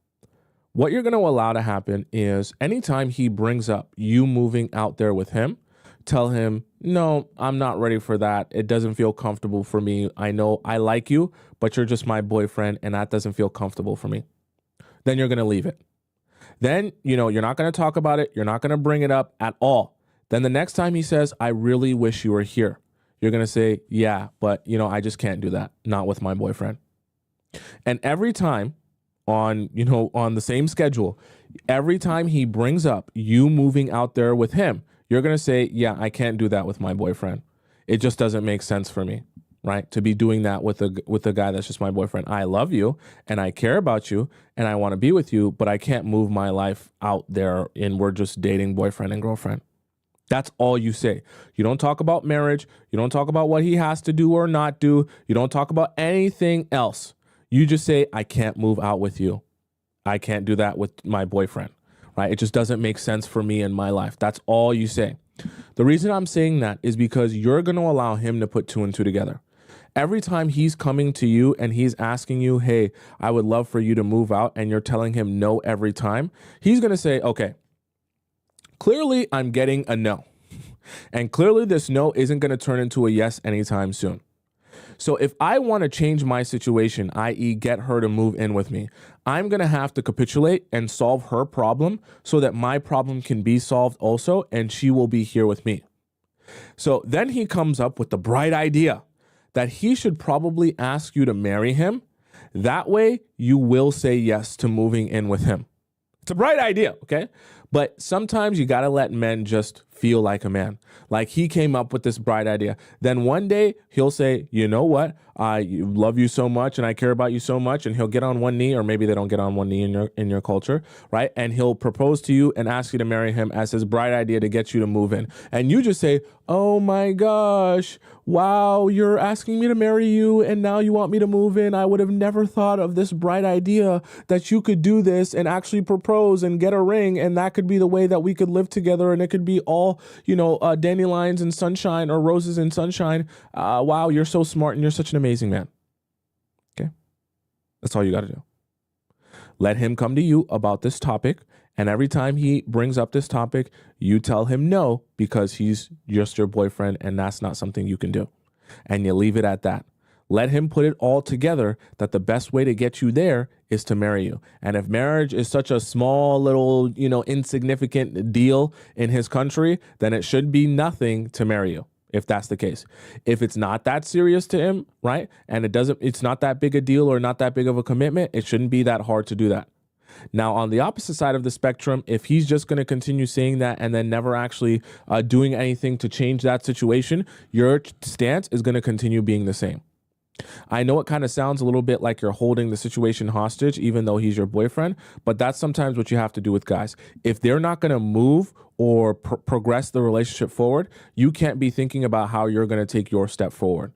What you're going to allow to happen is anytime he brings up you moving out there with him, tell him, no, I'm not ready for that. It doesn't feel comfortable for me. I know I like you, but you're just my boyfriend and that doesn't feel comfortable for me. Then you're going to leave it. Then, you're not going to talk about it. You're not going to bring it up at all. Then the next time he says, I really wish you were here, you're going to say, yeah, but, I just can't do that. Not with my boyfriend. And every time on the same schedule, every time he brings up you moving out there with him, you're going to say, yeah, I can't do that with my boyfriend. It just doesn't make sense for me. Right? To be doing that with a guy that's just my boyfriend. I love you and I care about you and I want to be with you, but I can't move my life out there and we're just dating boyfriend and girlfriend. That's all you say. You don't talk about marriage. You don't talk about what he has to do or not do. You don't talk about anything else. You just say, I can't move out with you. I can't do that with my boyfriend. Right? It just doesn't make sense for me in my life. That's all you say. The reason I'm saying that is because you're going to allow him to put two and two together. Every time he's coming to you and he's asking you, hey, I would love for you to move out, and you're telling him no every time, he's going to say, okay, clearly I'm getting a no. And clearly this no isn't going to turn into a yes anytime soon. So if I want to change my situation, i.e. get her to move in with me, I'm going to have to capitulate and solve her problem so that my problem can be solved also, and she will be here with me. So then he comes up with the bright idea that he should probably ask you to marry him. That way you will say yes to moving in with him. It's a bright idea, okay? But sometimes you got to let men just feel like a man. Like he came up with this bright idea. Then one day he'll say, you know what? I love you so much and I care about you so much. And he'll get on one knee, or maybe they don't get on one knee in your culture, right? And he'll propose to you and ask you to marry him as his bright idea to get you to move in. And you just say, oh my gosh, wow, you're asking me to marry you and now you want me to move in. I would have never thought of this bright idea that you could do this and actually propose and get a ring, and that could be the way that we could live together, and it could be all, dandelions and sunshine, or roses and sunshine. Wow, you're so smart and you're such an amazing man. Okay? That's all you got to do. Let him come to you about this topic, and every time he brings up this topic, you tell him no because he's just your boyfriend and that's not something you can do. And you leave it at that. Let him put it all together that the best way to get you there is to marry you. And if marriage is such a small little, insignificant deal in his country, then it should be nothing to marry you, if that's the case. If it's not that serious to him, right? And it's not that big a deal or not that big of a commitment, it shouldn't be that hard to do that. Now, on the opposite side of the spectrum, if he's just going to continue saying that and then never actually doing anything to change that situation, your stance is going to continue being the same. I know it kind of sounds a little bit like you're holding the situation hostage, even though he's your boyfriend, but that's sometimes what you have to do with guys. If they're not going to move or progress the relationship forward, you can't be thinking about how you're going to take your step forward,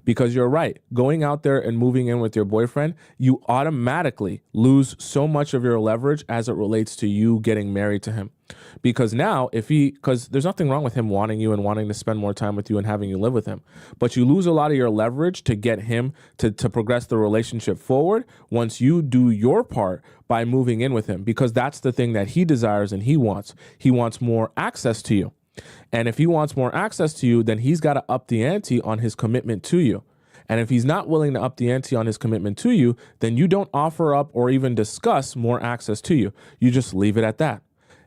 Because you're right. Going out there and moving in with your boyfriend, you automatically lose so much of your leverage as it relates to you getting married to him. Because now, because there's nothing wrong with him wanting you and wanting to spend more time with you and having you live with him, but you lose a lot of your leverage to get him to progress the relationship forward once you do your part by moving in with him, because that's the thing that he desires and he wants. He wants more access to you. And if he wants more access to you, then he's got to up the ante on his commitment to you. And if he's not willing to up the ante on his commitment to you, then you don't offer up or even discuss more access to you. You just leave it at that.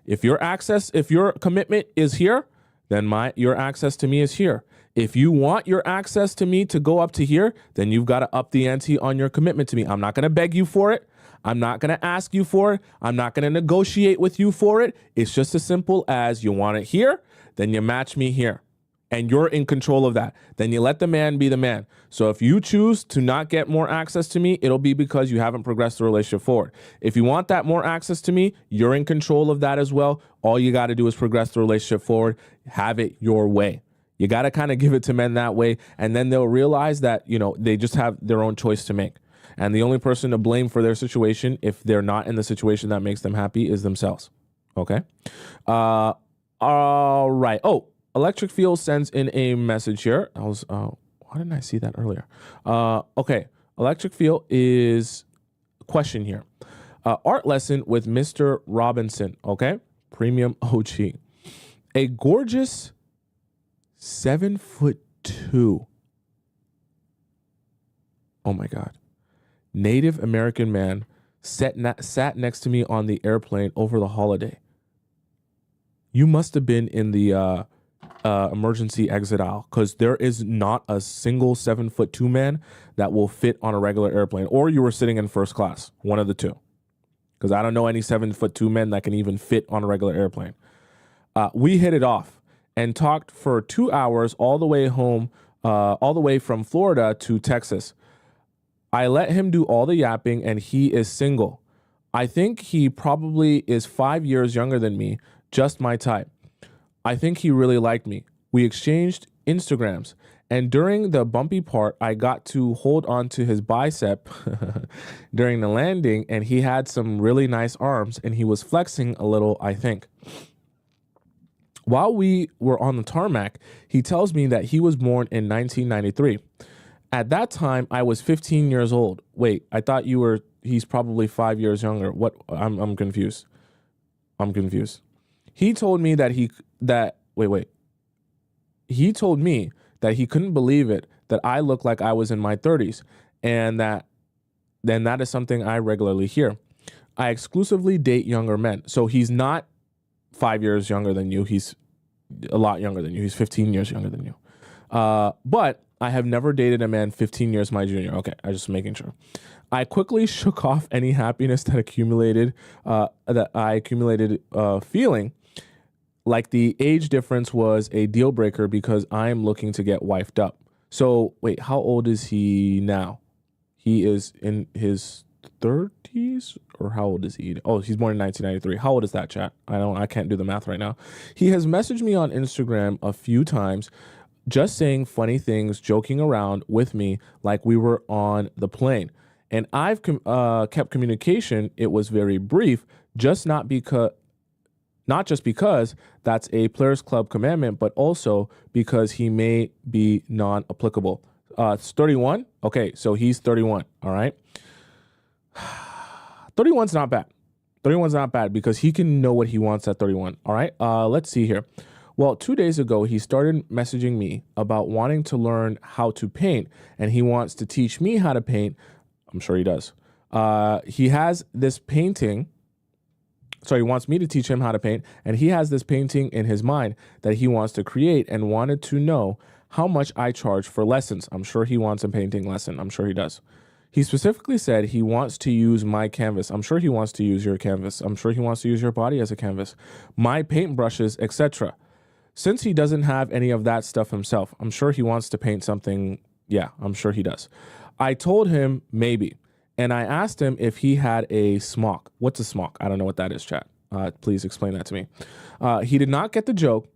If your commitment is here, then your access to me is here. If you want your access to me to go up to here, then you've got to up the ante on your commitment to me. I'm not going to beg you for it. I'm not going to ask you for it. I'm not going to negotiate with you for it. It's just as simple as you want it here, then you match me here. And you're in control of that. Then you let the man be the man. So if you choose to not get more access to me, it'll be because you haven't progressed the relationship forward. If you want that more access to me, you're in control of that as well. All you got to do is progress the relationship forward. Have it your way. You got to kind of give it to men that way. And then they'll realize that, they just have their own choice to make. And the only person to blame for their situation, if they're not in the situation that makes them happy, is themselves. Okay? All right. Oh, Electric Field sends in a message here. Why didn't I see that earlier? Okay. Electric Field is question here. Art lesson with Mr. Robinson. Okay. Premium OG. A gorgeous 7'2". Oh my God. Native American man sat next to me on the airplane over the holiday. You must have been in the emergency exit aisle, because there is not a single 7'2" man that will fit on a regular airplane, or you were sitting in first class, one of the two, because I don't know any 7'2" men that can even fit on a regular airplane. We hit it off and talked for 2 hours all the way home, all the way from Florida to Texas. I let him do all the yapping, and he is single. I think he probably is 5 years younger than me, just my type. I think he really liked me. We exchanged Instagrams, and during the bumpy part, I got to hold on to his bicep during the landing, and he had some really nice arms, and he was flexing a little, I think. While we were on the tarmac, he tells me that he was born in 1993. At that time, I was 15 years old. Wait, I thought he's probably 5 years younger. What? I'm confused. He told me that he told me that he couldn't believe it, that I looked like I was in my 30s, and that is something I regularly hear. I exclusively date younger men. So he's not 5 years younger than you. He's a lot younger than you. He's 15 years younger than you. But I have never dated a man 15 years my junior. Okay, I'm just making sure. I quickly shook off any happiness that I accumulated feeling like the age difference was a deal breaker, because I'm looking to get wifed up. So wait, how old is he now? He is in his 30s, or how old is he? Oh, he's born in 1993. How old is that, chat? I can't do the math right now. He has messaged me on Instagram a few times, just saying funny things, joking around with me like we were on the plane. And I've kept communication. It was very brief, not just because that's a Players Club commandment, but also because he may be non-applicable. It's 31. Okay, so he's 31. All right. 31's not bad. 31's not bad because he can know what he wants at 31. All right. Let's see here. Well, 2 days ago, he started messaging me about wanting to learn how to paint, and he wants to teach me how to paint. I'm sure he does. He has this painting. Sorry, he wants me to teach him how to paint, and he has this painting in his mind that he wants to create, and wanted to know how much I charge for lessons. I'm sure he wants a painting lesson. I'm sure he does. He specifically said he wants to use my canvas. I'm sure he wants to use your canvas. I'm sure he wants to use your body as a canvas, my paintbrushes, etc. Since he doesn't have any of that stuff himself, I'm sure he wants to paint something. Yeah, I'm sure he does. I told him maybe, and I asked him if he had a smock. What's a smock? I don't know what that is, chat. Please explain that to me. He did not get the joke.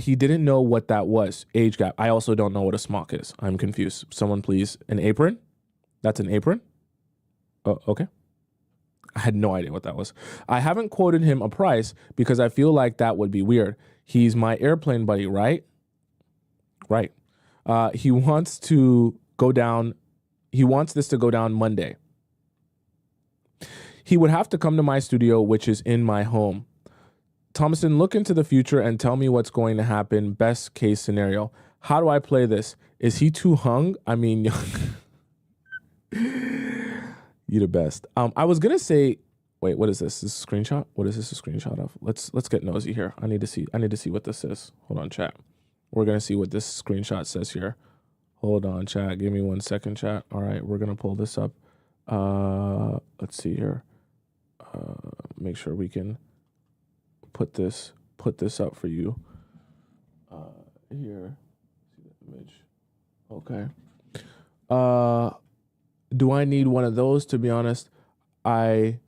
He didn't know what that was. Age gap. I also don't know what a smock is. I'm confused. Someone please. An apron? That's an apron? Oh, okay. I had no idea what that was. I haven't quoted him a price because I feel like that would be weird. He's my airplane buddy, right? Right. He wants to go down. He wants this to go down Monday. He would have to come to my studio, which is in my home. Tomisin, look into the future and tell me what's going to happen. Best case scenario. How do I play this? Is he too hung? I mean, you the best. I was gonna say, wait, what is this? This is a screenshot? What is this a screenshot of? Let's get nosy here. I need to see what this is. Hold on, chat. We're gonna see what this screenshot says here. Hold on, chat. Give me 1 second, chat. All right, we're gonna pull this up. Let's see here. Make sure we can put this up for you. Here. See the image. Okay. Do I need one of those? To be honest, I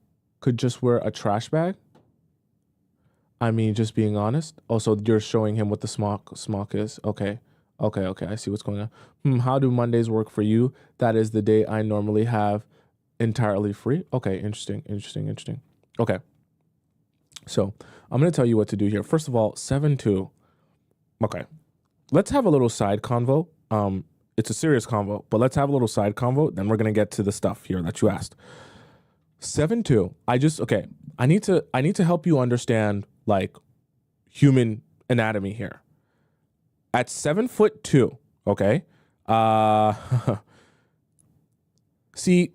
could just wear a trash bag. I mean, just being honest. Also, you're showing him what the smock is. Okay. I see what's going on. How do Mondays work for you? That is the day I normally have entirely free. Okay, interesting. Okay. So I'm going to tell you what to do here. First of all, 7-2. Okay. Let's have a little side convo. It's a serious convo, but let's have a little side convo. Then we're going to get to the stuff here that you asked. 7-2. I need to help you understand like human anatomy here. At 7'2", okay? See,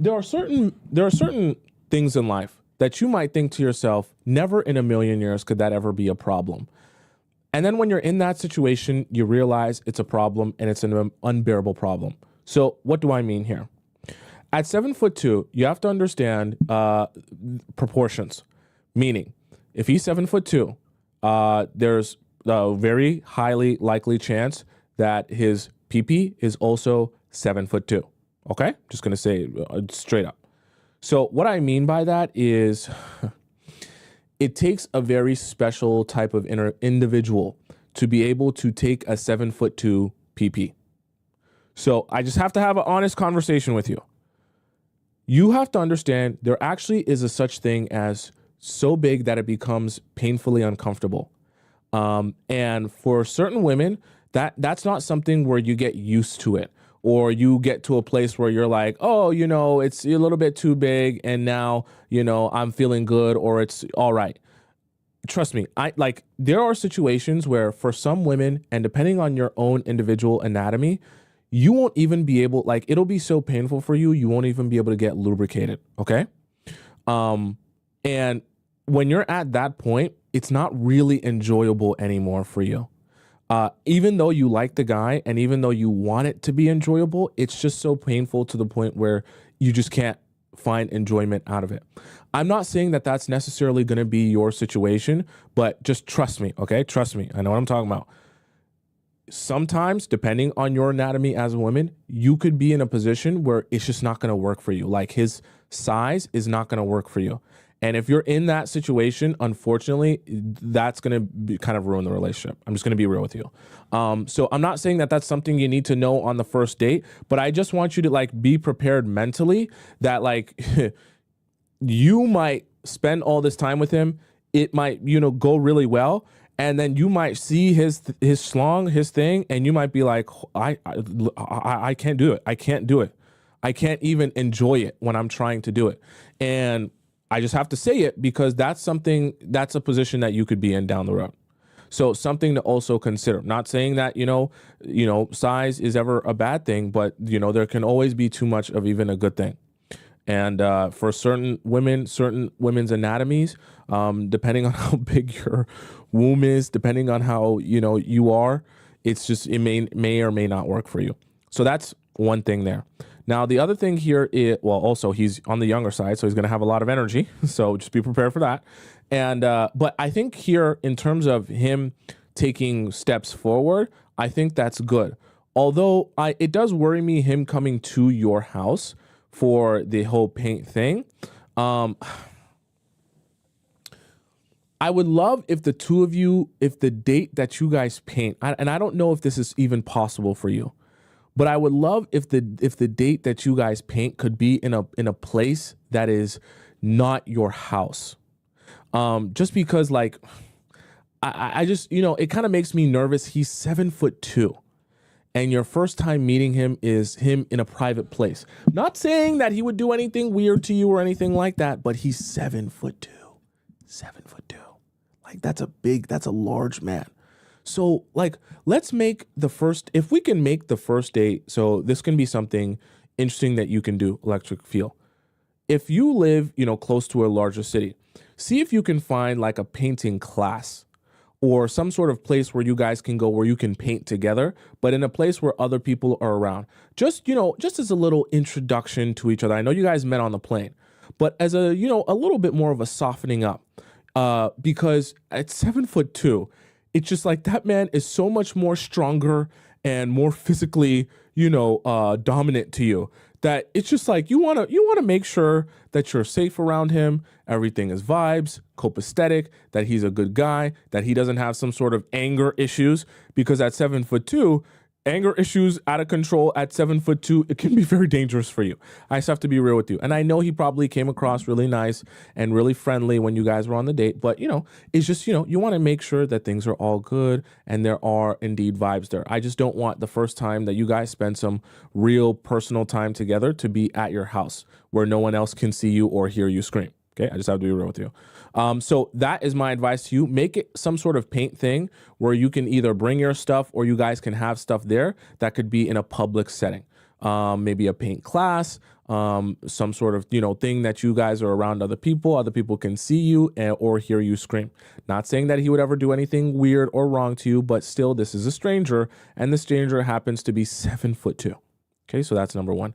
there are certain things in life that you might think to yourself, never in a million years could that ever be a problem. And then when you're in that situation, you realize it's a problem and it's an unbearable problem. So what do I mean here? At 7'2", you have to understand proportions. Meaning, if he's 7'2", there's a very highly likely chance that his PP is also 7'2". Okay, just gonna say straight up. So what I mean by that is it takes a very special type of individual to be able to take a 7'2" PP. So I just have to have an honest conversation with you. You have to understand there actually is a such thing as so big that it becomes painfully uncomfortable. And for certain women, that's not something where you get used to it, or you get to a place where you're like, oh, it's a little bit too big and now, I'm feeling good, or it's all right. Trust me, there are situations where for some women, and depending on your own individual anatomy, you won't even be able, it'll be so painful for you, you won't even be able to get lubricated. Okay. And when you're at that point, it's not really enjoyable anymore for you. Even though you like the guy and even though you want it to be enjoyable, it's just so painful to the point where you just can't find enjoyment out of it. I'm not saying that that's necessarily going to be your situation, but just trust me, okay? Trust me. I know what I'm talking about. Sometimes, depending on your anatomy as a woman, you could be in a position where it's just not going to work for you. Like his size is not going to work for you. And if you're in that situation, unfortunately, that's going to kind of ruin the relationship. I'm just going to be real with you. So I'm not saying that that's something you need to know on the first date, but I just want you to be prepared mentally that you might spend all this time with him. It might, go really well. And then you might see his schlong, his thing, and you might be like, I can't do it. I can't do it. I can't even enjoy it when I'm trying to do it. And I just have to say it because that's a position that you could be in down the road. So something to also consider. Not saying that, size is ever a bad thing, but, there can always be too much of even a good thing. And for certain women's anatomies, depending on how big your womb is, depending on how, you are, it's just, it may or may not work for you. So that's one thing there. Now, the other thing here is, also he's on the younger side, so he's going to have a lot of energy. So just be prepared for that. And, but I think here, in terms of him taking steps forward, I think that's good. Although it does worry me, him coming to your house for the whole paint thing. I would love if the two of you, if the date that you guys paint, and I don't know if this is even possible for you, but I would love if the date that you guys paint could be in a place that is not your house. Just because like I just, you know, it kind of makes me nervous. He's 7'2", and your first time meeting him is him in a private place. Not saying that he would do anything weird to you or anything like that, but he's 7'2", 7'2". Like that's a large man. So like, let's make the first, if we can make the first date, so this can be something interesting that you can do, Electric Feel. If you live, you know, close to a larger city, see if you can find like a painting class or some sort of place where you guys can go where you can paint together, but in a place where other people are around. Just, you know, just as a little introduction to each other. I know you guys met on the plane, but as a, you know, a little bit more of a softening up, because at 7'2", it's just like that man is so much more stronger and more physically, you know, dominant to you, that it's just like you want to make sure that you're safe around him. Everything is vibes, copacetic, that he's a good guy, that he doesn't have some sort of anger issues, because at 7'2", anger issues out of control at 7'2", it can be very dangerous for you. I just have to be real with you. And I know he probably came across really nice and really friendly when you guys were on the date, but you know, it's just, you know, you want to make sure that things are all good and there are indeed vibes there. I just don't want the first time that you guys spend some real personal time together to be at your house where no one else can see you or hear you scream. Okay, I just have to be real with you. So that is my advice to you. Make it some sort of paint thing where you can either bring your stuff or you guys can have stuff there that could be in a public setting. Maybe a paint class, some sort of, you know, thing that you guys are around other people can see you or hear you scream. Not saying that he would ever do anything weird or wrong to you, but still, this is a stranger, and the stranger happens to be 7'2". Okay, so that's number one.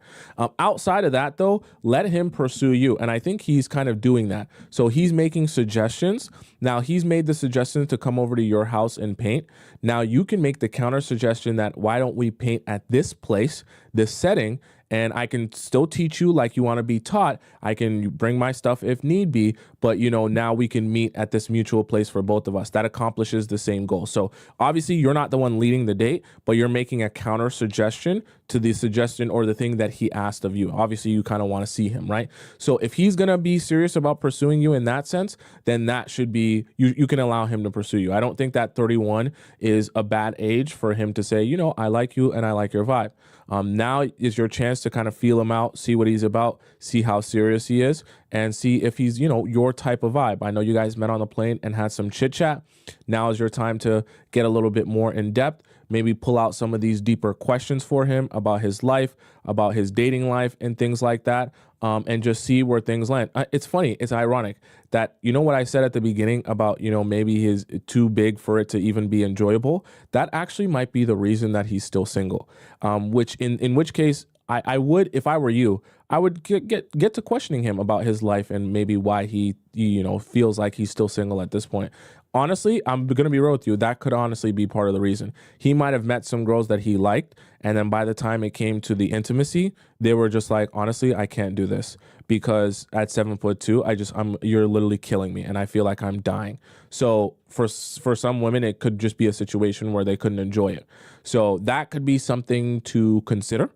Outside of that, though, let him pursue you. And I think he's kind of doing that. So he's making suggestions. Now, he's made the suggestion to come over to your house and paint. Now, you can make the counter suggestion that why don't we paint at this place, this setting, and I can still teach you like you want to be taught. I can bring my stuff if need be, but you know, now we can meet at this mutual place for both of us. That accomplishes the same goal. So obviously you're not the one leading the date, but you're making a counter suggestion to the suggestion or the thing that he asked of you. Obviously you kind of want to see him, right? So if he's going to be serious about pursuing you in that sense, then that should be, you can allow him to pursue you. I don't think that 31 is a bad age for him to say, you know, I like you and I like your vibe. Now is your chance to kind of feel him out, see what he's about, see how serious he is, and see if he's, you know, your type of vibe. I know you guys met on the plane and had some chit chat. Now is your time to get a little bit more in depth, maybe pull out some of these deeper questions for him about his life, about his dating life and things like that. And just see where things land. It's funny. It's ironic that, you know what I said at the beginning about, you know, maybe he's too big for it to even be enjoyable. That actually might be the reason that he's still single. Which in which case I would, if I were you, I would get to questioning him about his life and maybe why he, you know, feels like he's still single at this point. Honestly, I'm going to be real with you. That could honestly be part of the reason. He might have met some girls that he liked, and then by the time it came to the intimacy, they were just like, honestly, I can't do this because at 7'2", you're literally killing me, and I feel like I'm dying. So for some women, it could just be a situation where they couldn't enjoy it. So that could be something to consider,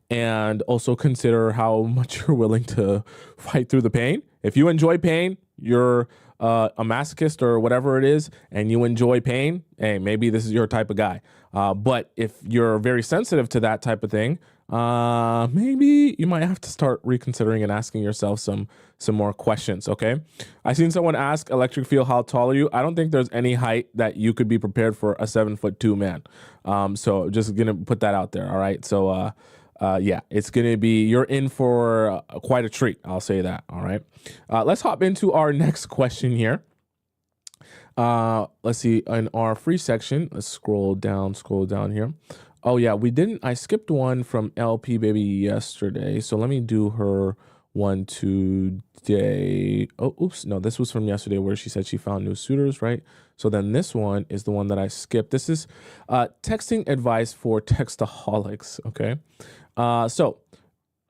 and also consider how much you're willing to fight through the pain. If you enjoy pain, you're a masochist or whatever it is, and you enjoy pain, hey, maybe this is your type of guy. But if you're very sensitive to that type of thing, maybe you might have to start reconsidering and asking yourself some more questions, okay? I seen someone ask Electric Feel, how tall are you? I don't think there's any height that you could be prepared for a 7'2" man. So just gonna put that out there, all right? So yeah, it's going to be, you're in for quite a treat. I'll say that. All right. Let's hop into our next question here. Let's see, in our free section, let's scroll down here. Oh yeah, I skipped one from LP Baby yesterday. So let me do her one today. Oh, oops. No, this was from yesterday where she said she found new suitors, right? So then this one is the one that I skipped. This is texting advice for textaholics. Okay. So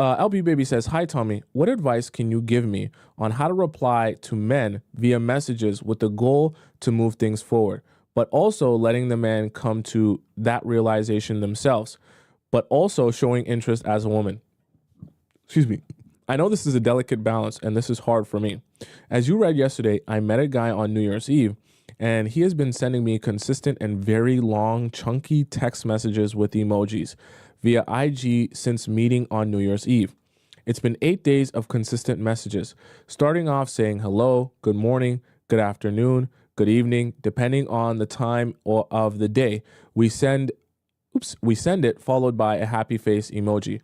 LB Baby says, "Hi Tommy, what advice can you give me on how to reply to men via messages with the goal to move things forward, but also letting the man come to that realization themselves, but also showing interest as a woman?" Excuse me. I know this is a delicate balance and this is hard for me. As you read yesterday, I met a guy on New Year's Eve and he has been sending me consistent and very long, chunky text messages with emojis via IG since meeting on New Year's Eve. It's been 8 days of consistent messages, starting off saying hello, good morning, good afternoon, good evening, depending on the time of the day. We send it followed by a happy face emoji.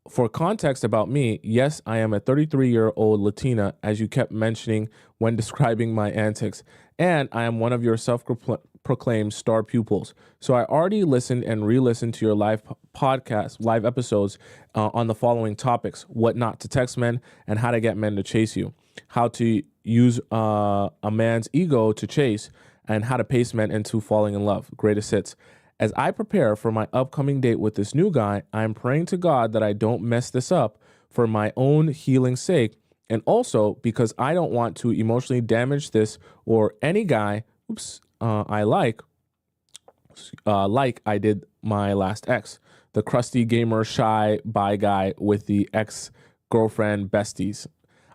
For context about me, yes, I am a 33-year-old Latina, as you kept mentioning when describing my antics, and I am one of your self-proclaimed star pupils. So I already listened and re-listened to your live episodes on the following topics: what not to text men and how to get men to chase you, how to use a man's ego to chase, and how to pace men into falling in love. Greatest hits. As I prepare for my upcoming date with this new guy, I'm praying to God that I don't mess this up for my own healing's sake, and also because I don't want to emotionally damage this or any guy I like I did my last ex, the crusty gamer shy bi guy with the ex-girlfriend besties.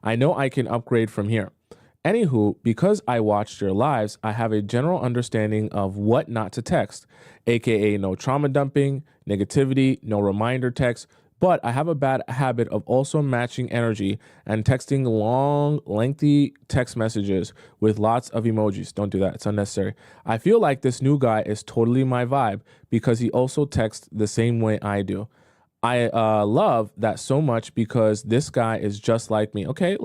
I know I can upgrade from here. Anywho, because I watched your lives, I have a general understanding of what not to text, aka no trauma dumping, negativity, no reminder text, but I have a bad habit of also matching energy and texting long, lengthy text messages with lots of emojis. Don't do that, it's unnecessary. I feel like this new guy is totally my vibe because he also texts the same way I do. I love that so much because this guy is just like me. Okay.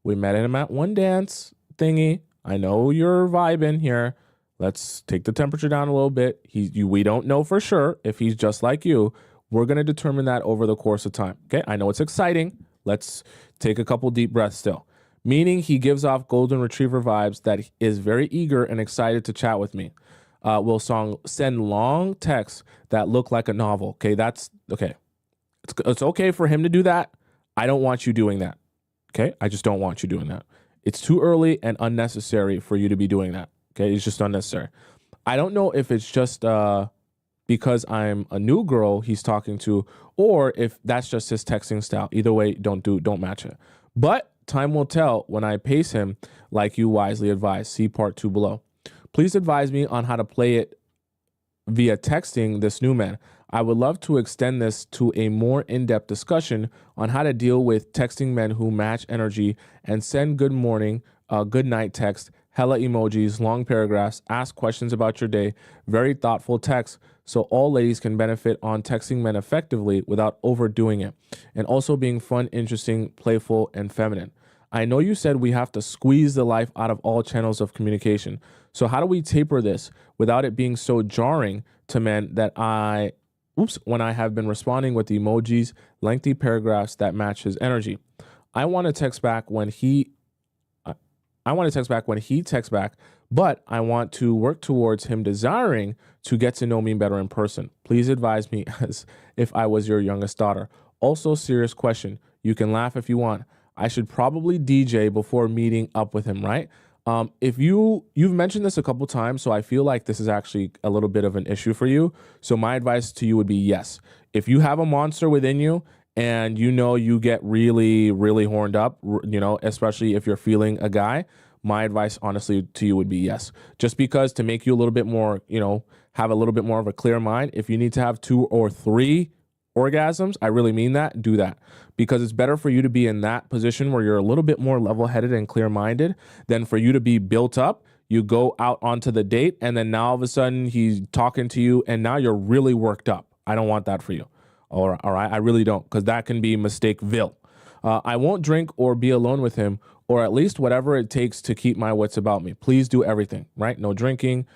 We met him at one dance thingy. I know you're vibing here. Let's take the temperature down a little bit. We don't know for sure if he's just like you. We're going to determine that over the course of time. Okay. I know it's exciting. Let's take a couple deep breaths still. Meaning he gives off golden retriever vibes that is very eager and excited to chat with me. Will send long texts that look like a novel. Okay. That's okay. It's okay for him to do that. I don't want you doing that. Okay, I just don't want you doing that. It's too early and unnecessary for you to be doing that. Okay, it's just unnecessary. I don't know if it's just because I'm a new girl he's talking to, or if that's just his texting style. Either way, don't match it. But time will tell when I pace him like you wisely advised. See part 2 below. Please advise me on how to play it via texting this new man. I would love to extend this to a more in-depth discussion on how to deal with texting men who match energy and send good morning, good night text, hella emojis, long paragraphs, ask questions about your day, very thoughtful text, so all ladies can benefit on texting men effectively without overdoing it, and also being fun, interesting, playful, and feminine. I know you said we have to squeeze the life out of all channels of communication. So how do we taper this without it being so jarring to men that when I have been responding with emojis, lengthy paragraphs that match his energy? I want to text back when he texts back, but I want to work towards him desiring to get to know me better in person. Please advise me as if I was your youngest daughter. Also, serious question. You can laugh if you want. I should probably DJ before meeting up with him, right? If you've mentioned this a couple times, so I feel like this is actually a little bit of an issue for you. So my advice to you would be yes. If you have a monster within you and you get really, really horned up, especially if you're feeling a guy, my advice honestly to you would be yes. Just because to make you a little bit more, have a little bit more of a clear mind, if you need to have 2 or 3 orgasms, I really mean that, do that. Because it's better for you to be in that position where you're a little bit more level-headed and clear-minded than for you to be built up. You go out onto the date and then now all of a sudden he's talking to you and now you're really worked up. I don't want that for you. All right, I really don't, because that can be mistakeville. I won't drink or be alone with him, or at least whatever it takes to keep my wits about me. Please do everything, right? No drinking,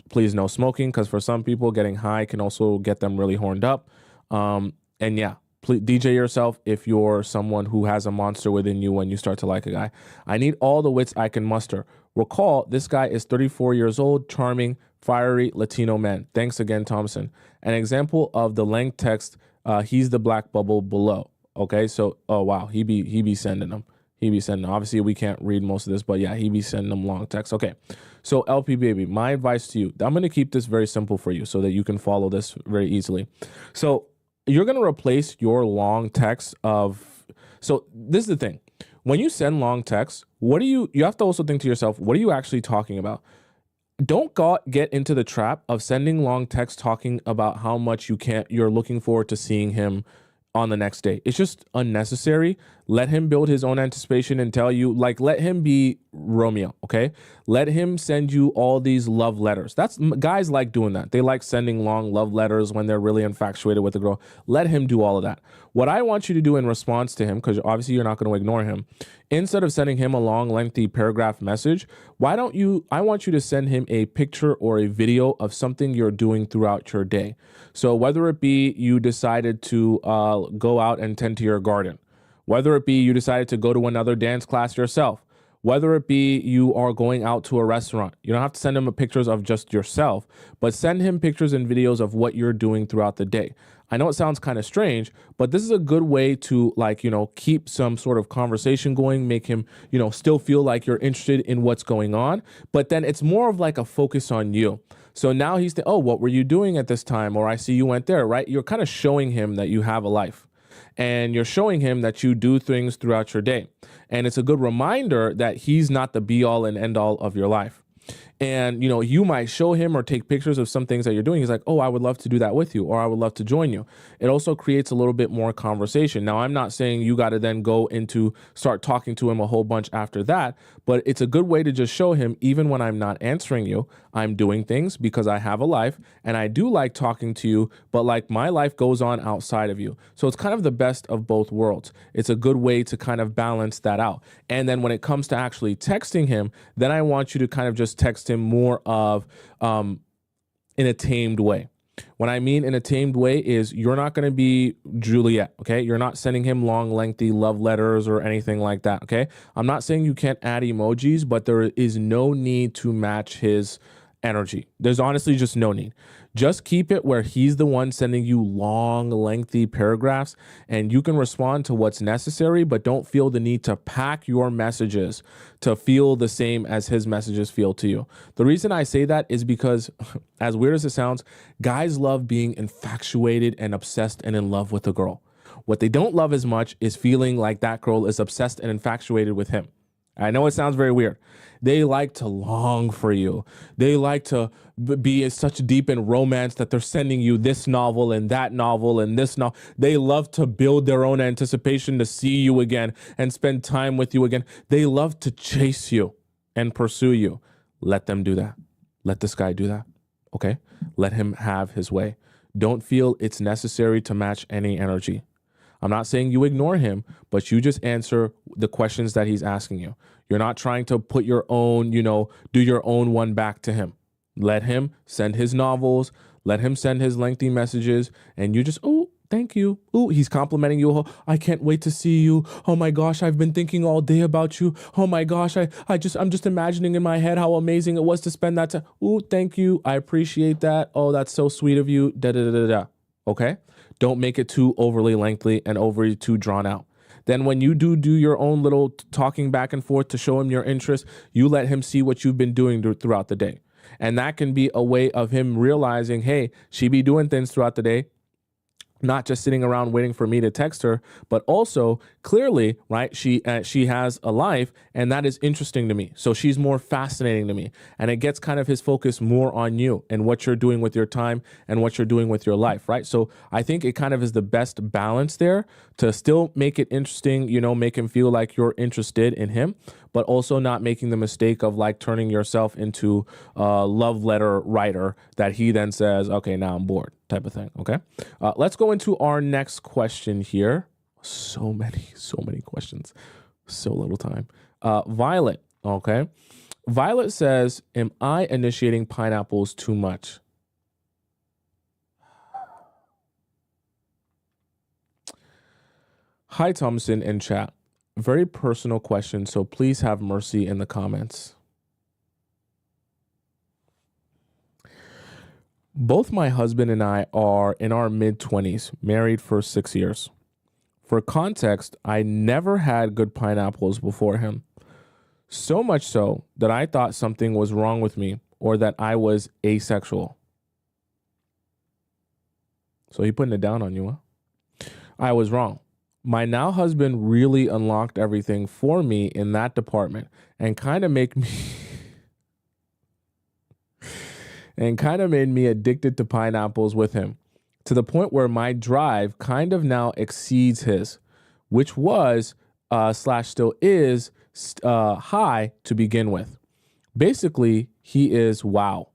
please no smoking, because for some people getting high can also get them really horned up. And yeah, please DJ yourself if you're someone who has a monster within you when you start to like a guy. I need all the wits I can muster. Recall, this guy is 34 years old, charming, fiery Latino man. Thanks again, Tomisin. An example of the length text He's the black bubble below. Okay, so oh wow, he be sending them. He be sending them. Obviously, we can't read most of this, but yeah, he be sending them long texts. Okay, so LP baby, my advice to you, I'm gonna keep this very simple for you so that you can follow this very easily. So you're gonna replace your long text of. So this is the thing. When you send long texts, you have to also think to yourself, what are you actually talking about? Don't get into the trap of sending long texts talking about how much you're looking forward to seeing him on the next day. It's just unnecessary. Let him build his own anticipation and tell you, like, let him be Romeo, okay? Let him send you all these love letters. Guys like doing that. They like sending long love letters when they're really infatuated with a girl. Let him do all of that. What I want you to do in response to him, because obviously you're not going to ignore him, instead of sending him a long, lengthy paragraph message, I want you to send him a picture or a video of something you're doing throughout your day. So whether it be you decided to go out and tend to your garden, whether it be you decided to go to another dance class yourself, whether it be you are going out to a restaurant, you don't have to send him pictures of just yourself, but send him pictures and videos of what you're doing throughout the day. I know it sounds kind of strange, but this is a good way to, like, keep some sort of conversation going, make him, still feel like you're interested in what's going on. But then it's more of like a focus on you. So now he's oh, what were you doing at this time? Or I see you went there, right? You're kind of showing him that you have a life. And you're showing him that you do things throughout your day. And it's a good reminder that he's not the be all and end all of your life. And, you might show him or take pictures of some things that you're doing. He's like, oh, I would love to do that with you, or I would love to join you. It also creates a little bit more conversation. Now, I'm not saying you got to then start talking to him a whole bunch after that, but it's a good way to just show him, even when I'm not answering you, I'm doing things because I have a life and I do like talking to you, but like my life goes on outside of you. So it's kind of the best of both worlds. It's a good way to kind of balance that out. And then when it comes to actually texting him, then I want you to kind of just text him more of in a tamed way. What I mean in a tamed way is you're not going to be Juliet, okay? You're not sending him long, lengthy love letters or anything like that, okay? I'm not saying you can't add emojis, but there is no need to match his energy. There's honestly just no need. Just keep it where he's the one sending you long, lengthy paragraphs, and you can respond to what's necessary, but don't feel the need to pack your messages to feel the same as his messages feel to you. The reason I say that is because, as weird as it sounds, guys love being infatuated and obsessed and in love with a girl. What they don't love as much is feeling like that girl is obsessed and infatuated with him. I know it sounds very weird. They like to long for you. They like to be such deep in romance that they're sending you this novel and that novel and this novel. They love to build their own anticipation to see you again and spend time with you again. They love to chase you and pursue you. Let them do that. Let this guy do that. Okay? Let him have his way. Don't feel it's necessary to match any energy. I'm not saying you ignore him, but you just answer the questions that he's asking you. You're not trying to put your own, do your own one back to him. Let him send his novels. Let him send his lengthy messages. And you just, oh, thank you. Oh, he's complimenting you. Oh, I can't wait to see you. Oh my gosh, I've been thinking all day about you. Oh my gosh, I'm just imagining in my head how amazing it was to spend that time. Oh, thank you. I appreciate that. Oh, that's so sweet of you. Da da da da da. Okay? Don't make it too overly lengthy and overly too drawn out. Then when you do your own little talking back and forth to show him your interest, you let him see what you've been doing throughout the day. And that can be a way of him realizing, hey, she be doing things throughout the day, not just sitting around waiting for me to text her, but also clearly, right, she has a life, and that is interesting to me. So she's more fascinating to me, and it gets kind of his focus more on you and what you're doing with your time and what you're doing with your life, right? So I think it kind of is the best balance there to still make it interesting, make him feel like you're interested in him, but also not making the mistake of like turning yourself into a love letter writer that he then says, okay, now I'm bored type of thing. Okay. Let's go into our next question here. So many questions, so little time. Violet. Okay. Violet says, am I initiating pineapples too much? Hi, Tomisin in chat. Very personal question, so please have mercy in the comments. Both my husband and I are in our mid-20s, married for 6 years. For context, I never had good pineapples before him. So much so that I thought something was wrong with me or that I was asexual. So he putting it down on you, huh? I was wrong. My now husband really unlocked everything for me in that department and kind of make me and kind of made me addicted to pineapples with him, to the point where my drive kind of now exceeds his, which was slash still is high to begin with. Basically, he is wow.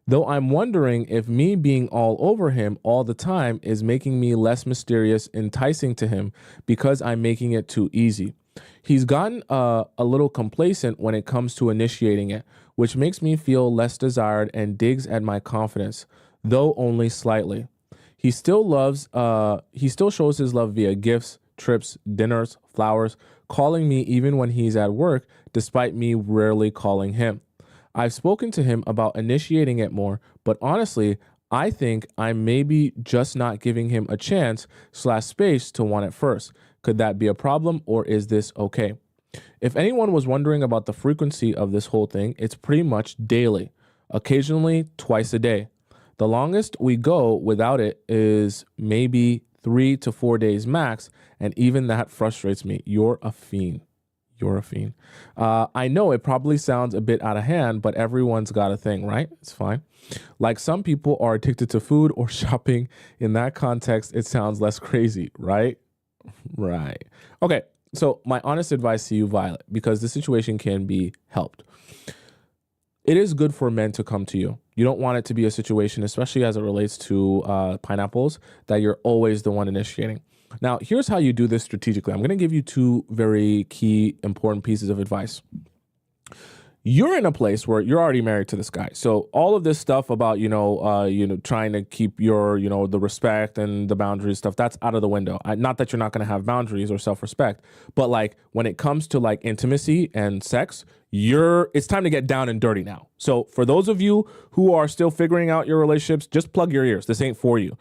Though I'm wondering if me being all over him all the time is making me less mysterious, enticing to him because I'm making it too easy. He's gotten a little complacent when it comes to initiating it, which makes me feel less desired and digs at my confidence, though only slightly. He still shows his love via gifts, trips, dinners, flowers, calling me even when he's at work, despite me rarely calling him. I've spoken to him about initiating it more, but honestly, I think I'm maybe just not giving him a chance / space to want it first. Could that be a problem, or is this okay? If anyone was wondering about the frequency of this whole thing, it's pretty much daily, occasionally twice a day. The longest we go without it is maybe 3 to 4 days max, and even that frustrates me. You're a fiend. You're a fiend. I know it probably sounds a bit out of hand, but everyone's got a thing, right? It's fine. Like some people are addicted to food or shopping. In that context, it sounds less crazy, right? Right. Okay. So my honest advice to you, Violet, because the situation can be helped. It is good for men to come to you. You don't want it to be a situation, especially as it relates to pineapples, that you're always the one initiating. Now, here's how you do this strategically. I'm going to give you 2 very key, important pieces of advice. You're in a place where you're already married to this guy. So all of this stuff about, trying to keep your, the respect and the boundaries stuff, that's out of the window. Not that you're not going to have boundaries or self-respect, but like when it comes to like intimacy and sex, it's time to get down and dirty now. So for those of you who are still figuring out your relationships, just plug your ears. This ain't for you.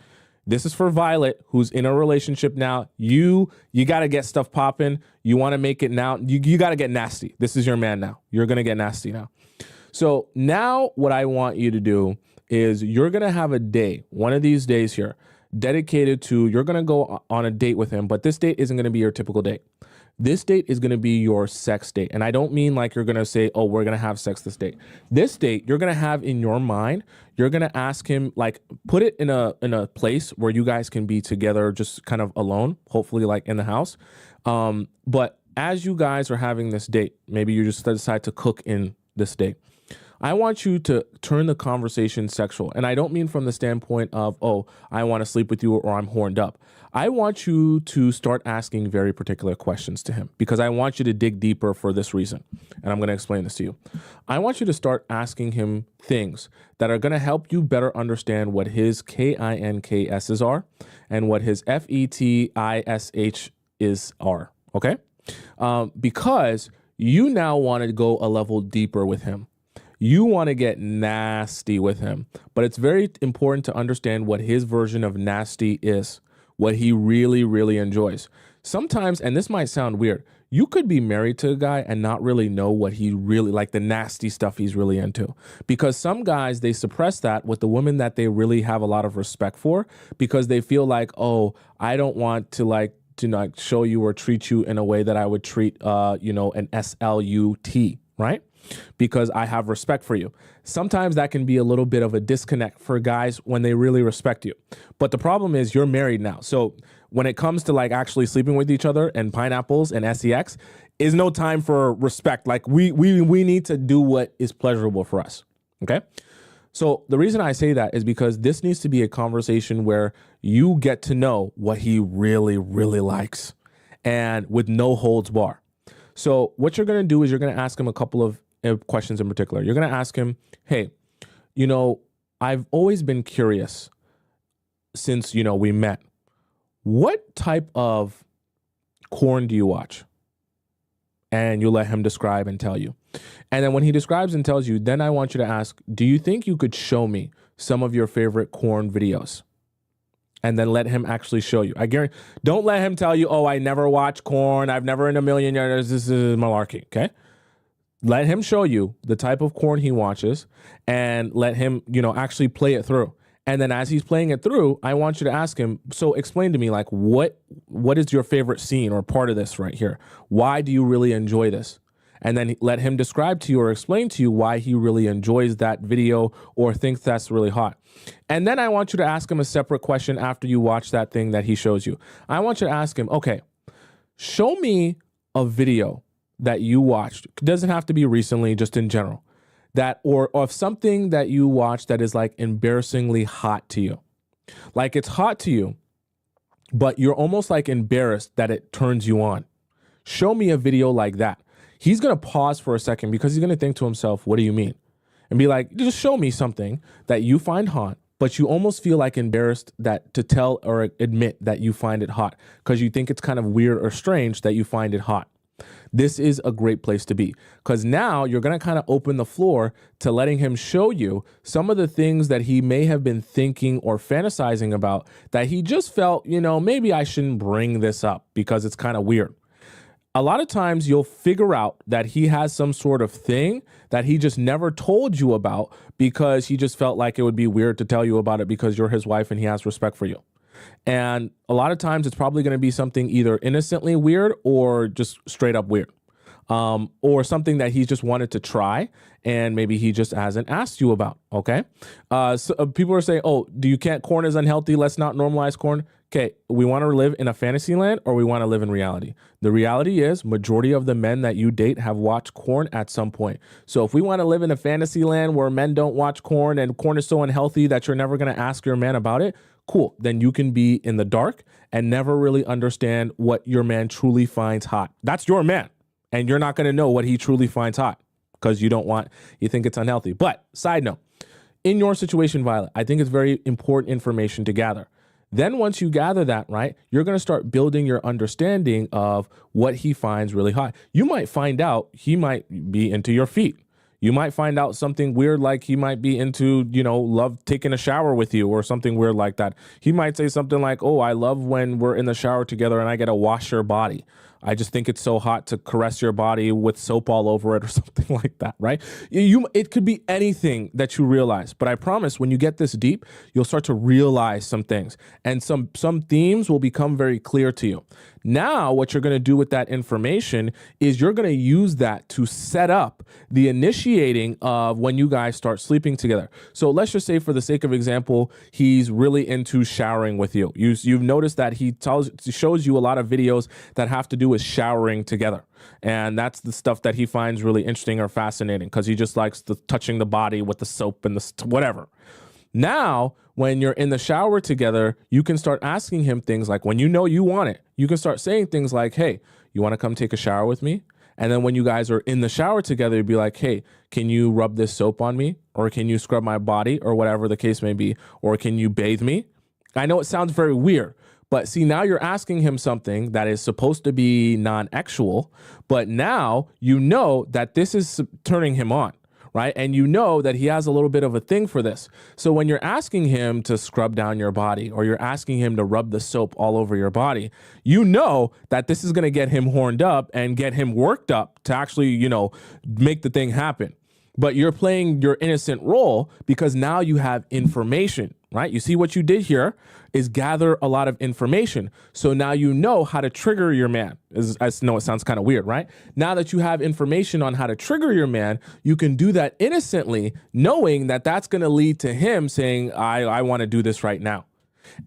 This is for Violet, who's in a relationship now. You got to get stuff popping. You want to make it now. You got to get nasty. This is your man now. You're going to get nasty now. So now what I want you to do is you're going to have a day, one of these days here, dedicated to, you're going to go on a date with him, but this date isn't going to be your typical date. This date is going to be your sex date. And I don't mean like you're going to say, oh, we're going to have sex this date. This date you're going to have in your mind, you're going to ask him, like put it in a place where you guys can be together, just kind of alone, hopefully like in the house. But as you guys are having this date, maybe you just decide to cook in this date. I want you to turn the conversation sexual. And I don't mean from the standpoint of, oh, I want to sleep with you or I'm horned up. I want you to start asking very particular questions to him because I want you to dig deeper for this reason. And I'm going to explain this to you. I want you to start asking him things that are going to help you better understand what his KINKSs are and what his FETISH are. Okay? Because you now want to go a level deeper with him. You want to get nasty with him, but it's very important to understand what his version of nasty is, what he really, really enjoys. Sometimes, and this might sound weird, you could be married to a guy and not really know what he really, like the nasty stuff he's really into. Because some guys, they suppress that with the women that they really have a lot of respect for because they feel like, oh, I don't want to not show you or treat you in a way that I would treat, an SLUT, right? Because I have respect for you. Sometimes that can be a little bit of a disconnect for guys when they really respect you. But the problem is you're married now. So when it comes to like actually sleeping with each other and pineapples and sex, is no time for respect. Like we need to do what is pleasurable for us. Okay? So the reason I say that is because this needs to be a conversation where you get to know what he really, really likes and with no holds bar. So what you're going to do is you're going to ask him a couple of questions in particular. You're going to ask him, hey, I've always been curious since, we met. What type of porn do you watch? And you let him describe and tell you. And then when he describes and tells you, then I want you to ask, do you think you could show me some of your favorite corn videos? And then let him actually show you. I guarantee, don't let him tell you, oh, I never watch corn. I've never in a million years. This is malarkey. Okay. Let him show you the type of corn he watches and let him, actually play it through. And then as he's playing it through, I want you to ask him, so explain to me, like, what is your favorite scene or part of this right here? Why do you really enjoy this? And then let him describe to you or explain to you why he really enjoys that video or thinks that's really hot. And then I want you to ask him a separate question after you watch that thing that he shows you. I want you to ask him, okay, show me a video that you watched. It doesn't have to be recently, just in general. That or of something that you watched that is like embarrassingly hot to you. Like it's hot to you, but you're almost like embarrassed that it turns you on. Show me a video like that. He's going to pause for a second because he's going to think to himself, what do you mean? And be like, just show me something that you find hot, but you almost feel like embarrassed that to tell or admit that you find it hot because you think it's kind of weird or strange that you find it hot. This is a great place to be because now you're going to kind of open the floor to letting him show you some of the things that he may have been thinking or fantasizing about that he just felt, maybe I shouldn't bring this up because it's kind of weird. A lot of times you'll figure out that he has some sort of thing that he just never told you about because he just felt like it would be weird to tell you about it because you're his wife and he has respect for you. And a lot of times it's probably going to be something either innocently weird or just straight up weird. Or something that he just wanted to try and maybe he just hasn't asked you about. Okay. People are saying, oh, corn is unhealthy. Let's not normalize corn. Okay. We want to live in a fantasy land or we want to live in reality. The reality is majority of the men that you date have watched corn at some point. So if we want to live in a fantasy land where men don't watch corn and corn is so unhealthy that you're never going to ask your man about it, cool. Then you can be in the dark and never really understand what your man truly finds hot. That's your man. And you're not going to know what he truly finds hot because you think it's unhealthy. But side note, in your situation, Violet, I think it's very important information to gather. Then once you gather that, right, you're going to start building your understanding of what he finds really hot. You might find out he might be into your feet. You might find out something weird like he might be into, love taking a shower with you or something weird like that. He might say something like, oh, I love when we're in the shower together and I get to wash your body. I just think it's so hot to caress your body with soap all over it or something like that, right? It could be anything that you realize, but I promise when you get this deep, you'll start to realize some things and some themes will become very clear to you. Now, what you're going to do with that information is you're going to use that to set up the initiating of when you guys start sleeping together. So let's just say for the sake of example, he's really into showering with you. You've noticed that he shows you a lot of videos that have to do with showering together. And that's the stuff that he finds really interesting or fascinating because he just likes touching the body with the soap and the whatever. Now, when you're in the shower together, you can start asking him things like when you want it, you can start saying things like, hey, you want to come take a shower with me? And then when you guys are in the shower together, you'd be like, hey, can you rub this soap on me? Or can you scrub my body or whatever the case may be? Or can you bathe me? I know it sounds very weird, but see, now you're asking him something that is supposed to be non-actual, but now you know that this is turning him on. Right? And you know that he has a little bit of a thing for this. So when you're asking him to scrub down your body or you're asking him to rub the soap all over your body, you know that this is going to get him horned up and get him worked up to actually, make the thing happen. But you're playing your innocent role because now you have information, right? You see what you did here is gather a lot of information. So now you know how to trigger your man. I know it sounds kind of weird, right? Now that you have information on how to trigger your man, you can do that innocently, knowing that that's going to lead to him saying, I want to do this right now.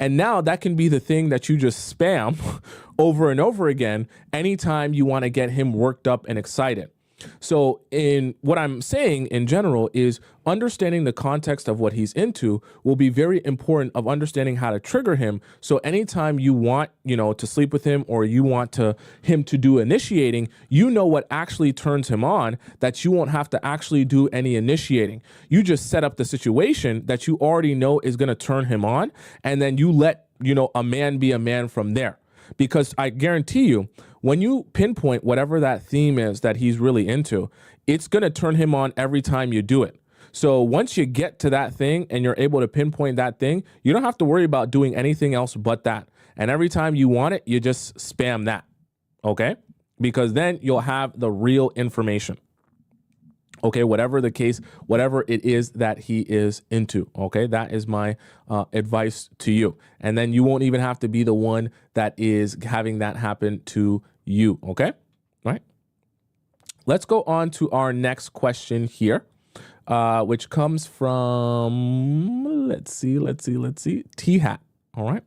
And now that can be the thing that you just spam over and over again anytime you want to get him worked up and excited. So in what I'm saying in general is understanding the context of what he's into will be very important of understanding how to trigger him. So anytime you want, to sleep with him or you want him to do initiating, you know what actually turns him on, that you won't have to actually do any initiating. You just set up the situation that you already know is going to turn him on. And then you let, a man be a man from there. Because I guarantee you, when you pinpoint whatever that theme is that he's really into, it's going to turn him on every time you do it. So once you get to that thing and you're able to pinpoint that thing, you don't have to worry about doing anything else but that. And every time you want it, you just spam that. Okay? Because then you'll have the real information. Okay, whatever the case, whatever it is that he is into. Okay, that is my advice to you. And then you won't even have to be the one that is having that happen to you. Okay, all right. Let's go on to our next question here, which comes from, let's see, T-Hat. All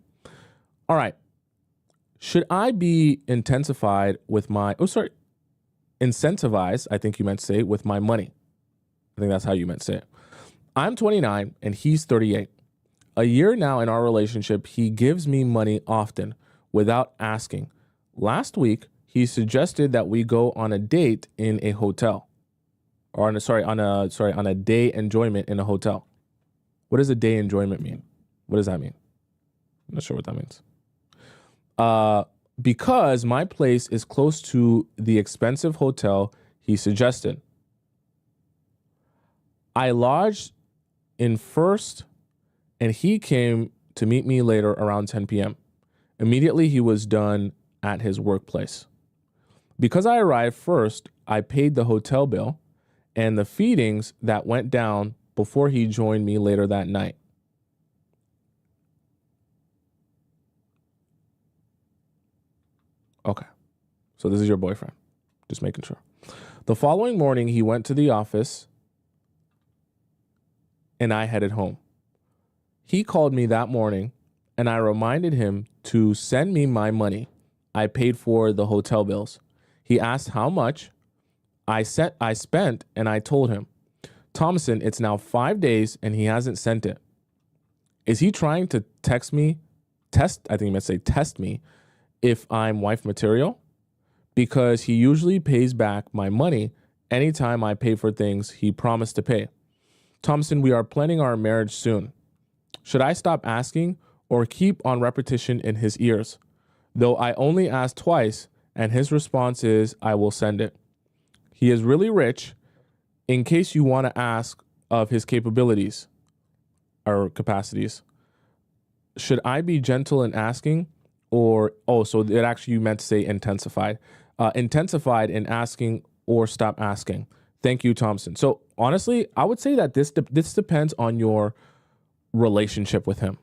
right. Should I be incentivized, I think you meant to say, with my money. I think that's how you meant to say it. I'm 29 and he's 38. A year now in our relationship, he gives me money often without asking. Last week, he suggested that we go on a date in a hotel. Or on a day enjoyment in a hotel. What does a day enjoyment mean? What does that mean? I'm not sure what that means. Because my place is close to the expensive hotel he suggested. I lodged in first, and he came to meet me later around 10 p.m. Immediately, he was done at his workplace. Because I arrived first, I paid the hotel bill and the feedings that went down before he joined me later that night. Okay, so this is your boyfriend, just making sure. The following morning, he went to the office and I headed home. He called me that morning and I reminded him to send me my money I paid for the hotel bills. He asked how much I spent and I told him. Tomisin, it's now 5 days and he hasn't sent it. Is he trying to test me if I'm wife material? Because he usually pays back my money anytime I pay for things he promised to pay. Tomisin, we are planning our marriage soon. Should I stop asking or keep on repetition in his ears? Though I only asked twice and his response is, I will send it. He is really rich. In case you want to ask of his capabilities or capacities, should I be gentle in asking? So it actually you meant to say intensified. Intensified in asking or stop asking. Thank you, Tomisin. So honestly, I would say that this depends on your relationship with him.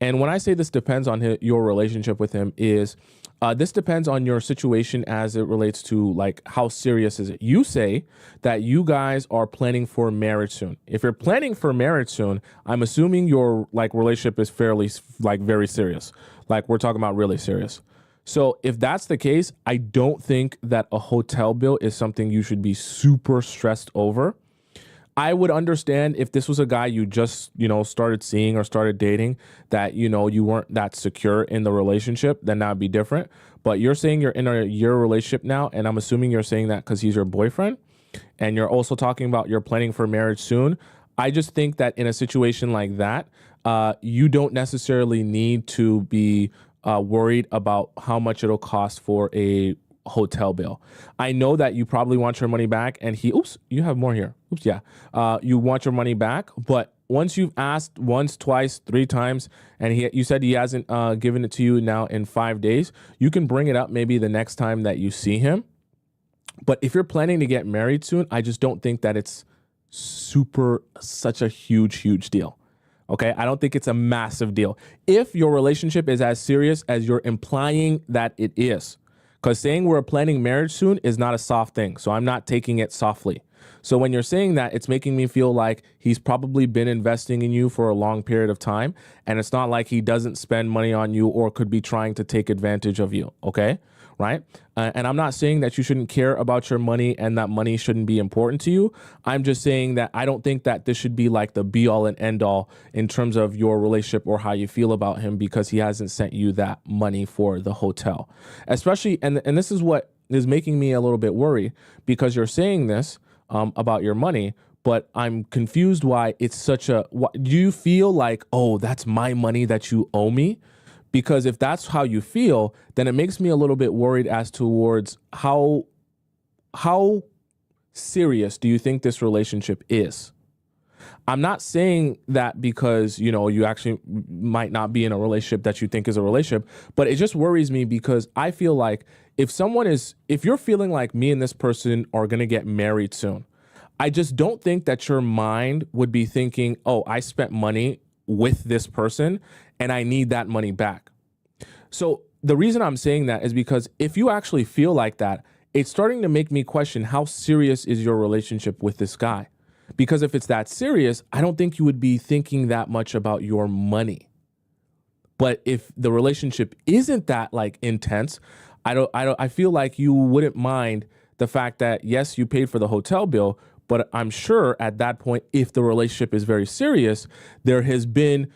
And when I say this depends on your relationship with him is this depends on your situation as it relates to like how serious is it. You say that you guys are planning for marriage soon. If you're planning for marriage soon, I'm assuming your like relationship is fairly like very serious. Like we're talking about really serious. So if that's the case, I don't think that a hotel bill is something you should be super stressed over. I would understand if this was a guy you just, started seeing or started dating that, you weren't that secure in the relationship, then that'd be different. But you're saying you're in a year relationship now, and I'm assuming you're saying that because he's your boyfriend, and you're also talking about you're planning for marriage soon. I just think that in a situation like that, you don't necessarily need to be worried about how much it'll cost for a hotel bill. I know that you probably want your money back and you have more here. You want your money back, but once you've asked once, twice, 3 times, and you said he hasn't given it to you now in 5 days, you can bring it up maybe the next time that you see him. But if you're planning to get married soon, I just don't think that it's such a huge deal. Okay, I don't think it's a massive deal. If your relationship is as serious as you're implying that it is, because saying we're planning marriage soon is not a soft thing. So I'm not taking it softly. So when you're saying that, it's making me feel like he's probably been investing in you for a long period of time. And it's not like he doesn't spend money on you or could be trying to take advantage of you. Okay. Right. And I'm not saying that you shouldn't care about your money and that money shouldn't be important to you. I'm just saying that I don't think that this should be like the be all and end all in terms of your relationship or how you feel about him because he hasn't sent you that money for the hotel. Especially, and this is what is making me a little bit worried because you're saying this about your money, but I'm confused why it's do you feel like, oh, that's my money that you owe me? Because if that's how you feel, then it makes me a little bit worried as towards how serious do you think this relationship is? I'm not saying that because, you actually might not be in a relationship that you think is a relationship, but it just worries me because I feel like if you're feeling like me and this person are going to get married soon, I just don't think that your mind would be thinking, oh, I spent money with this person and I need that money back. So the reason I'm saying that is because if you actually feel like that, it's starting to make me question how serious is your relationship with this guy? Because if it's that serious, I don't think you would be thinking that much about your money. But if the relationship isn't that like intense, I feel like you wouldn't mind the fact that, yes, you paid for the hotel bill, but I'm sure at that point, if the relationship is very serious, there has been,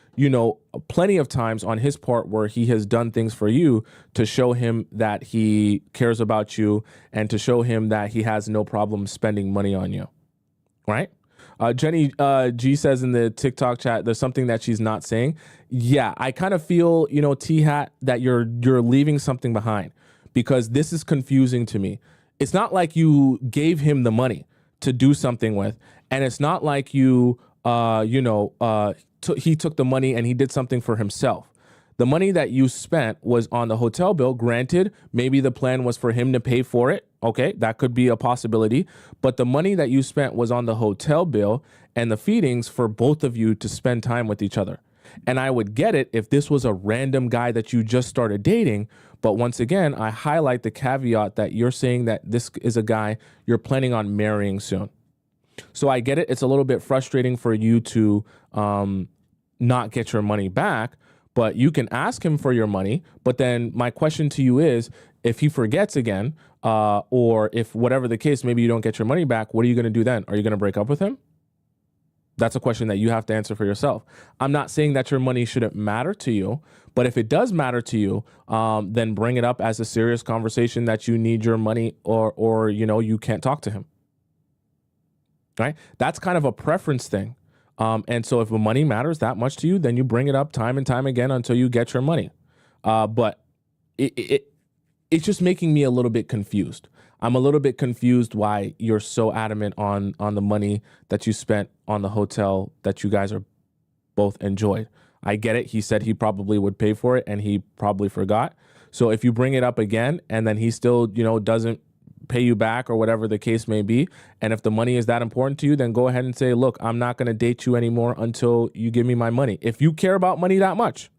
plenty of times on his part where he has done things for you to show him that he cares about you and to show him that he has no problem spending money on you. Right? Jenny G says in the TikTok chat, there's something that she's not saying. Yeah, I kind of feel, T-Hat, that you're leaving something behind because this is confusing to me. It's not like you gave him the money to do something with, and it's not like he took the money and he did something for himself. The money that you spent was on the hotel bill. Granted, maybe the plan was for him to pay for it. Okay, that could be a possibility. But the money that you spent was on the hotel bill and the feedings for both of you to spend time with each other. And I would get it if this was a random guy that you just started dating. But once again, I highlight the caveat that you're saying that this is a guy you're planning on marrying soon. So I get it. It's a little bit frustrating for you to not get your money back. But you can ask him for your money. But then my question to you is, if he forgets again, or if whatever the case, maybe you don't get your money back, what are you going to do then? Are you going to break up with him? That's a question that you have to answer for yourself. I'm not saying that your money shouldn't matter to you, but if it does matter to you, then bring it up as a serious conversation that you need your money or you can't talk to him. Right? That's kind of a preference thing. And so if the money matters that much to you, then you bring it up time and time again until you get your money. But it's just making me a little bit confused. I'm a little bit confused why you're so adamant on the money that you spent on the hotel that you guys are both enjoyed. I get it. He said he probably would pay for it and he probably forgot. So if you bring it up again and then he still, doesn't pay you back or whatever the case may be, and if the money is that important to you, then go ahead and say, look, I'm not going to date you anymore until you give me my money. If you care about money that much.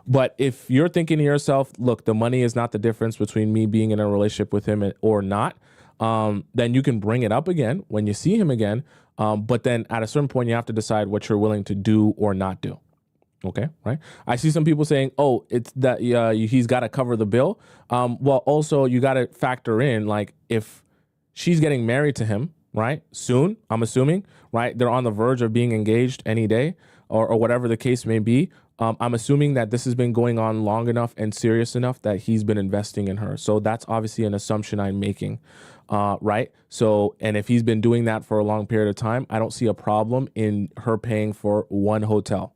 But if you're thinking to yourself, look, the money is not the difference between me being in a relationship with him or not, then you can bring it up again when you see him again. But then at a certain point, you have to decide what you're willing to do or not do. Okay, right? I see some people saying, oh, it's that he's got to cover the bill. Well, also, you got to factor in, like, if she's getting married to him, right, soon, I'm assuming, right? They're on the verge of being engaged any day or whatever the case may be. I'm assuming that this has been going on long enough and serious enough that he's been investing in her. So that's obviously an assumption I'm making, right? So, and if he's been doing that for a long period of time, I don't see a problem in her paying for one hotel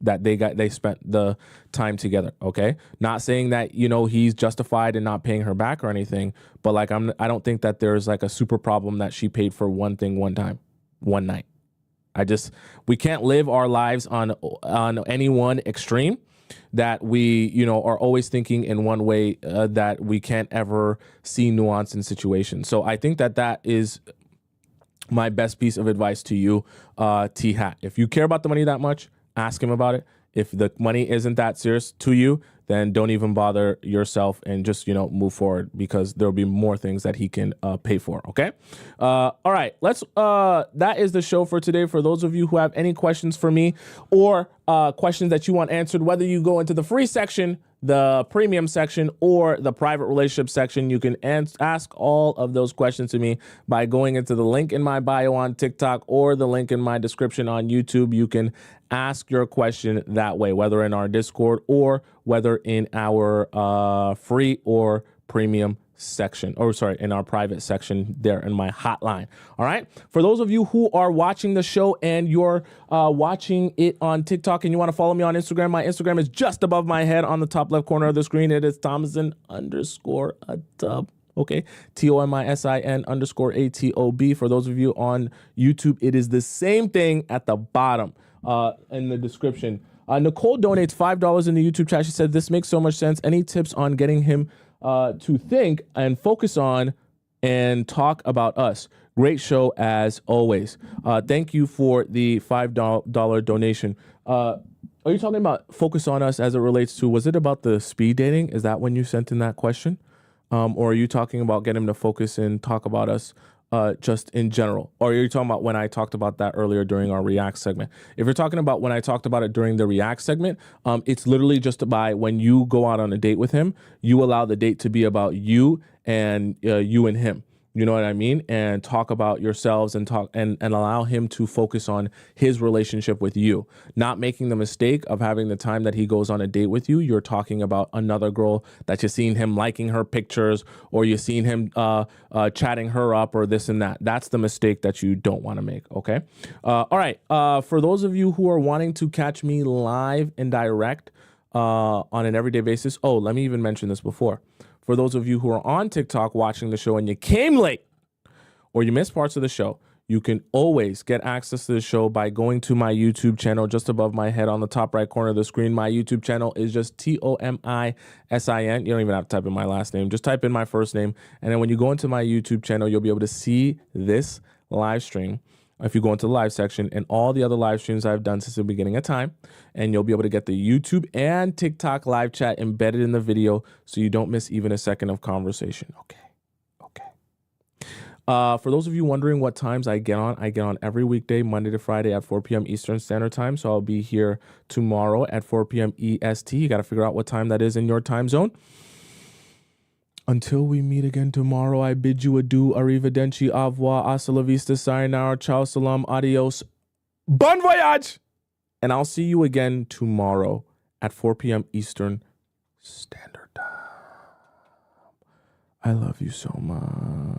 that they spent the time together. Okay. Not saying that, he's justified in not paying her back or anything, but like, I don't think that there's like a super problem that she paid for one thing, one time, one night. We can't live our lives on any one extreme that we, are always thinking in one way, that we can't ever see nuance in situations. So I think that is my best piece of advice to you, T-Hat. If you care about the money that much, ask him about it. If the money isn't that serious to you, then don't even bother yourself and just, move forward, because there'll be more things that he can pay for. Okay. All right. That is the show for today. For those of you who have any questions for me or questions that you want answered, whether you go into the free section, the premium section, or the private relationship section, you can ask all of those questions to me by going into the link in my bio on TikTok or the link in my description on YouTube. You can ask your question that way, whether in our Discord or whether in our free or premium section, or sorry, in our private section there in my hotline. All right. For those of you who are watching the show and you're watching it on TikTok and you want to follow me on Instagram, my Instagram is just above my head on the top left corner of the screen. It is Tomisin_Atub. Okay. TOMISIN_ATOB. For those of you on YouTube, it is the same thing at the bottom in the description. Nicole donates $5 in the YouTube chat. She said, this makes so much sense. Any tips on getting him to think and focus on and talk about us? Great show as always. Thank you for the $5 donation. Are you talking about focus on us as it relates to, was it about the speed dating? Is that when you sent in that question? Or are you talking about getting him to focus and talk about us just in general? Or are you talking about when I talked about that earlier during our React segment? If you're talking about when I talked about it during the React segment, it's literally just by when you go out on a date with him, you allow the date to be about you and him. You know what I mean? And talk about yourselves and talk and allow him to focus on his relationship with you. Not making the mistake of having the time that he goes on a date with you, you're talking about another girl that you've seen him liking her pictures, or you've seen him chatting her up, or this and that. That's the mistake that you don't want to make, okay? All right. For those of you who are wanting to catch me live and direct on an everyday basis, let me even mention this before. For those of you who are on TikTok watching the show and you came late or you missed parts of the show, you can always get access to the show by going to my YouTube channel just above my head on the top right corner of the screen. My YouTube channel is just Tomisin. You don't even have to type in my last name. Just type in my first name. And then when you go into my YouTube channel, you'll be able to see this live stream. If you go into the live section and all the other live streams I've done since the beginning of time, and you'll be able to get the YouTube and TikTok live chat embedded in the video so you don't miss even a second of conversation. Okay. For those of you wondering what times I get on every weekday, Monday to Friday at 4 p.m. Eastern Standard Time. So I'll be here tomorrow at 4 p.m. EST. You got to figure out what time that is in your time zone. Until we meet again tomorrow, I bid you adieu, arrivederci, au revoir, hasta la vista, sayonara, ciao, salam, adios, bon voyage! And I'll see you again tomorrow at 4 p.m. Eastern Standard Time. I love you so much.